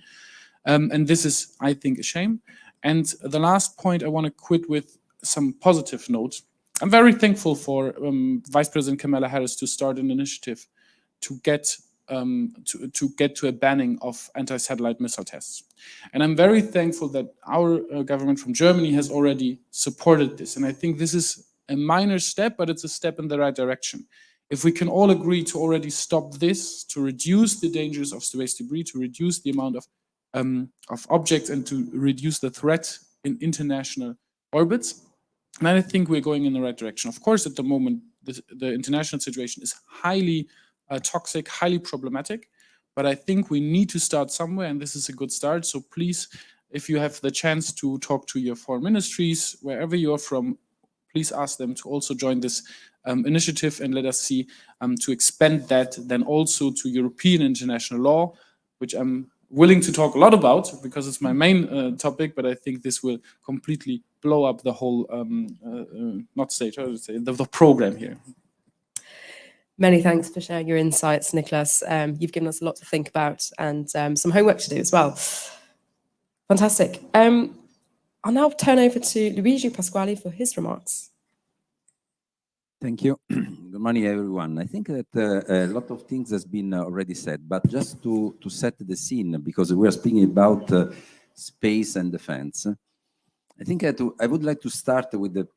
And this is, I think, a shame. And the last point I want to quit with some positive notes. I'm very thankful for Vice President Kamala Harris to start an initiative to get to a banning of anti-satellite missile tests. And I'm very thankful that our government from Germany has already supported this. And I think this is a minor step, but it's a step in the right direction. If we can all agree to already stop this, to reduce the dangers of space debris, to reduce the amount of objects, and to reduce the threat in international orbits, and I think we're going in the right direction. Of course, at the moment, the international situation is highly toxic, highly problematic, but I think we need to start somewhere, and this is a good start. So please, if you have the chance to talk to your foreign ministries, wherever you're from, please ask them to also join this initiative, and let us see to expand that then also to European international law, which I'm willing to talk a lot about because it's my main topic, but I think this will completely blow up the whole, not stage, I would say, the program here. Many thanks for sharing your insights, Nicholas. You've given us a lot to think about and some homework to do as well. Fantastic. I'll now turn over to Luigi Pasquali for his remarks. Thank you. Good morning, everyone. I think that a lot of things has been already said, but just to set the scene, because we are speaking about space and defense, I think I would like to start with the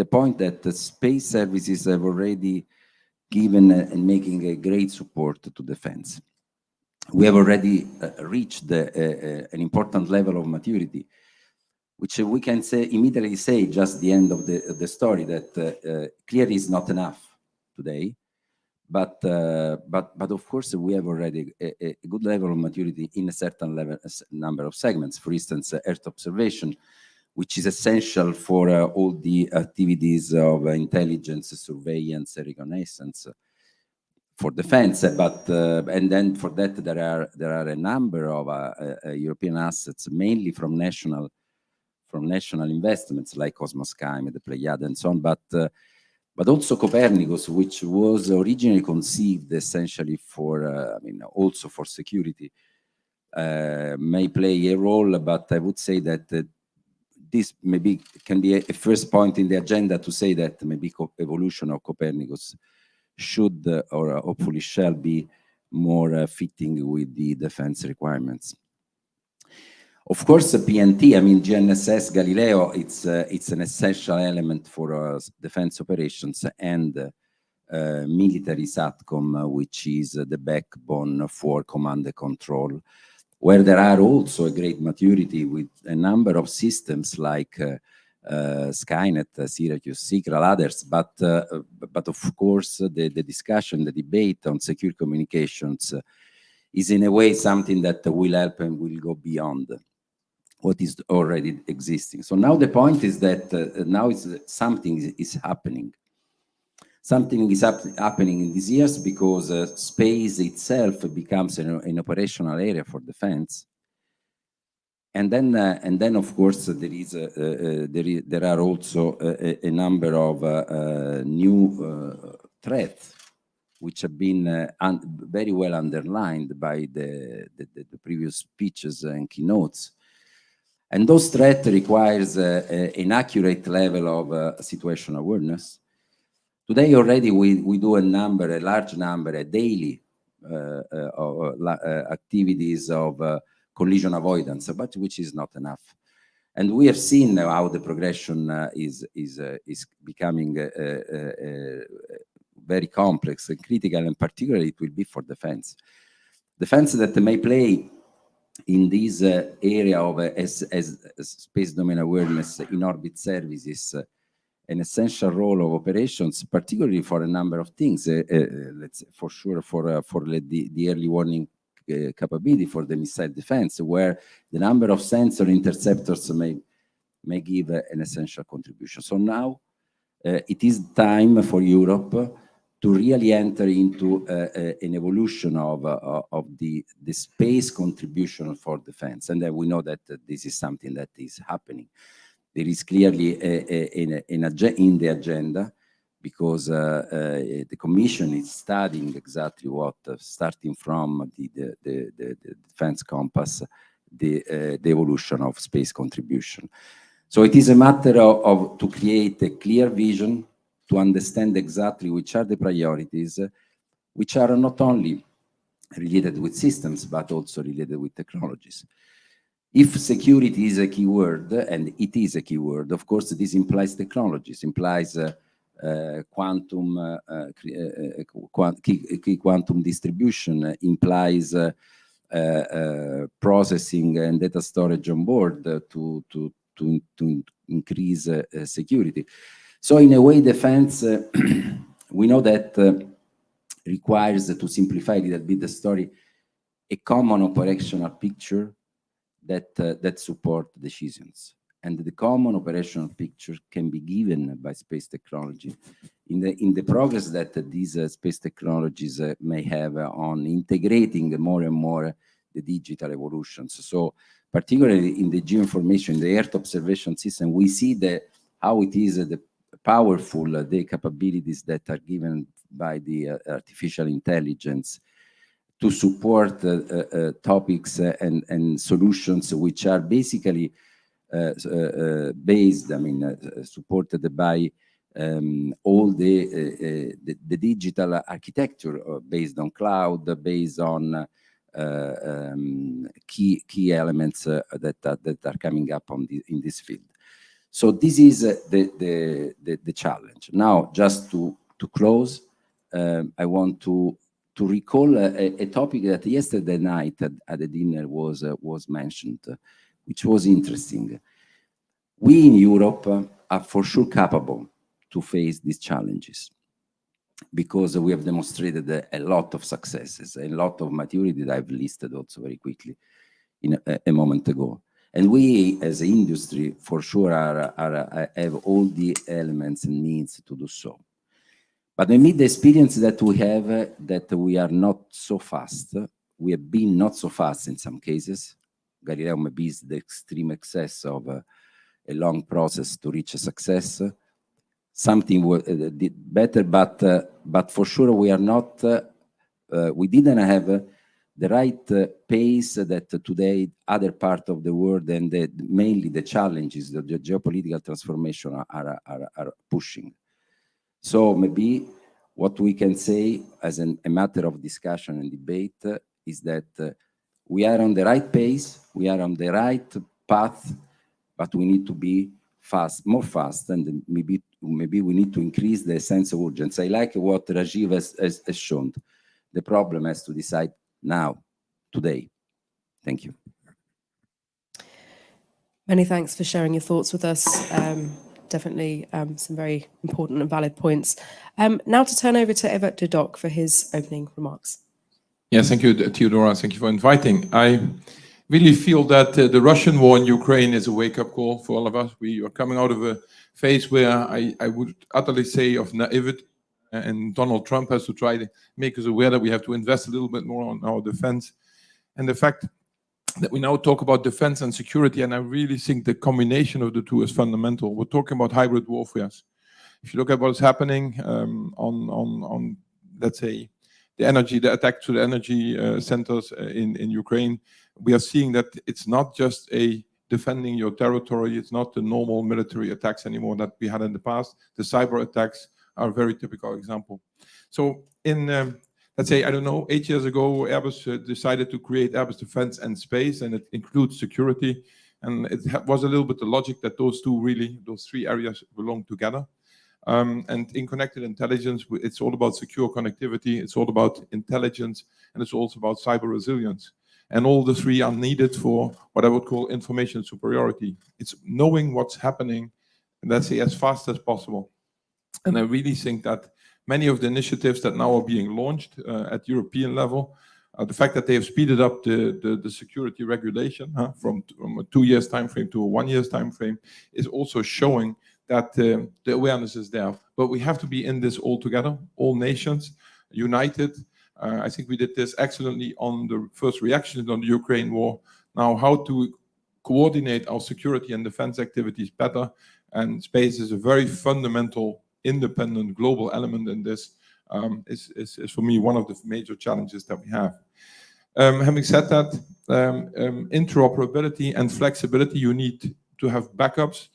point that the space services have already given and making a great support to defense. We have already reached an important level of maturity, which we can immediately say just the end of the story, that clearly is not enough today, but of course we have already a good level of maturity in a certain number of segments. For instance, Earth observation, which is essential for all the activities of intelligence, surveillance, reconnaissance for defense. And then for that there are a number of European assets, mainly from national investments like Cosmosky, the Pleiades, and so on, but also Copernicus, which was originally conceived essentially for, also for security, may play a role. But I would say that this maybe can be a first point in the agenda to say that maybe evolution of Copernicus should or hopefully shall be more fitting with the defense requirements. Of course, the PNT, I mean, GNSS Galileo, it's an essential element for defense operations, and military SATCOM, which is the backbone for command and control, where there are also a great maturity with a number of systems like Skynet, Syracuse, Signal, others, but of course the discussion, the debate on secure communications is in a way something that will help and will go beyond what is already existing. So now the point is that now something is happening. Something is happening in these years because space itself becomes an operational area for defense. And then of course, there are also a number of new threats which have been very well underlined by the previous speeches and keynotes. And those threats requires an accurate level of situational awareness. Today already we do a large number, a daily activities of collision avoidance, but which is not enough. And we have seen how the progression is becoming very complex and critical, and particularly it will be for defense. Defense that may play in this area of as space domain awareness in orbit services, an essential role of operations, particularly for a number of things. Let's for sure for the early warning capability for the missile defense, where the number of sensor interceptors may give an essential contribution. So now it is time for Europe to really enter into an evolution of the space contribution for defense. And then we know that this is something that is happening. There is clearly in the agenda, because the Commission is studying exactly what, starting from the defense compass, the evolution of space contribution. So it is a matter of to create a clear vision, to understand exactly which are the priorities, which are not only related with systems, but also related with technologies. If security is a key word, and it is a key word, of course, this implies technologies, implies quantum distribution, implies processing and data storage on board to increase security. So in a way, defense, we know that requires, to simplify a little bit the story, a common operational picture that support decisions. And the common operational picture can be given by space technology in the progress that these space technologies may have on integrating more and more the digital evolutions. So particularly in the geoinformation, the Earth observation system, we see how it is the powerful the capabilities that are given by the artificial intelligence to support topics and solutions which are basically based, I mean, supported by all the digital architecture based on cloud, based on key elements that are coming up in this field. So this is the challenge. Now, just to close, I want to recall a topic that yesterday night at the dinner was mentioned, which was interesting. We in Europe are for sure capable to face these challenges because we have demonstrated a lot of successes, a lot of maturity that I've listed also very quickly a moment ago. And we, as an industry, for sure have all the elements and means to do so. But maybe the experience that we have, that we are not so fast, we have been not so fast in some cases. Galileo maybe is the extreme excess of a long process to reach a success. Something did better, but for sure we are not, we didn't have the right pace that today other part of the world and mainly the challenges, the geopolitical transformation are pushing. So maybe what we can say as a matter of discussion and debate is that We are on the right pace, we are on the right path, but we need to be fast, more fast, and maybe we need to increase the sense of urgency. I like what Rajeev has shown. The problem has to decide now, today. Thank you. Many thanks for sharing your thoughts with us. Definitely some very important and valid points. Now to turn over to Evert de Dock for his opening remarks. Yes, thank you, Theodora. Thank you for inviting. I really feel that the Russian war in Ukraine is a wake-up call for all of us. We are coming out of a phase where I would utterly say of naivety, and Donald Trump has to try to make us aware that we have to invest a little bit more on our defense. And the fact that we now talk about defense and security, and I really think the combination of the two is fundamental. We're talking about hybrid warfare. If you look at what's happening on let's say, the attack to the energy centers in Ukraine, we are seeing that it's not just a defending your territory, it's not the normal military attacks anymore that we had in the past. The cyber attacks are a very typical example. So in, let's say, I don't know, 8 years ago, Airbus decided to create Airbus Defence and Space, and it includes security. And it was a little bit the logic that those three areas belong together. And in connected intelligence, it's all about secure connectivity, it's all about intelligence, and it's also about cyber resilience. And all the three are needed for what I would call information superiority. It's knowing what's happening, let's say, as fast as possible. And I really think that many of the initiatives that now are being launched at European level, the fact that they have speeded up the security regulation from a 2 years time frame to a 1 year's time frame is also showing that the awareness is there. But we have to be in this all together, all nations, united. I think we did this excellently on the first reactions on the Ukraine war. Now, how to coordinate our security and defense activities better, and space is a very fundamental, independent, global element in this, is for me one of the major challenges that we have. Having said that, interoperability and flexibility, you need to have backups.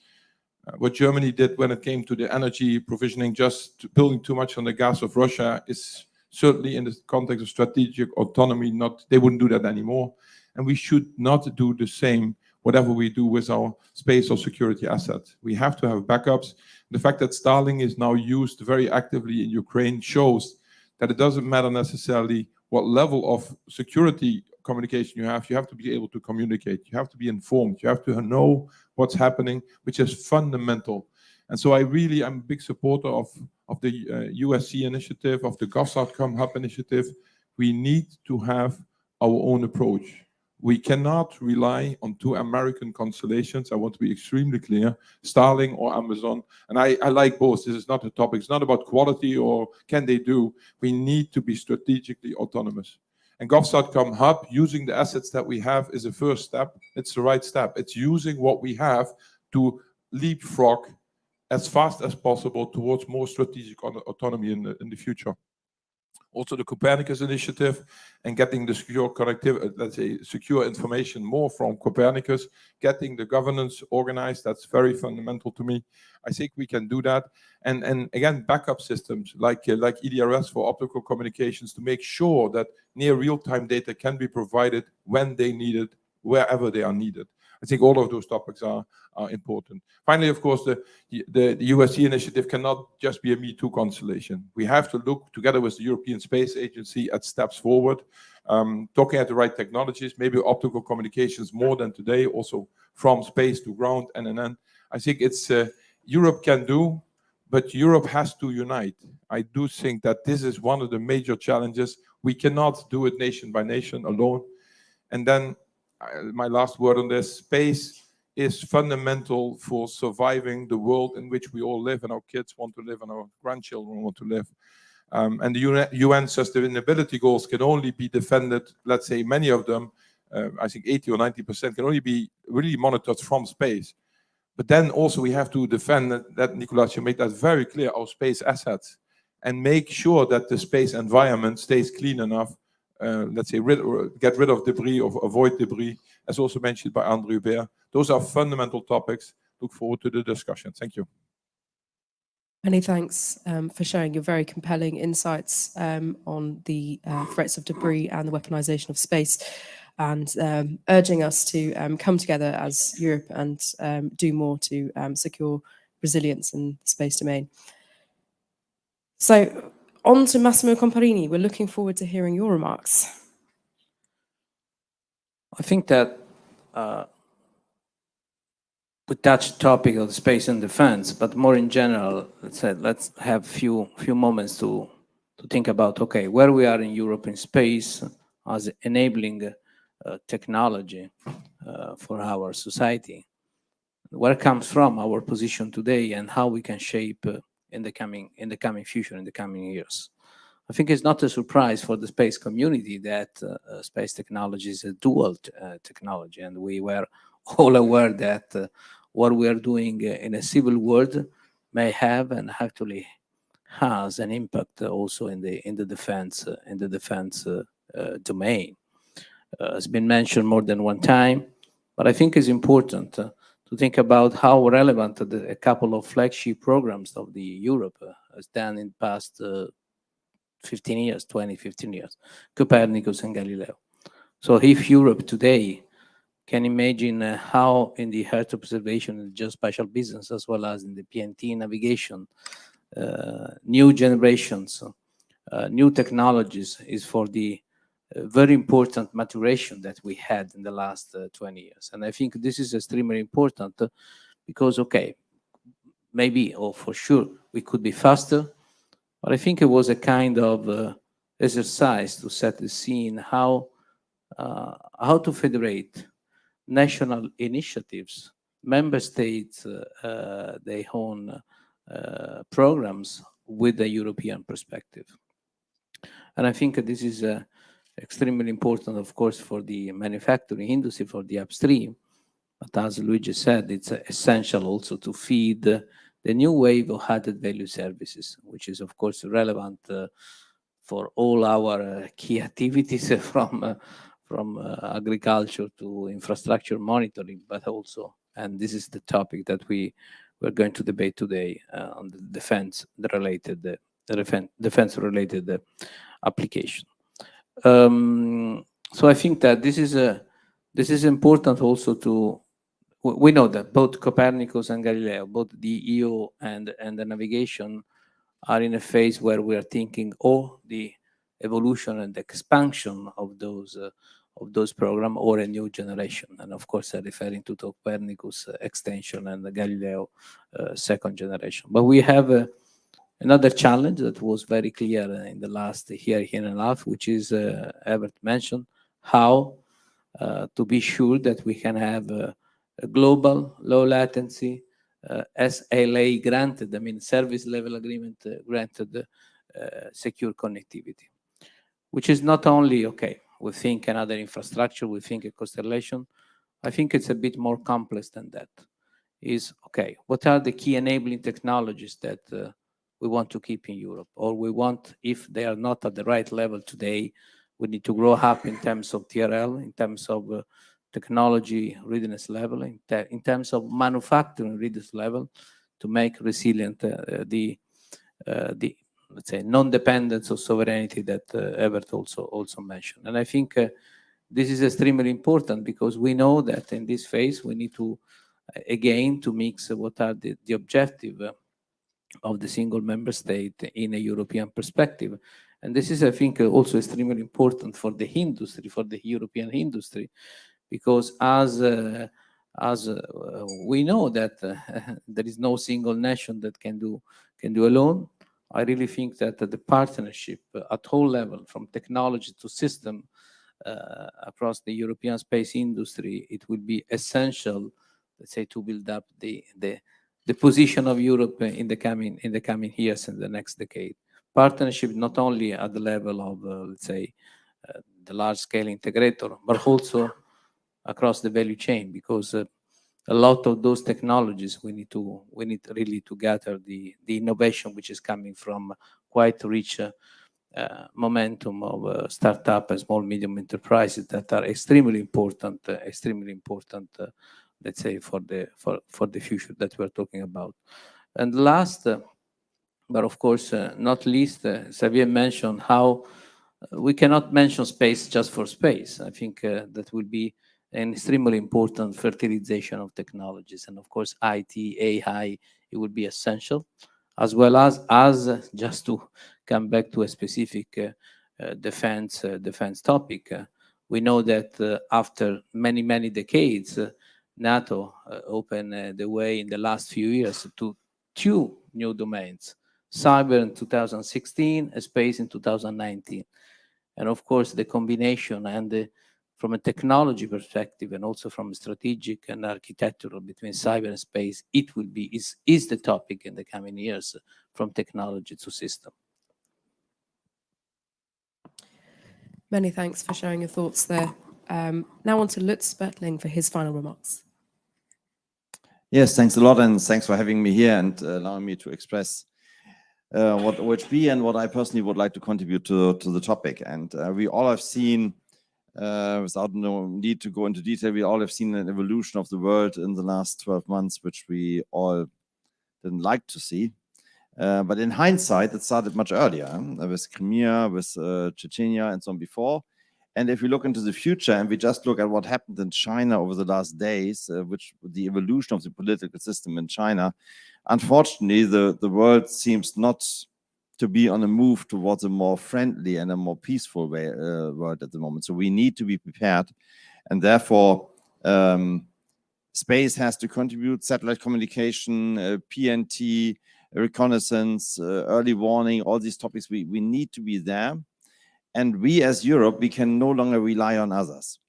What Germany did when it came to the energy provisioning, just building too much on the gas of Russia, is certainly in the context of strategic autonomy, they wouldn't do that anymore. And we should not do the same, whatever we do with our space or security assets. We have to have backups. The fact that Starlink is now used very actively in Ukraine shows that it doesn't matter necessarily what level of security communication you have to be able to communicate. You have to be informed. You have to know what's happening, which is fundamental. And so I'm a big supporter of the USC initiative, of the GovSatcom Hub initiative. We need to have our own approach. We cannot rely on two American constellations. I want to be extremely clear, Starlink or Amazon. And I like both. This is not a topic. It's not about quality or can they do. We need to be strategically autonomous. And GovSatcom Hub, using the assets that we have, is a first step. It's the right step. It's using what we have to leapfrog as fast as possible towards more strategic autonomy in the future. Also, the Copernicus initiative and getting the secure connectivity, let's say, secure information more from Copernicus, getting the governance organized, that's very fundamental to me. I think we can do that. And again, backup systems like EDRS for optical communications to make sure that near real-time data can be provided when they need it, wherever they are needed. I think all of those topics are important. Finally, of course, the USC initiative cannot just be a Me Too constellation. We have to look together with the European Space Agency at steps forward, talking at the right technologies, maybe optical communications more than today, also from space to ground, and I think it's Europe can do, but Europe has to unite. I do think that this is one of the major challenges. We cannot do it nation by nation alone. And then my last word on this, space is fundamental for surviving the world in which we all live and our kids want to live and our grandchildren want to live. And the UN sustainability goals can only be defended, let's say many of them, I think 80 or 90% can only be really monitored from space. But then also we have to defend that, Nicolas, you made that very clear, our space assets, and make sure that the space environment stays clean enough, let's say, get rid of debris or avoid debris, as also mentioned by André-Hubert. Those are fundamental topics. Look forward to the discussion. Thank you. Many thanks for sharing your very compelling insights on the threats of debris and the weaponization of space. and urging us to come together as Europe and do more to secure resilience in the space domain. So on to Massimo Comparini. We're looking forward to hearing your remarks. I think that we touched the topic of space and defense, but more in general, let's have few moments to think about, okay, where we are in Europe in space as enabling technology for our society, where it comes from, our position today, and how we can shape in the coming future, in the coming years. I think it's not a surprise for the space community that space technology is a dual technology, and we were all aware that what we are doing in a civil world may have and actually has an impact also in the defense domain. It's been mentioned more than one time, but I think it's important to think about how relevant a couple of flagship programs of the Europe has done in past 15 years, Copernicus and Galileo. So if Europe today can imagine how in the Earth observation and geospatial business, as well as in the PNT navigation, new generations, new technologies is for the very important maturation that we had in the last 20 years. And I think this is extremely important because, okay, maybe or for sure we could be faster, but I think it was a kind of exercise to set the scene how to federate national initiatives, member states, their own programs with a European perspective. And I think this is extremely important, of course, for the manufacturing industry, for the upstream. But as Luigi said, it's essential also to feed the new wave of added value services, which is, of course, relevant for all our key activities from agriculture to infrastructure monitoring, but also, and this is the topic that we're going to debate today on the defense-related application. So I think that this is important also to. We know that both Copernicus and Galileo, both the EU and the navigation, are in a phase where we are thinking the evolution and expansion of those programs or a new generation. And of course, I'm referring to Copernicus extension and the Galileo second generation. But we have another challenge that was very clear in the last year and a half, which is Evert mentioned, how to be sure that we can have a global, low latency, SLA granted, I mean service level agreement granted secure connectivity, which is not only, okay, we think another infrastructure, we think a constellation. I think it's a bit more complex than that. Is, okay, what are the key enabling technologies that we want to keep in Europe, or we want, if they are not at the right level today, we need to grow up in terms of TRL, in terms of technology readiness level, in terms of manufacturing readiness level, to make resilient the let's say non-dependence or sovereignty that Evert also mentioned. And I think this is extremely important because we know that in this phase we need to again to mix what are the objective of the single member state in a European perspective. And this is, I think, also extremely important for the industry, for the European industry, because as we know that there is no single nation that can do alone. I really think that the partnership at all level, from technology to system, across the European space industry, it will be essential, let's say, to build up the position of Europe in the coming years and the next decade. Partnership not only at the level of, let's say, the large-scale integrator, but also across the value chain, because a lot of those technologies we need really to gather the innovation which is coming from quite rich momentum of startup and small medium enterprises that are extremely important, let's say, for the future that we're talking about. And last, but of course not least, Xavier mentioned how we cannot mention space just for space. I think that will be an extremely important fertilization of technologies. And of course, IT, AI, it will be essential, as well as just to come back to a specific defense topic. We know that after many decades, NATO opened the way in the last few years to 2 new domains, cyber in 2016, space in 2019. And of course, the combination and from a technology perspective and also from a strategic and architectural between cyber and space, it will be, is the topic in the coming years from technology to system. Many thanks for sharing your thoughts there. Now on to Lutz Bertling for his final remarks. Yes, thanks a lot, and thanks for having me here and allowing me to express what OHB and what I personally would like to contribute to the topic. And we all have seen, without no need to go into detail, we all have seen an evolution of the world in the last 12 months, which we all didn't like to see. But in hindsight, it started much earlier with Crimea, with Chechnya, and so on before. And if we look into the future and we just look at what happened in China over the last days, which the evolution of the political system in China, unfortunately, the world seems not to be on a move towards a more friendly and a more peaceful world at the moment. So we need to be prepared. And therefore, space has to contribute, satellite communication, PNT, reconnaissance, early warning, all these topics, we need to be there. And we as Europe, we can no longer rely on others.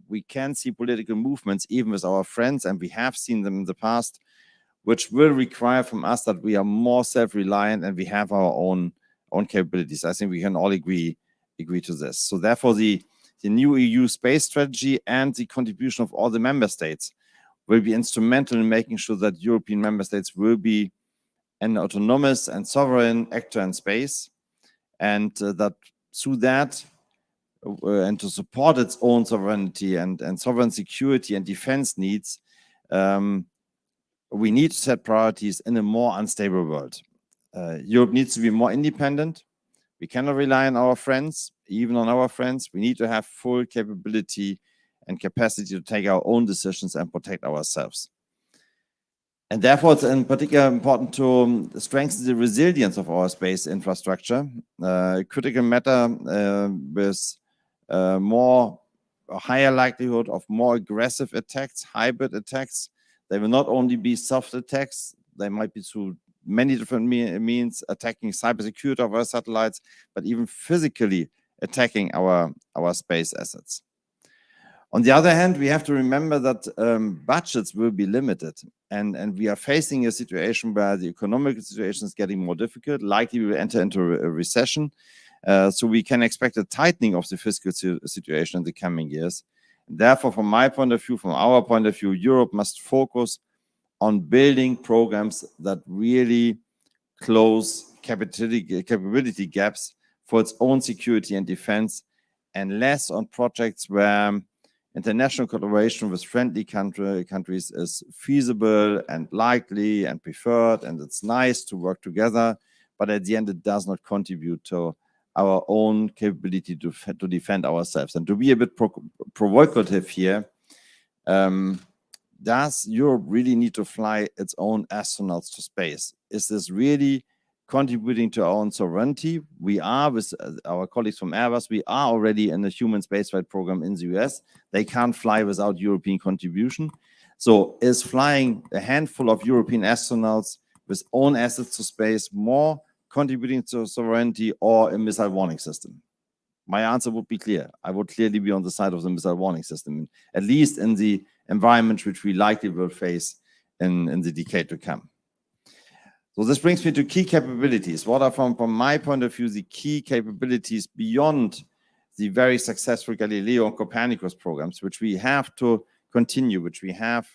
We can see political movements even with our friends, and we have seen them in the past, which will require from us that we are more self-reliant and we have our own capabilities. I think we can all agree to this. So therefore, the new EU space strategy and the contribution of all the member states will be instrumental in making sure that European member states will be an autonomous and sovereign actor in space, and that through that, and to support its own sovereignty and sovereign security and defense needs, we need to set priorities in a more unstable world. Europe needs to be more independent. We cannot rely on our friends, even on our friends. We need to have full capability and capacity to take our own decisions and protect ourselves. And therefore, it's in particular important to strengthen the resilience of our space infrastructure. Critical matter with a higher likelihood of more aggressive attacks, hybrid attacks. They will not only be soft attacks, they might be through many different means, attacking cybersecurity of our satellites, but even physically attacking our space assets. On the other hand, we have to remember that budgets will be limited, and we are facing a situation where the economic situation is getting more difficult. Likely we will enter into a recession, so we can expect a tightening of the fiscal situation in the coming years. Therefore, from my point of view, from our point of view, Europe must focus on building programs that really close capability gaps for its own security and defense, and less on projects where international collaboration with friendly countries is feasible and likely and preferred, and it's nice to work together, but at the end it does not contribute to our own capability to defend ourselves. And to be a bit provocative here, does Europe really need to fly its own astronauts to space? Is this really contributing to our own sovereignty? We are, with our colleagues from Airbus, we are already in a human spaceflight program in the US. They can't fly without European contribution. So is flying a handful of European astronauts with own assets to space more contributing to sovereignty or a missile warning system? My answer would be clear. I would clearly be on the side of the missile warning system, at least in the environment which we likely will face in the decade to come. So this brings me to key capabilities. What are, from my point of view, the key capabilities beyond the very successful Galileo and Copernicus programs, which we have to continue, which we have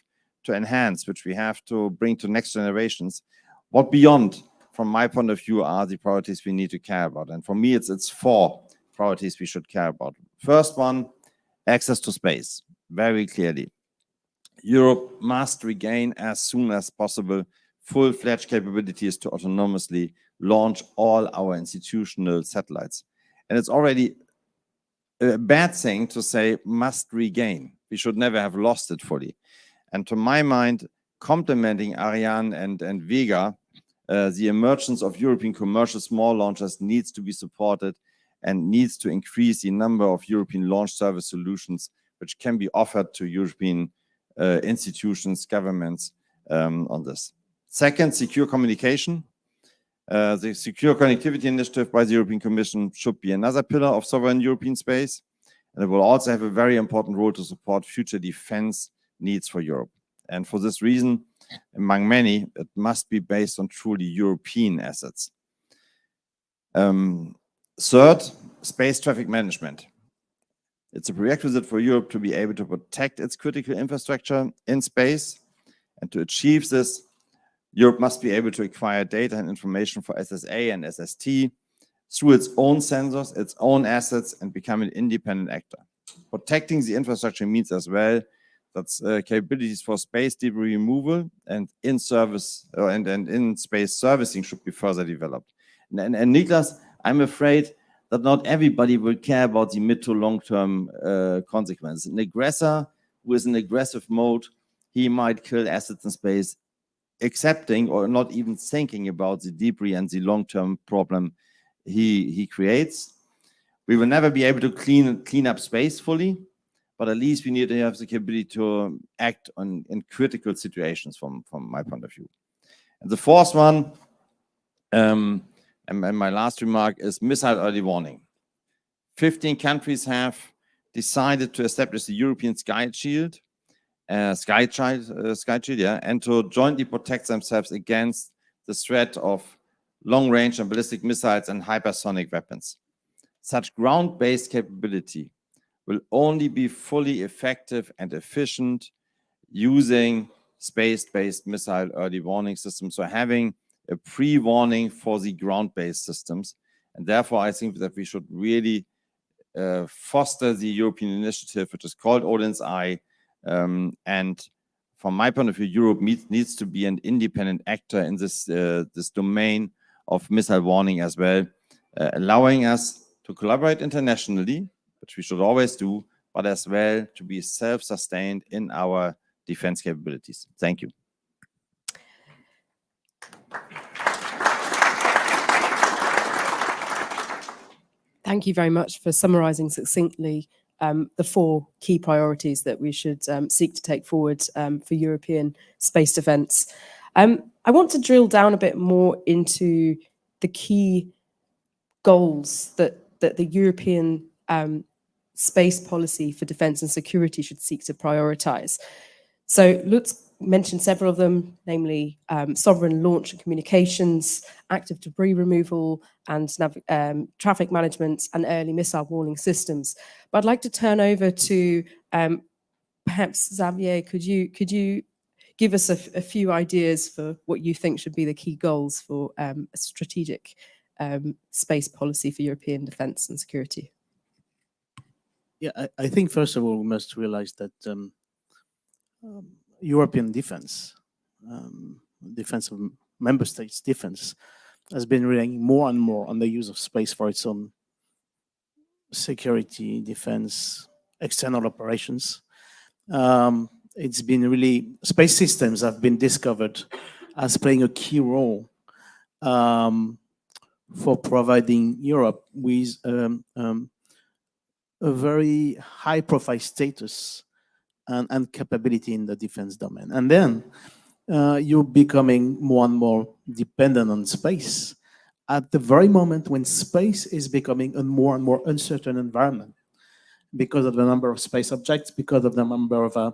to enhance, which we have to bring to next generations? What beyond, from my point of view, are the priorities we need to care about? And for me, it's 4 priorities we should care about. First one, access to space, very clearly. Europe must regain as soon as possible full-fledged capabilities to autonomously launch all our institutional satellites. And it's already a bad thing to say must regain. We should never have lost it fully. And to my mind, complementing Ariane and Vega, the emergence of European commercial small launchers needs to be supported and needs to increase the number of European launch service solutions which can be offered to European institutions, governments on this. Second, secure communication. The Secure Connectivity Initiative by the European Commission should be another pillar of sovereign European space, and it will also have a very important role to support future defense needs for Europe. And for this reason, among many, it must be based on truly European assets. Third, space traffic management. It's a prerequisite for Europe to be able to protect its critical infrastructure in space. And to achieve this, Europe must be able to acquire data and information for SSA and SST through its own sensors, its own assets, and become an independent actor. Protecting the infrastructure means as well that capabilities for space debris removal and in-service and in-space servicing should be further developed. And Niklas, I'm afraid that not everybody will care about the mid to long-term consequences. An aggressor who is in aggressive mode, he might kill assets in space, accepting or not even thinking about the debris and the long-term problem he creates. We will never be able to clean up space fully, but at least we need to have the capability to act in critical situations from my point of view. And the fourth one, and my last remark, is missile early warning. 15 countries have decided to establish the European Sky Shield, and to jointly protect themselves against the threat of long-range and ballistic missiles and hypersonic weapons. Such ground-based capability will only be fully effective and efficient using space-based missile early warning systems, so having a pre-warning for the ground-based systems. And therefore, I think that we should really foster the European initiative, which is called Odin's Eye. And from my point of view, Europe needs to be an independent actor in this domain of missile warning as well, allowing us to collaborate internationally, which we should always do, but as well to be self-sustained in our defense capabilities. Thank you. Thank you very much for summarising succinctly the 4 key priorities that we should seek to take forward for European space defence. I want to drill down a bit more into the key goals that the European space policy for defence and security should seek to prioritise. So Lutz mentioned several of them, namely sovereign launch and communications, active debris removal, and traffic management and early missile warning systems. But I'd like to turn over to perhaps Xavier. Could you give us a few ideas for what you think should be the key goals for a strategic space policy for European defence and security? Yeah, I think first of all we must realize that European defense, defense of member states' defense, has been relying more and more on the use of space for its own security, defense, external operations. It's been really, space systems have been discovered as playing a key role for providing Europe with a very high-profile status and capability in the defense domain. And then you're becoming more and more dependent on space at the very moment when space is becoming a more and more uncertain environment because of the number of space objects, because of the number of the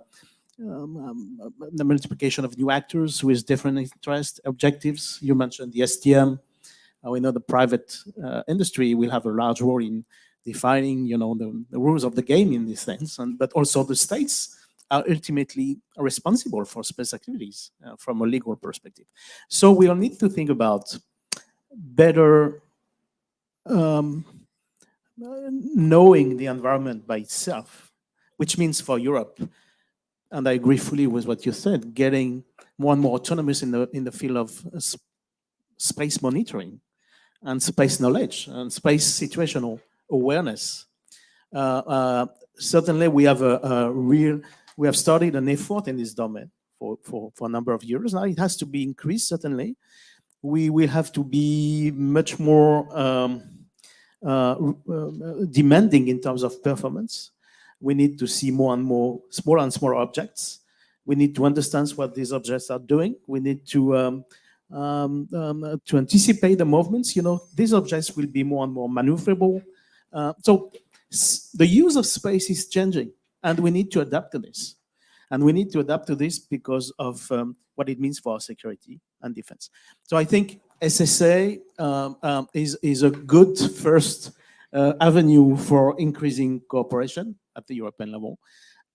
multiplication of new actors with different interest objectives. You mentioned the STM. We know the private industry will have a large role in defining, the rules of the game in this sense, but also the states are ultimately responsible for space activities from a legal perspective. So we'll need to think about better knowing the environment by itself, which means for Europe, and I agree fully with what you said, getting more and more autonomous in the field of space monitoring and space knowledge and space situational awareness. Certainly, we have started an effort in this domain for a number of years now. It has to be increased. Certainly, we will have to be much more demanding in terms of performance. We need to see more and more small and smaller objects. We need to understand what these objects are doing. We need to anticipate the movements. These objects will be more and more maneuverable. So the use of space is changing, and we need to adapt to this. And we need to adapt to this because of what it means for our security and defense. So I think SSA is a good first avenue for increasing cooperation at the European level.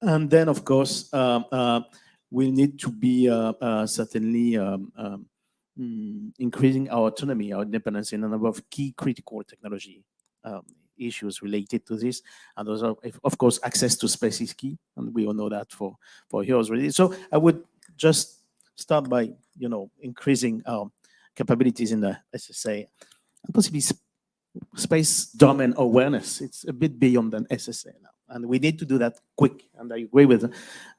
And then, of course, we'll need to be certainly increasing our autonomy, our independence in a number of key critical technology issues related to this. And those are, of course, access to space is key. And we all know that for years already. So I would just start by, increasing our capabilities in the SSA and possibly space domain awareness. It's a bit beyond an SSA now. And we need to do that quick. And I agree with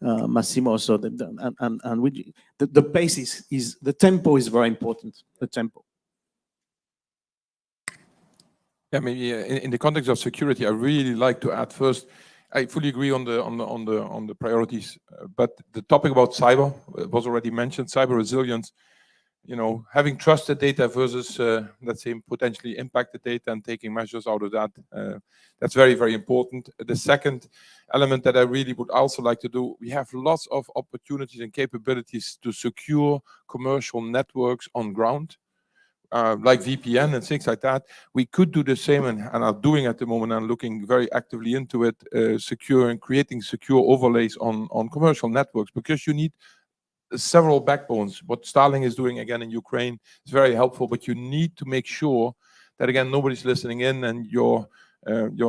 Massimo. So the pace is the tempo is very important. The tempo. Yeah, maybe in the context of security, I really like to add first. I fully agree on the priorities, but the topic about cyber was already mentioned. Cyber resilience. Having trusted data versus, let's say, potentially impacted data and taking measures out of that, that's very, very important. The second element that I really would also like to do, we have lots of opportunities and capabilities to secure commercial networks on ground, like VPN and things like that. We could do the same and are doing at the moment and looking very actively into it, creating secure overlays on commercial networks, because you need several backbones. What Starlink is doing again in Ukraine is very helpful, but you need to make sure that again nobody's listening in and your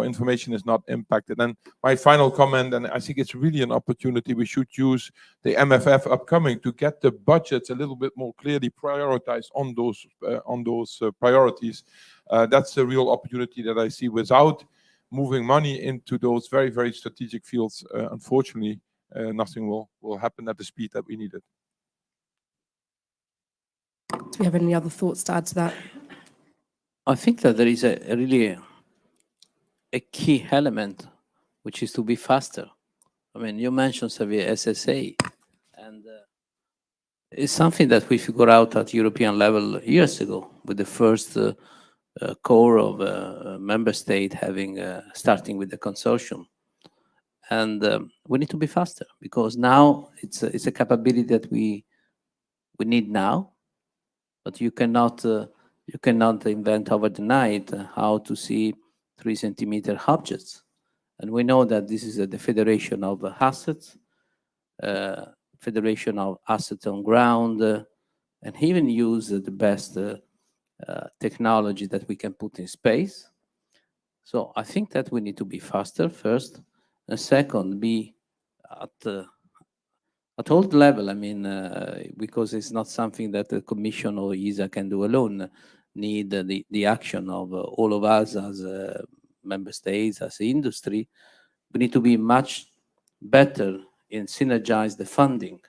information is not impacted. And my final comment, and I think it's really an opportunity, we should use the MFF upcoming to get the budgets a little bit more clearly prioritized on those priorities. That's a real opportunity that I see. Without moving money into those very, very strategic fields, unfortunately, nothing will happen at the speed that we need it. Do we have any other thoughts to add to that? I think that there is really a key element, which is to be faster. I mean, you mentioned Xavier SSA, and it's something that we figured out at European level years ago with the first core of a member state starting with the consortium. And we need to be faster because now it's a capability that we need now, but you cannot invent over the night how to see 3-centimeter objects. And we know that this is the federation of assets, federation of assets on ground, and even use the best technology that we can put in space. So I think that we need to be faster first, and second, be at all level. I mean, because it's not something that the Commission or ESA can do alone. Need the action of all of us as member states, as industry. We need to be much better in synergize the funding,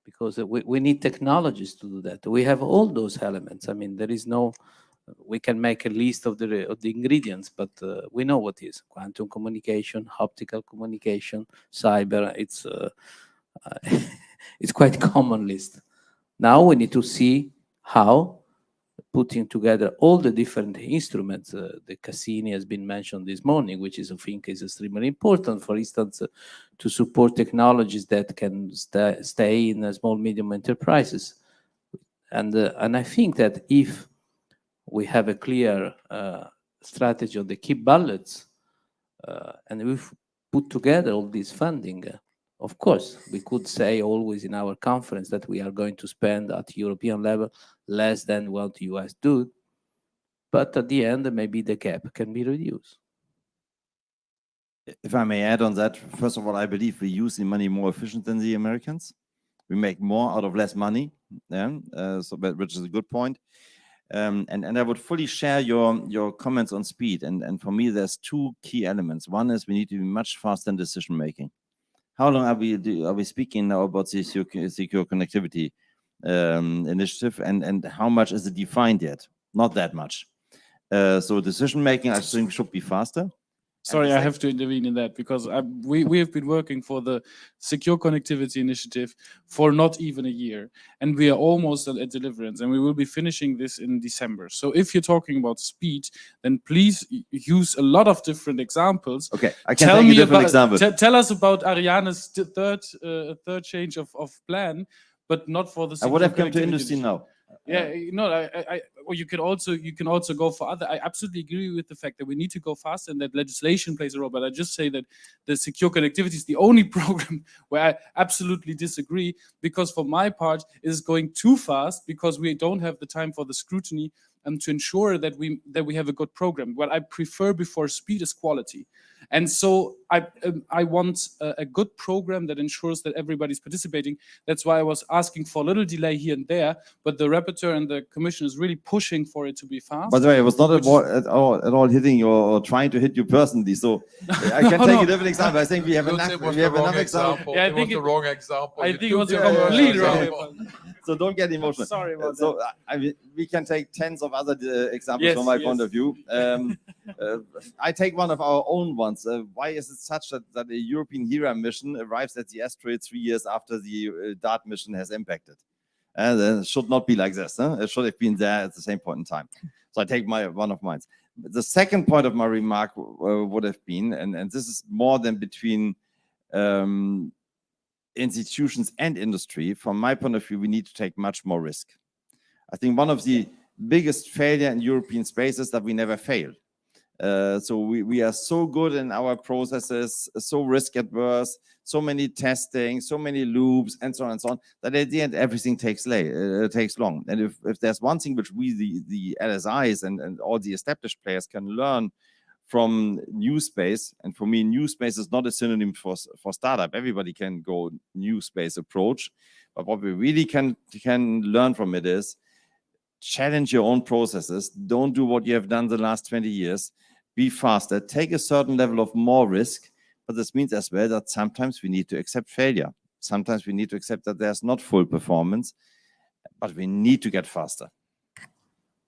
because we need technologies to do that. We have all those elements. I mean, there is no. We can make a list of the ingredients, but we know what is quantum communication, optical communication, cyber. It's quite a common list. Now we need to see how putting together all the different instruments. The Cassini has been mentioned this morning, which I think is extremely important. For instance, to support technologies that can stay in small, medium enterprises. And I think that if we have a clear strategy on the key bullets, and we've put together all this funding, of course, we could say always in our conference that we are going to spend at European level less than what the US do, but at the end, maybe the gap can be reduced. If I may add on that, first of all, I believe we use the money more efficient than the Americans. We make more out of less money, which is a good point. And I would fully share your comments on speed. And for me, there's two key elements. One is we need to be much faster in decision making. How long are we speaking now about the secure connectivity initiative, and how much is it defined yet? Not that much. So decision making, I think, should be faster. Sorry, I have to intervene in that because we have been working for the Secure Connectivity Initiative for not even a year, and we are almost at deliverance, and we will be finishing this in December. So if you're talking about speed, then please use a lot of different examples. Okay, I can take a different example. Tell us about Ariane's third change of plan, but not for the. I would have come to industry now. Yeah, or you can also go for other. I absolutely agree with the fact that we need to go fast and that legislation plays a role. But I just say that the secure connectivity is the only program where I absolutely disagree, because for my part, it is going too fast because we don't have the time for the scrutiny and to ensure that we have a good program. What I prefer before speed is quality. And so I want a good program that ensures that everybody's participating. That's why I was asking for a little delay here and there, but the rapporteur and the commission is really pushing for it to be fast. By the way, I was not at all hitting you or trying to hit you personally. So I can take a different example. I think we have enough example. Yeah, I think it was the wrong example. I think it was a complete wrong. So don't get emotional. Sorry about so that. We can take tens of other examples from my point of view. I take one of our own ones. Why is it such that a European HERA mission arrives at the asteroid 3 years after the DART mission has impacted? It should not be like this. It should have been there at the same point in time. So I take one of mine. The second point of my remark would have been, and this is more than between institutions and industry. From my point of view, we need to take much more risk. I think one of the biggest failure in European space is that we never fail. So we are so good in our processes, so risk adverse, so many testing, so many loops, and so on and so on, that at the end everything takes long. And if there's one thing which we, the LSIs and all the established players can learn from new space, and for me, new space is not a synonym for startup. Everybody can go new space approach, but what we really can learn from it is challenge your own processes. Don't do what you have done the last 20 years. Be faster. Take a certain level of more risk, but this means as well that sometimes we need to accept failure. Sometimes we need to accept that there's not full performance, but we need to get faster.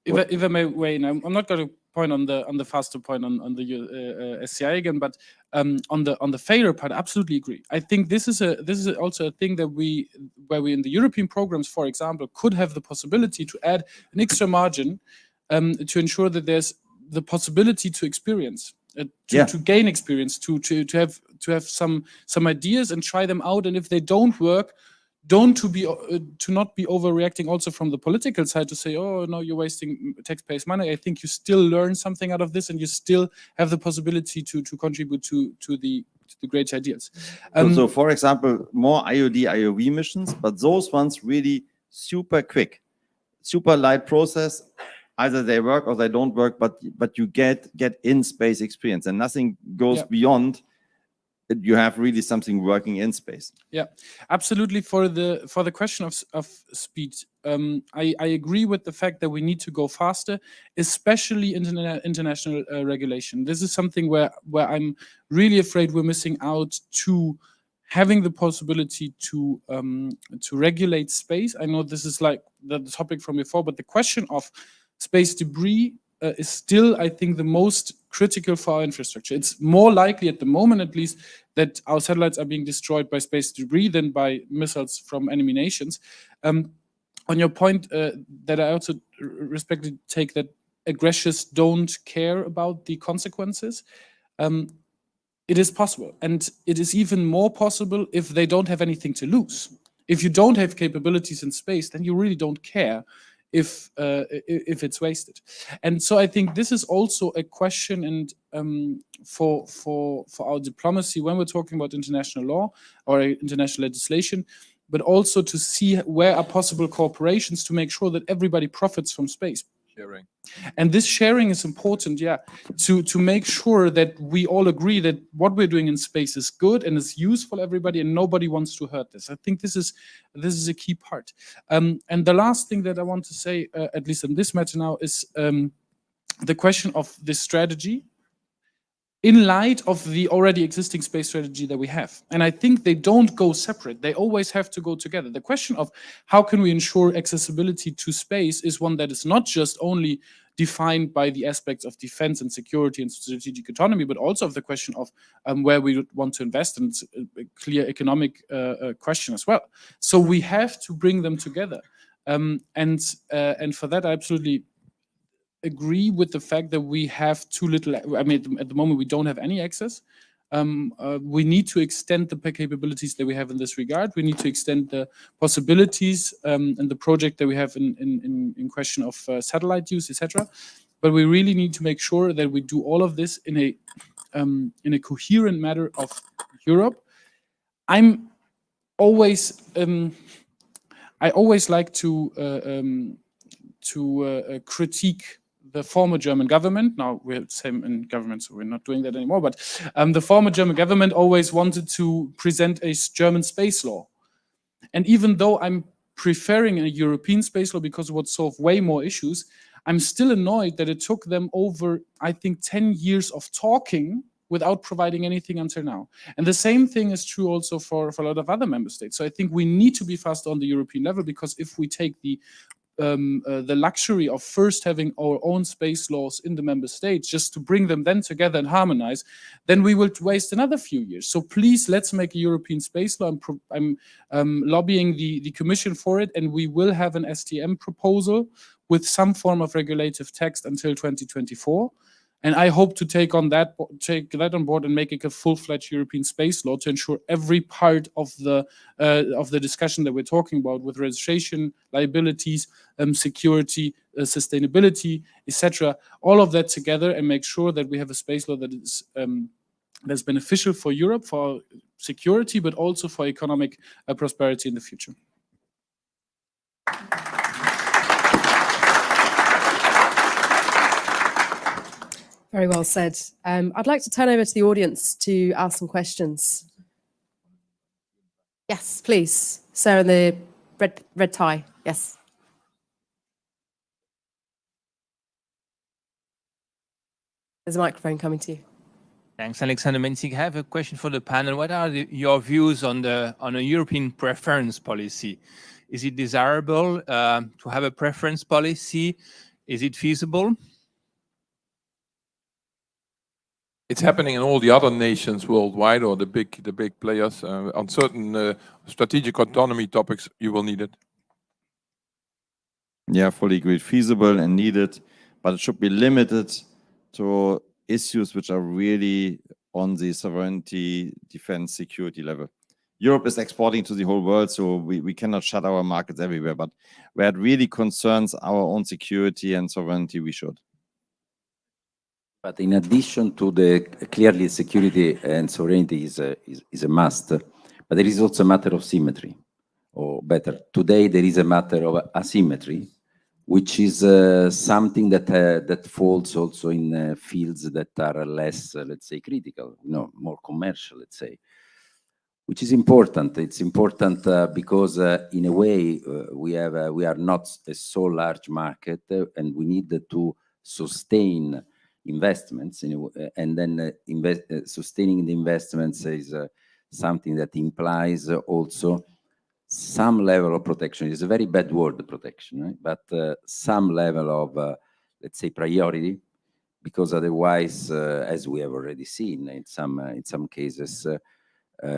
If I may weigh in, I'm not going to point on the faster point on the SCI again, but on the failure part, I absolutely agree. I think this is also a thing that where we in the European programs, for example, could have the possibility to add an extra margin to ensure that there's the possibility to experience, to gain experience, to have some ideas and try them out, and if they don't work, to not be overreacting also from the political side to say, oh no, you're wasting taxpayers' money. I think you still learn something out of this, and you still have the possibility to contribute to the great ideas. So for example, more IOD, IOV missions, but those ones really super quick, super light process. Either they work or they don't work, but you get in space experience, and nothing goes beyond. You have really something working in space. Yeah, absolutely. For the question of speed, I agree with the fact that we need to go faster, especially international regulation. This is something where I'm really afraid we're missing out to having the possibility to regulate space. I know this is like the topic from before, but the question of space debris is still, I think, the most critical for our infrastructure. It's more likely at the moment, at least, that our satellites are being destroyed by space debris than by missiles from enemy nations. On your point that I also respectfully take, that aggressors don't care about the consequences, it is possible. And it is even more possible if they don't have anything to lose. If you don't have capabilities in space, then you really don't care if it's wasted. And so I think this is also a question, and for our diplomacy when we're talking about international law or international legislation, but also to see where are possible cooperations to make sure that everybody profits from space. Sharing. And this sharing is important, to make sure that we all agree that what we're doing in space is good and is useful for everybody, and nobody wants to hurt this. I think this is a key part. And the last thing that I want to say, at least in this matter now, is the question of this strategy in light of the already existing space strategy that we have. And I think they don't go separate. They always have to go together. The question of how can we ensure accessibility to space is one that is not just only defined by the aspects of defense and security and strategic autonomy, but also of the question of where we would want to invest. And it's a clear economic question as well. So we have to bring them together. And for that, I absolutely agree with the fact that we have too little. I mean, at the moment, we don't have any access. We need to extend the capabilities that we have in this regard. We need to extend the possibilities and the project that we have in question of satellite use, etc. But we really need to make sure that we do all of this in a coherent manner of Europe. I always like to critique the former German government. Now we're the same in government, so we're not doing that anymore. But the former German government always wanted to present a German space law. And even though I'm preferring a European space law because it would solve way more issues, I'm still annoyed that it took them over, I think, 10 years of talking without providing anything until now. And the same thing is true also for a lot of other member states. So I think we need to be faster on the European level, because if we take the luxury of first having our own space laws in the member states just to bring them then together and harmonize, then we will waste another few years. So please, let's make a European space law. I'm lobbying the Commission for it, and we will have an STM proposal with some form of regulative text until 2024. And I hope to take that on board and make it a full-fledged European space law to ensure every part of the discussion that we're talking about, with registration, liabilities, security, sustainability, etc., all of that together, and make sure that we have a space law that is that's beneficial for Europe, for security, but also for economic prosperity in the future. Very well said. I'd like to turn over to the audience to ask some questions. Yes, please. Sarah in the red tie. Yes. There's a microphone coming to you. Thanks, Alexander Menzig. I have a question for the panel. What are your views on a European preference policy? Is it desirable to have a preference policy? Is it feasible? It's happening in all the other nations worldwide, or the big players. On certain strategic autonomy topics, you will need it. Yeah, fully agreed. Feasible and needed, but it should be limited to issues which are really on the sovereignty, defense, security level. Europe is exporting to the whole world, so we cannot shut our markets everywhere. But where it really concerns our own security and sovereignty, we should. But in addition to the clearly security and sovereignty is a must, but there is also a matter of symmetry, or better, today there is a matter of asymmetry, which is something that falls also in fields that are less, let's say, critical, more commercial, let's say, which is important. It's important because in a way we are not a so large market, and we need to sustain investments, and then sustaining the investments is something that implies also some level of protection. It's a very bad word, protection, right? But some level of, let's say, priority, because otherwise, as we have already seen in some cases,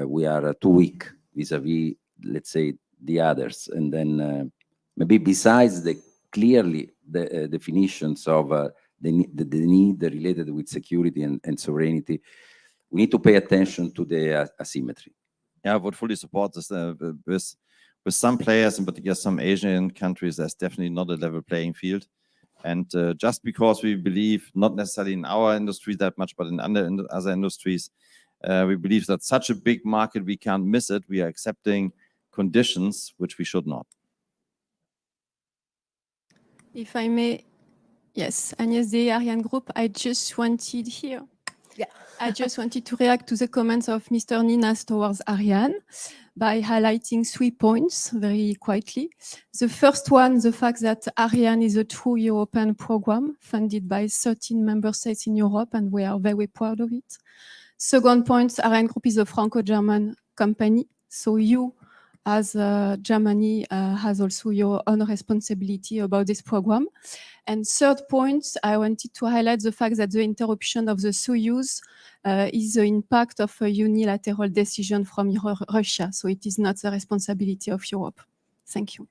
we are too weak vis-a-vis, let's say, the others. And then maybe besides the clearly the definitions of the need related with security and sovereignty, we need to pay attention to the asymmetry. Yeah, I would fully support this. With some players, in particular some Asian countries, there's definitely not a level playing field. And just because we believe, not necessarily in our industry that much, but in other industries, we believe that such a big market, we can't miss it. We are accepting conditions which we should not. If I may Yes, Agnès de Ariane Group. I just wanted here. Yeah. I just wanted to react to the comments of Mr. Ninas towards Ariane by highlighting 3 points very quietly. The first one, the fact that Ariane is a true European program funded by 13 member states in Europe, and we are very proud of it. Second point, Ariane Group is a Franco-German company, so you, as Germany, has also your own responsibility about this program. And third point, I wanted to highlight the fact that the interruption of the Soyuz is the impact of a unilateral decision from Russia. So it is not the responsibility of Europe. Thank you.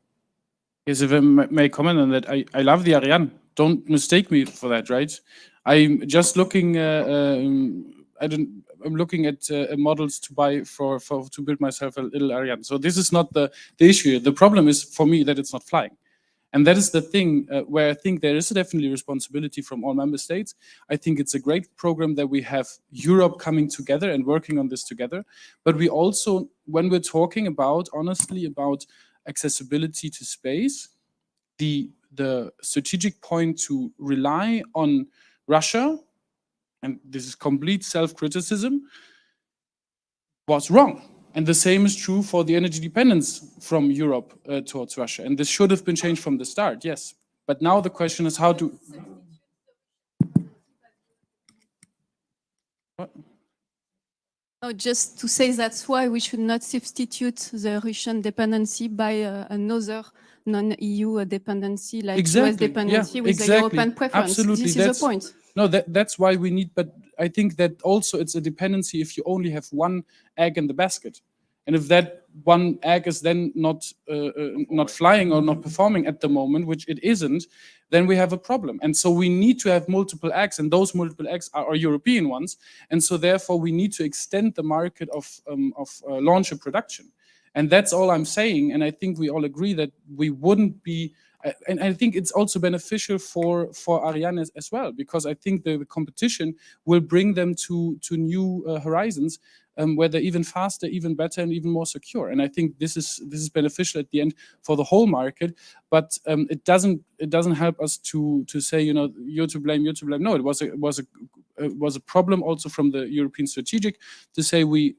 Yes, if I may comment on that, I love the Ariane. Don't mistake me for that, right? I'm just looking. I'm looking at models to buy to build myself a little Ariane. So this is not the issue. The problem is for me that it's not flying. And that is the thing where I think there is definitely responsibility from all member states. I think it's a great program that we have Europe coming together and working on this together. But we also, when we're talking about, honestly, about accessibility to space, the strategic point to rely on Russia, and this is complete self-criticism, was wrong. And the same is true for the energy dependence from Europe towards Russia. And this should have been changed from the start, yes. But now the question is how to... What? No, just to say that's why we should not substitute the Russian dependency by another non-EU dependency like US dependency with the European preference. Absolutely. This is the point. No, that's why we need, but I think that also it's a dependency if you only have one egg in the basket. And if that one egg is then not flying or not performing at the moment, which it isn't, then we have a problem. And so we need to have multiple eggs, and those multiple eggs are European ones. And so therefore we need to extend the market of launcher production. And that's all I'm saying. And I think we all agree that we wouldn't be, and I think it's also beneficial for Ariane as well, because I think the competition will bring them to new horizons where they're even faster, even better, and even more secure. And I think this is beneficial at the end for the whole market. But it doesn't help us to say, you know, you're to blame, you're to blame. No, it was a problem also from the European strategic to say we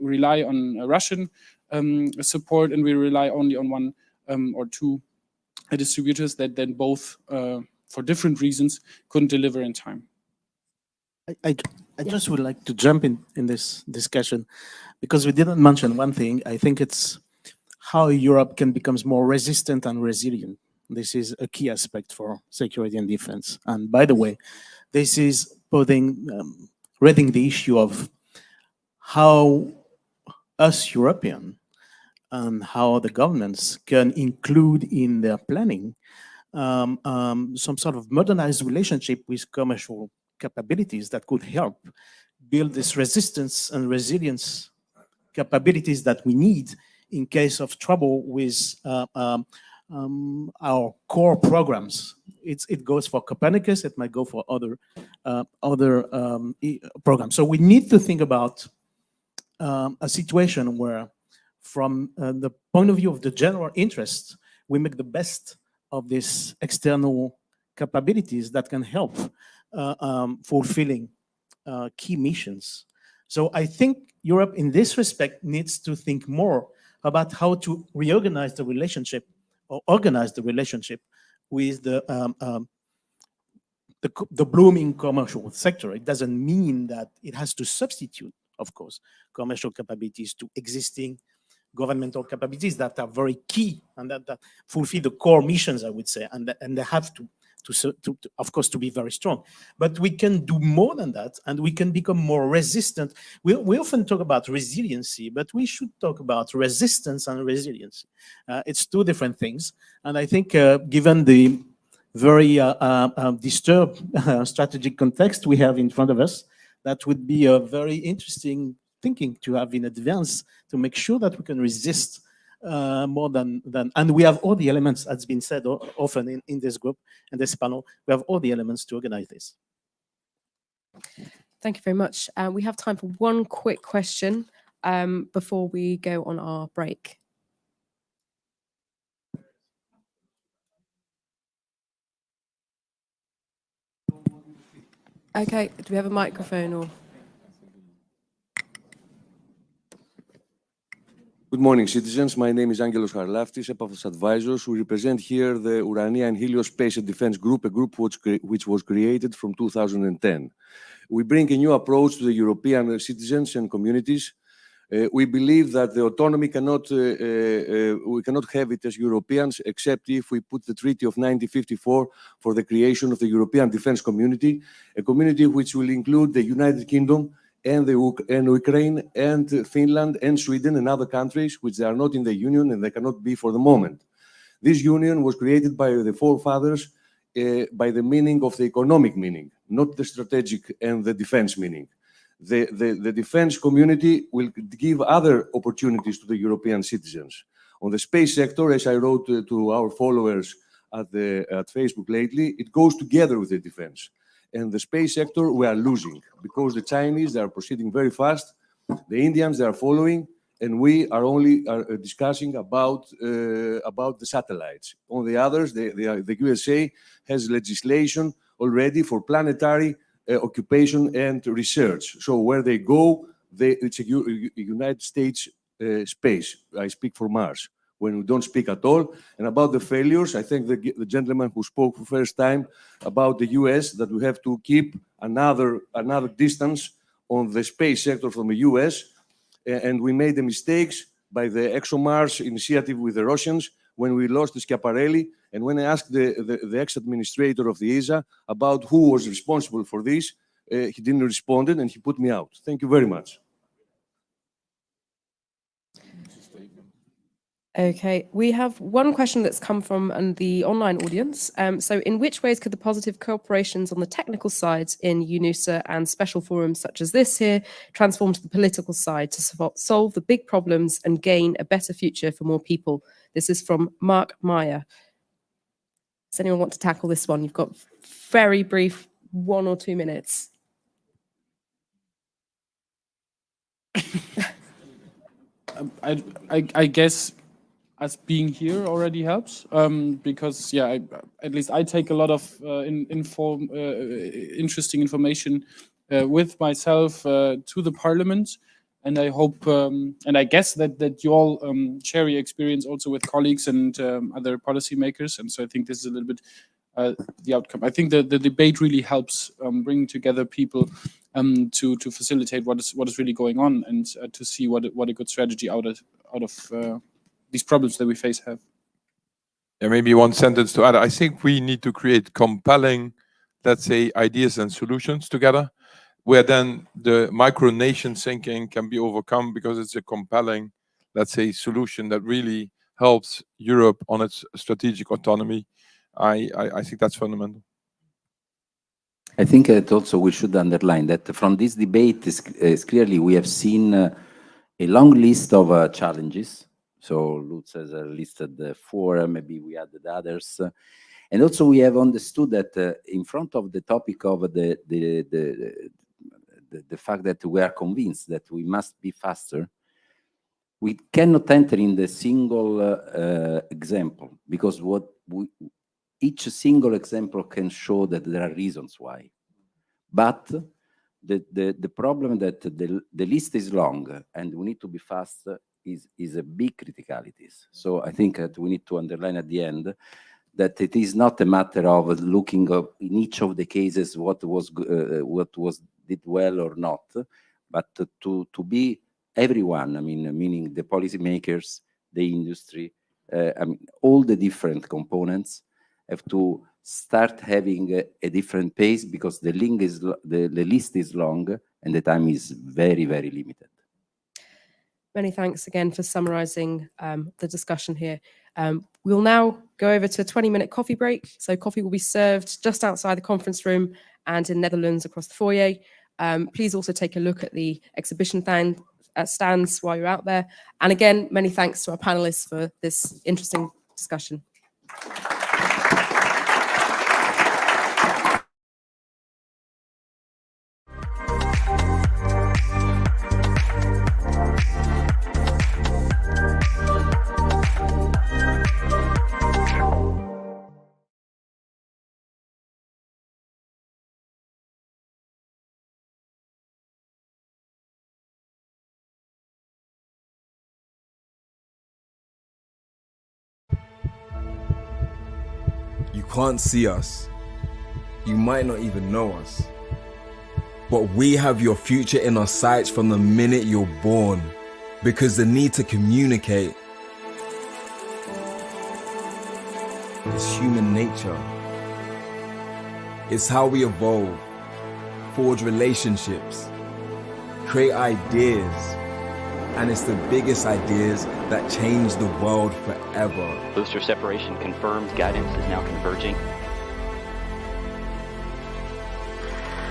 rely on Russian support, and we rely only on one or two distributors that then both, for different reasons, couldn't deliver in time. I just would like to jump in this discussion, because we didn't mention one thing. I think it's how Europe can become more resistant and resilient. This is a key aspect for security and defense. And by the way, this is raising the issue of how us European and how the governments can include in their planning some sort of modernized relationship with commercial capabilities that could help build this resistance and resilience capabilities that we need in case of trouble with our core programs. It goes for Copernicus, it might go for other programs. So we need to think about a situation where, from the point of view of the general interest, we make the best of these external capabilities that can help fulfilling key missions. So I think Europe, in this respect, needs to think more about how to reorganize the relationship or organize the relationship with the blooming commercial sector. It doesn't mean that it has to substitute, of course, commercial capabilities to existing governmental capabilities that are very key and that fulfill the core missions, I would say, and they have to, of course, to be very strong. But we can do more than that, and we can become more resistant. We often talk about resiliency, but we should talk about resistance and resiliency. It's two different things. And I think given the very disturbed strategic context we have in front of us, that would be a very interesting thinking to have in advance to make sure that we can resist more than, and we have all the elements, as been said often in this group and this panel, we have all the elements to organize this. Thank you very much. We have time for one quick question before we go on our break. Okay, do we have a microphone or? Good morning, citizens. My name is Angelos Harlaftis, Epaphras Advisors. We represent here the Urania and Heliospace and Defense Group, a group which was created from 2010. We bring a new approach to the European citizens and communities. We believe that the autonomy we cannot have it as Europeans, except if we put the Treaty of 1954 for the creation of the European Defense Community, a community which will include the United Kingdom, and Ukraine and Finland and Sweden and other countries which are not in the Union and they cannot be for the moment. This union was created by the forefathers by the meaning of the economic meaning, not the strategic and the defense meaning. The defense community will give other opportunities to the European citizens. On the space sector, as I wrote to our followers at Facebook lately, it goes together with the defense. And the space sector, we are losing because the Chinese, they are proceeding very fast. The Indians, they are following, and we are only discussing about the satellites. On the others, the USA has legislation already for planetary occupation and research. So where they go, it's a United States space. I speak for Mars. When we don't speak at all. And about the failures, I thank the gentleman who spoke for first time about the US, that we have to keep another distance on the space sector from the US. And we made the mistakes by the ExoMars initiative with the Russians when we lost the Schiaparelli. And when I asked the ex-administrator of the ESA about who was responsible for this, he didn't respond and he put me out. Thank you very much. Okay, we have one question that's come from the online audience. So in which ways could the positive cooperations on the technical side in EUSPA and special forums such as this here transform to the political side to solve the big problems and gain a better future for more people? This is from Mark Meyer. Does anyone want to tackle this one? You've got very brief 1 or 2 minutes. I guess us being here already helps because, yeah, at least I take a lot of interesting information with myself to the Parliament, and I hope and I guess that you all share your experience also with colleagues and other policymakers, and so I think this is a little bit the outcome. I think the debate really helps bringing together people to facilitate what is really going on and to see what a good strategy out of these problems that we face have. Yeah, maybe one sentence to add. I think we need to create compelling, let's say, ideas and solutions together, where then the micronation thinking can be overcome because it's a compelling, let's say, solution that really helps Europe on its strategic autonomy. I think that's fundamental. I think that also we should underline that from this debate is clearly we have seen a long list of challenges. So Lutz has listed the 4, maybe we added others. And also we have understood that in front of the topic of the fact that we are convinced that we must be faster, we cannot enter in the single example, because each single example can show that there are reasons why. But the problem that the list is long and we need to be fast is a big criticalities. So I think that we need to underline at the end that it is not a matter of looking in each of the cases what was did well or not, but to be everyone. I mean, meaning the policymakers, the industry, I mean, all the different components have to start having a different pace because the list is long and the time is very, very limited. Many thanks again for summarising the discussion here. We'll now go over to a 20-minute coffee break. So coffee will be served just outside the conference room and in Netherlands across the foyer. Please also take a look at the exhibition stands while you're out there. And again, many thanks to our panelists for this interesting discussion. can't see us. You might not even know us. But we have your future in our sights from the minute you're born, because the need to communicate is human nature. It's how we evolve, forge relationships, create ideas, and it's the biggest ideas that change the world forever. Booster separation confirmed, guidance is now converging.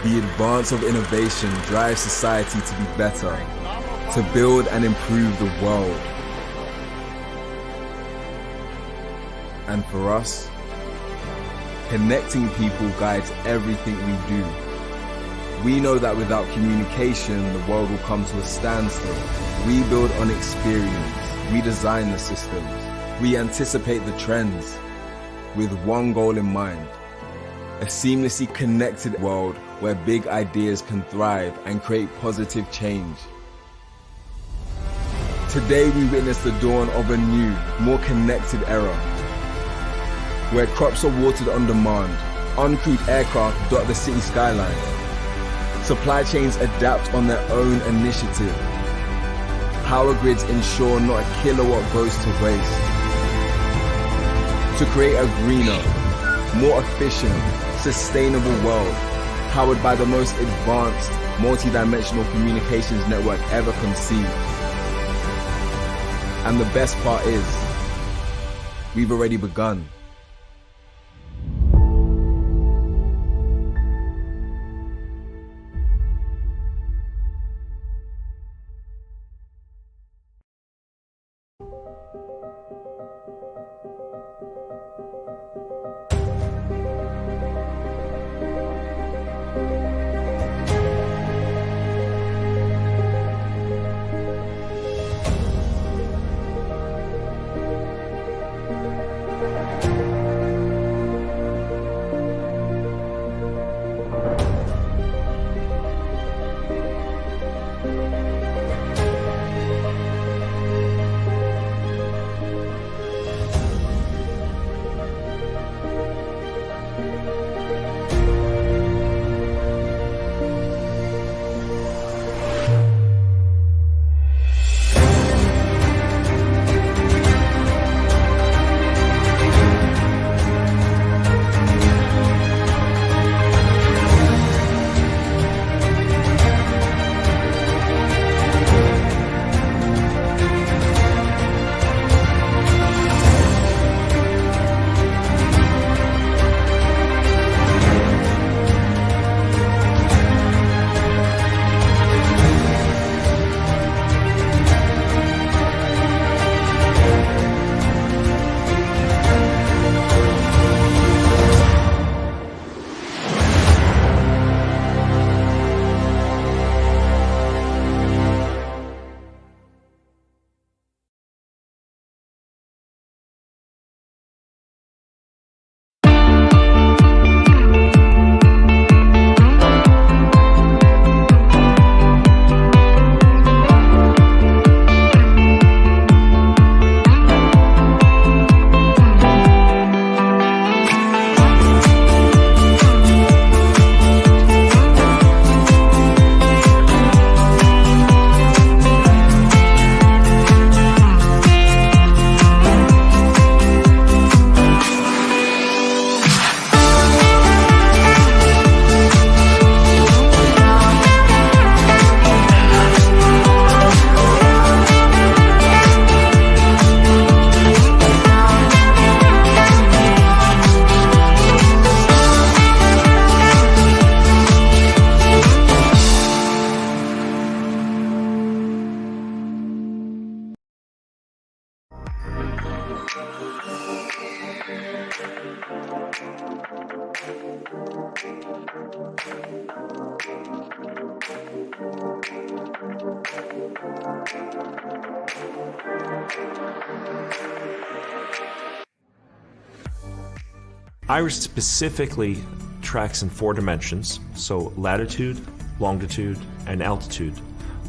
The advance of innovation drives society to be better, to build and improve the world. And for us, connecting people guides everything we do. We know that without communication, the world will come to a standstill. We build on experience. We design the systems. We anticipate the trends with one goal in mind: a seamlessly connected world where big ideas can thrive and create positive change. Today we witness the dawn of a new, more connected era, where crops are watered on demand, uncrewed aircraft dot the city skyline, supply chains adapt on their own initiative, power grids ensure not a kilowatt goes to waste. To create a greener, more efficient, sustainable world, powered by the most advanced, multi-dimensional communications network ever conceived. And the best part is, we've already begun. Iris specifically tracks in 4 dimensions, so latitude, longitude, and altitude,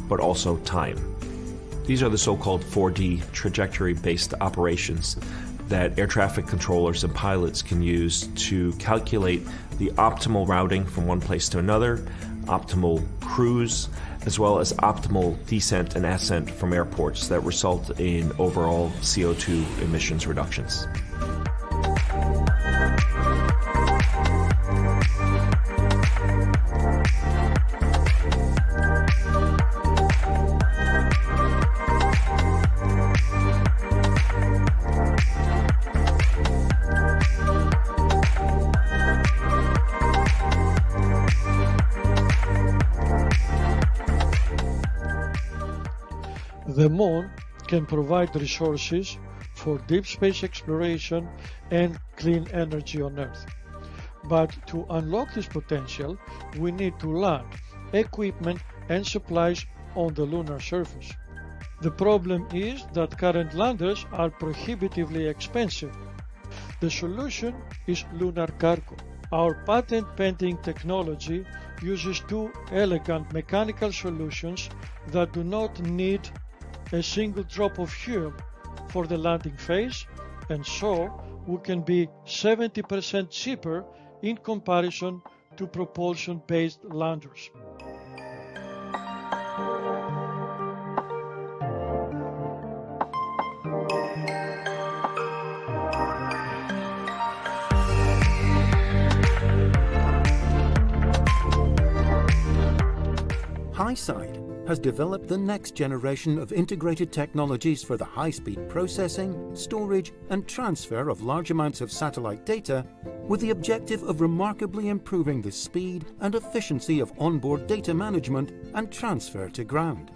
but also time. These are the so-called 4D trajectory-based operations that air traffic controllers and pilots can use to calculate the optimal routing from one place to another, optimal cruise, as well as optimal descent and ascent from airports that result in overall CO2 emissions reductions. The Moon can provide resources for deep space exploration and clean energy on Earth. But to unlock this potential, we need to land equipment and supplies on the lunar surface. The problem is that current landers are prohibitively expensive. The solution is lunar cargo. Our patent-pending technology uses two elegant mechanical solutions that do not need a single drop of fuel for the landing phase, and so we can be 70% cheaper in comparison to propulsion-based landers. HiSide has developed the next generation of integrated technologies for the high-speed processing, storage, and transfer of large amounts of satellite data, with the objective of remarkably improving the speed and efficiency of onboard data management and transfer to ground.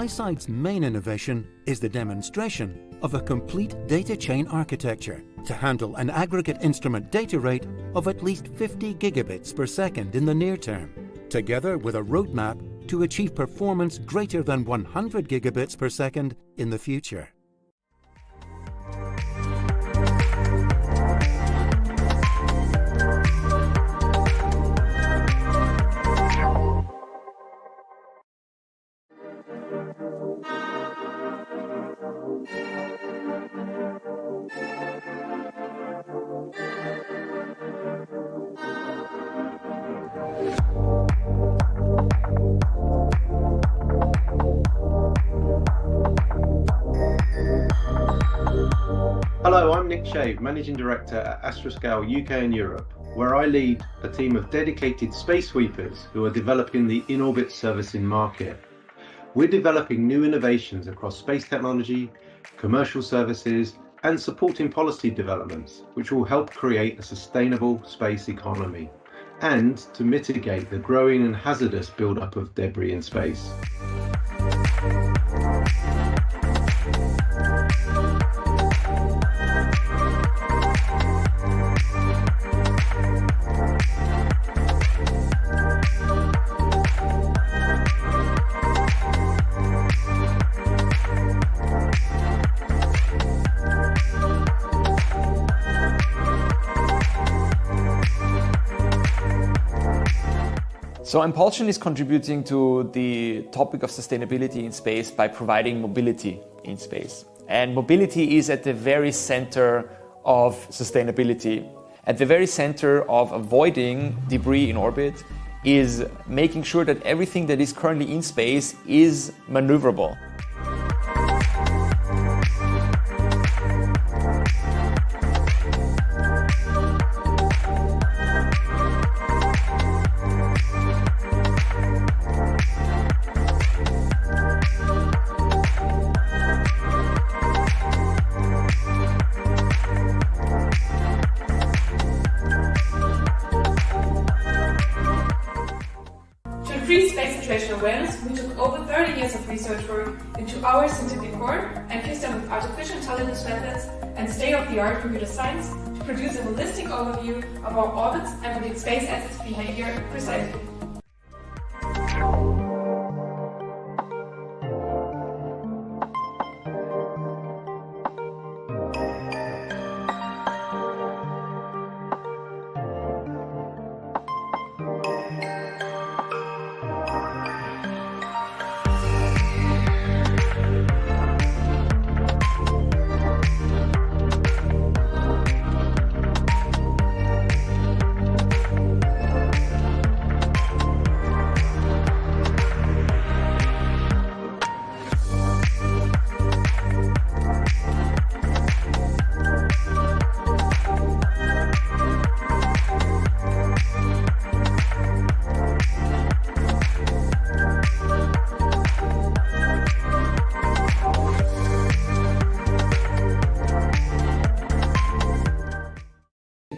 HiSide's main innovation is the demonstration of a complete data chain architecture to handle an aggregate instrument data rate of at least 50 gigabits per second in the near term, together with a roadmap to achieve performance greater than 100 gigabits per second in the future. Hello, I'm Nick Shave, Managing Director at Astroscale UK and Europe, where I lead a team of dedicated space sweepers who are developing the in-orbit servicing market. We're developing new innovations across space technology, commercial services, and supporting policy developments, which will help create a sustainable space economy and to mitigate the growing and hazardous buildup of debris in space. So Impulsion is contributing to the topic of sustainability in space by providing mobility in space. And mobility is at the very center of sustainability. At the very center of avoiding debris in orbit is making sure that everything that is currently in space is maneuverable. Awareness, we took over 30 years of research work into our scientific core and fused them with artificial intelligence methods and state-of-the-art computer science to produce a holistic overview of our orbits and predict space assets' behavior precisely.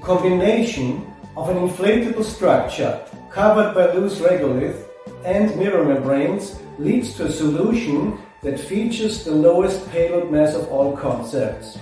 combination of an inflatable structure covered by loose regolith and mirror membranes leads to a solution that features the lowest payload mass of all concepts.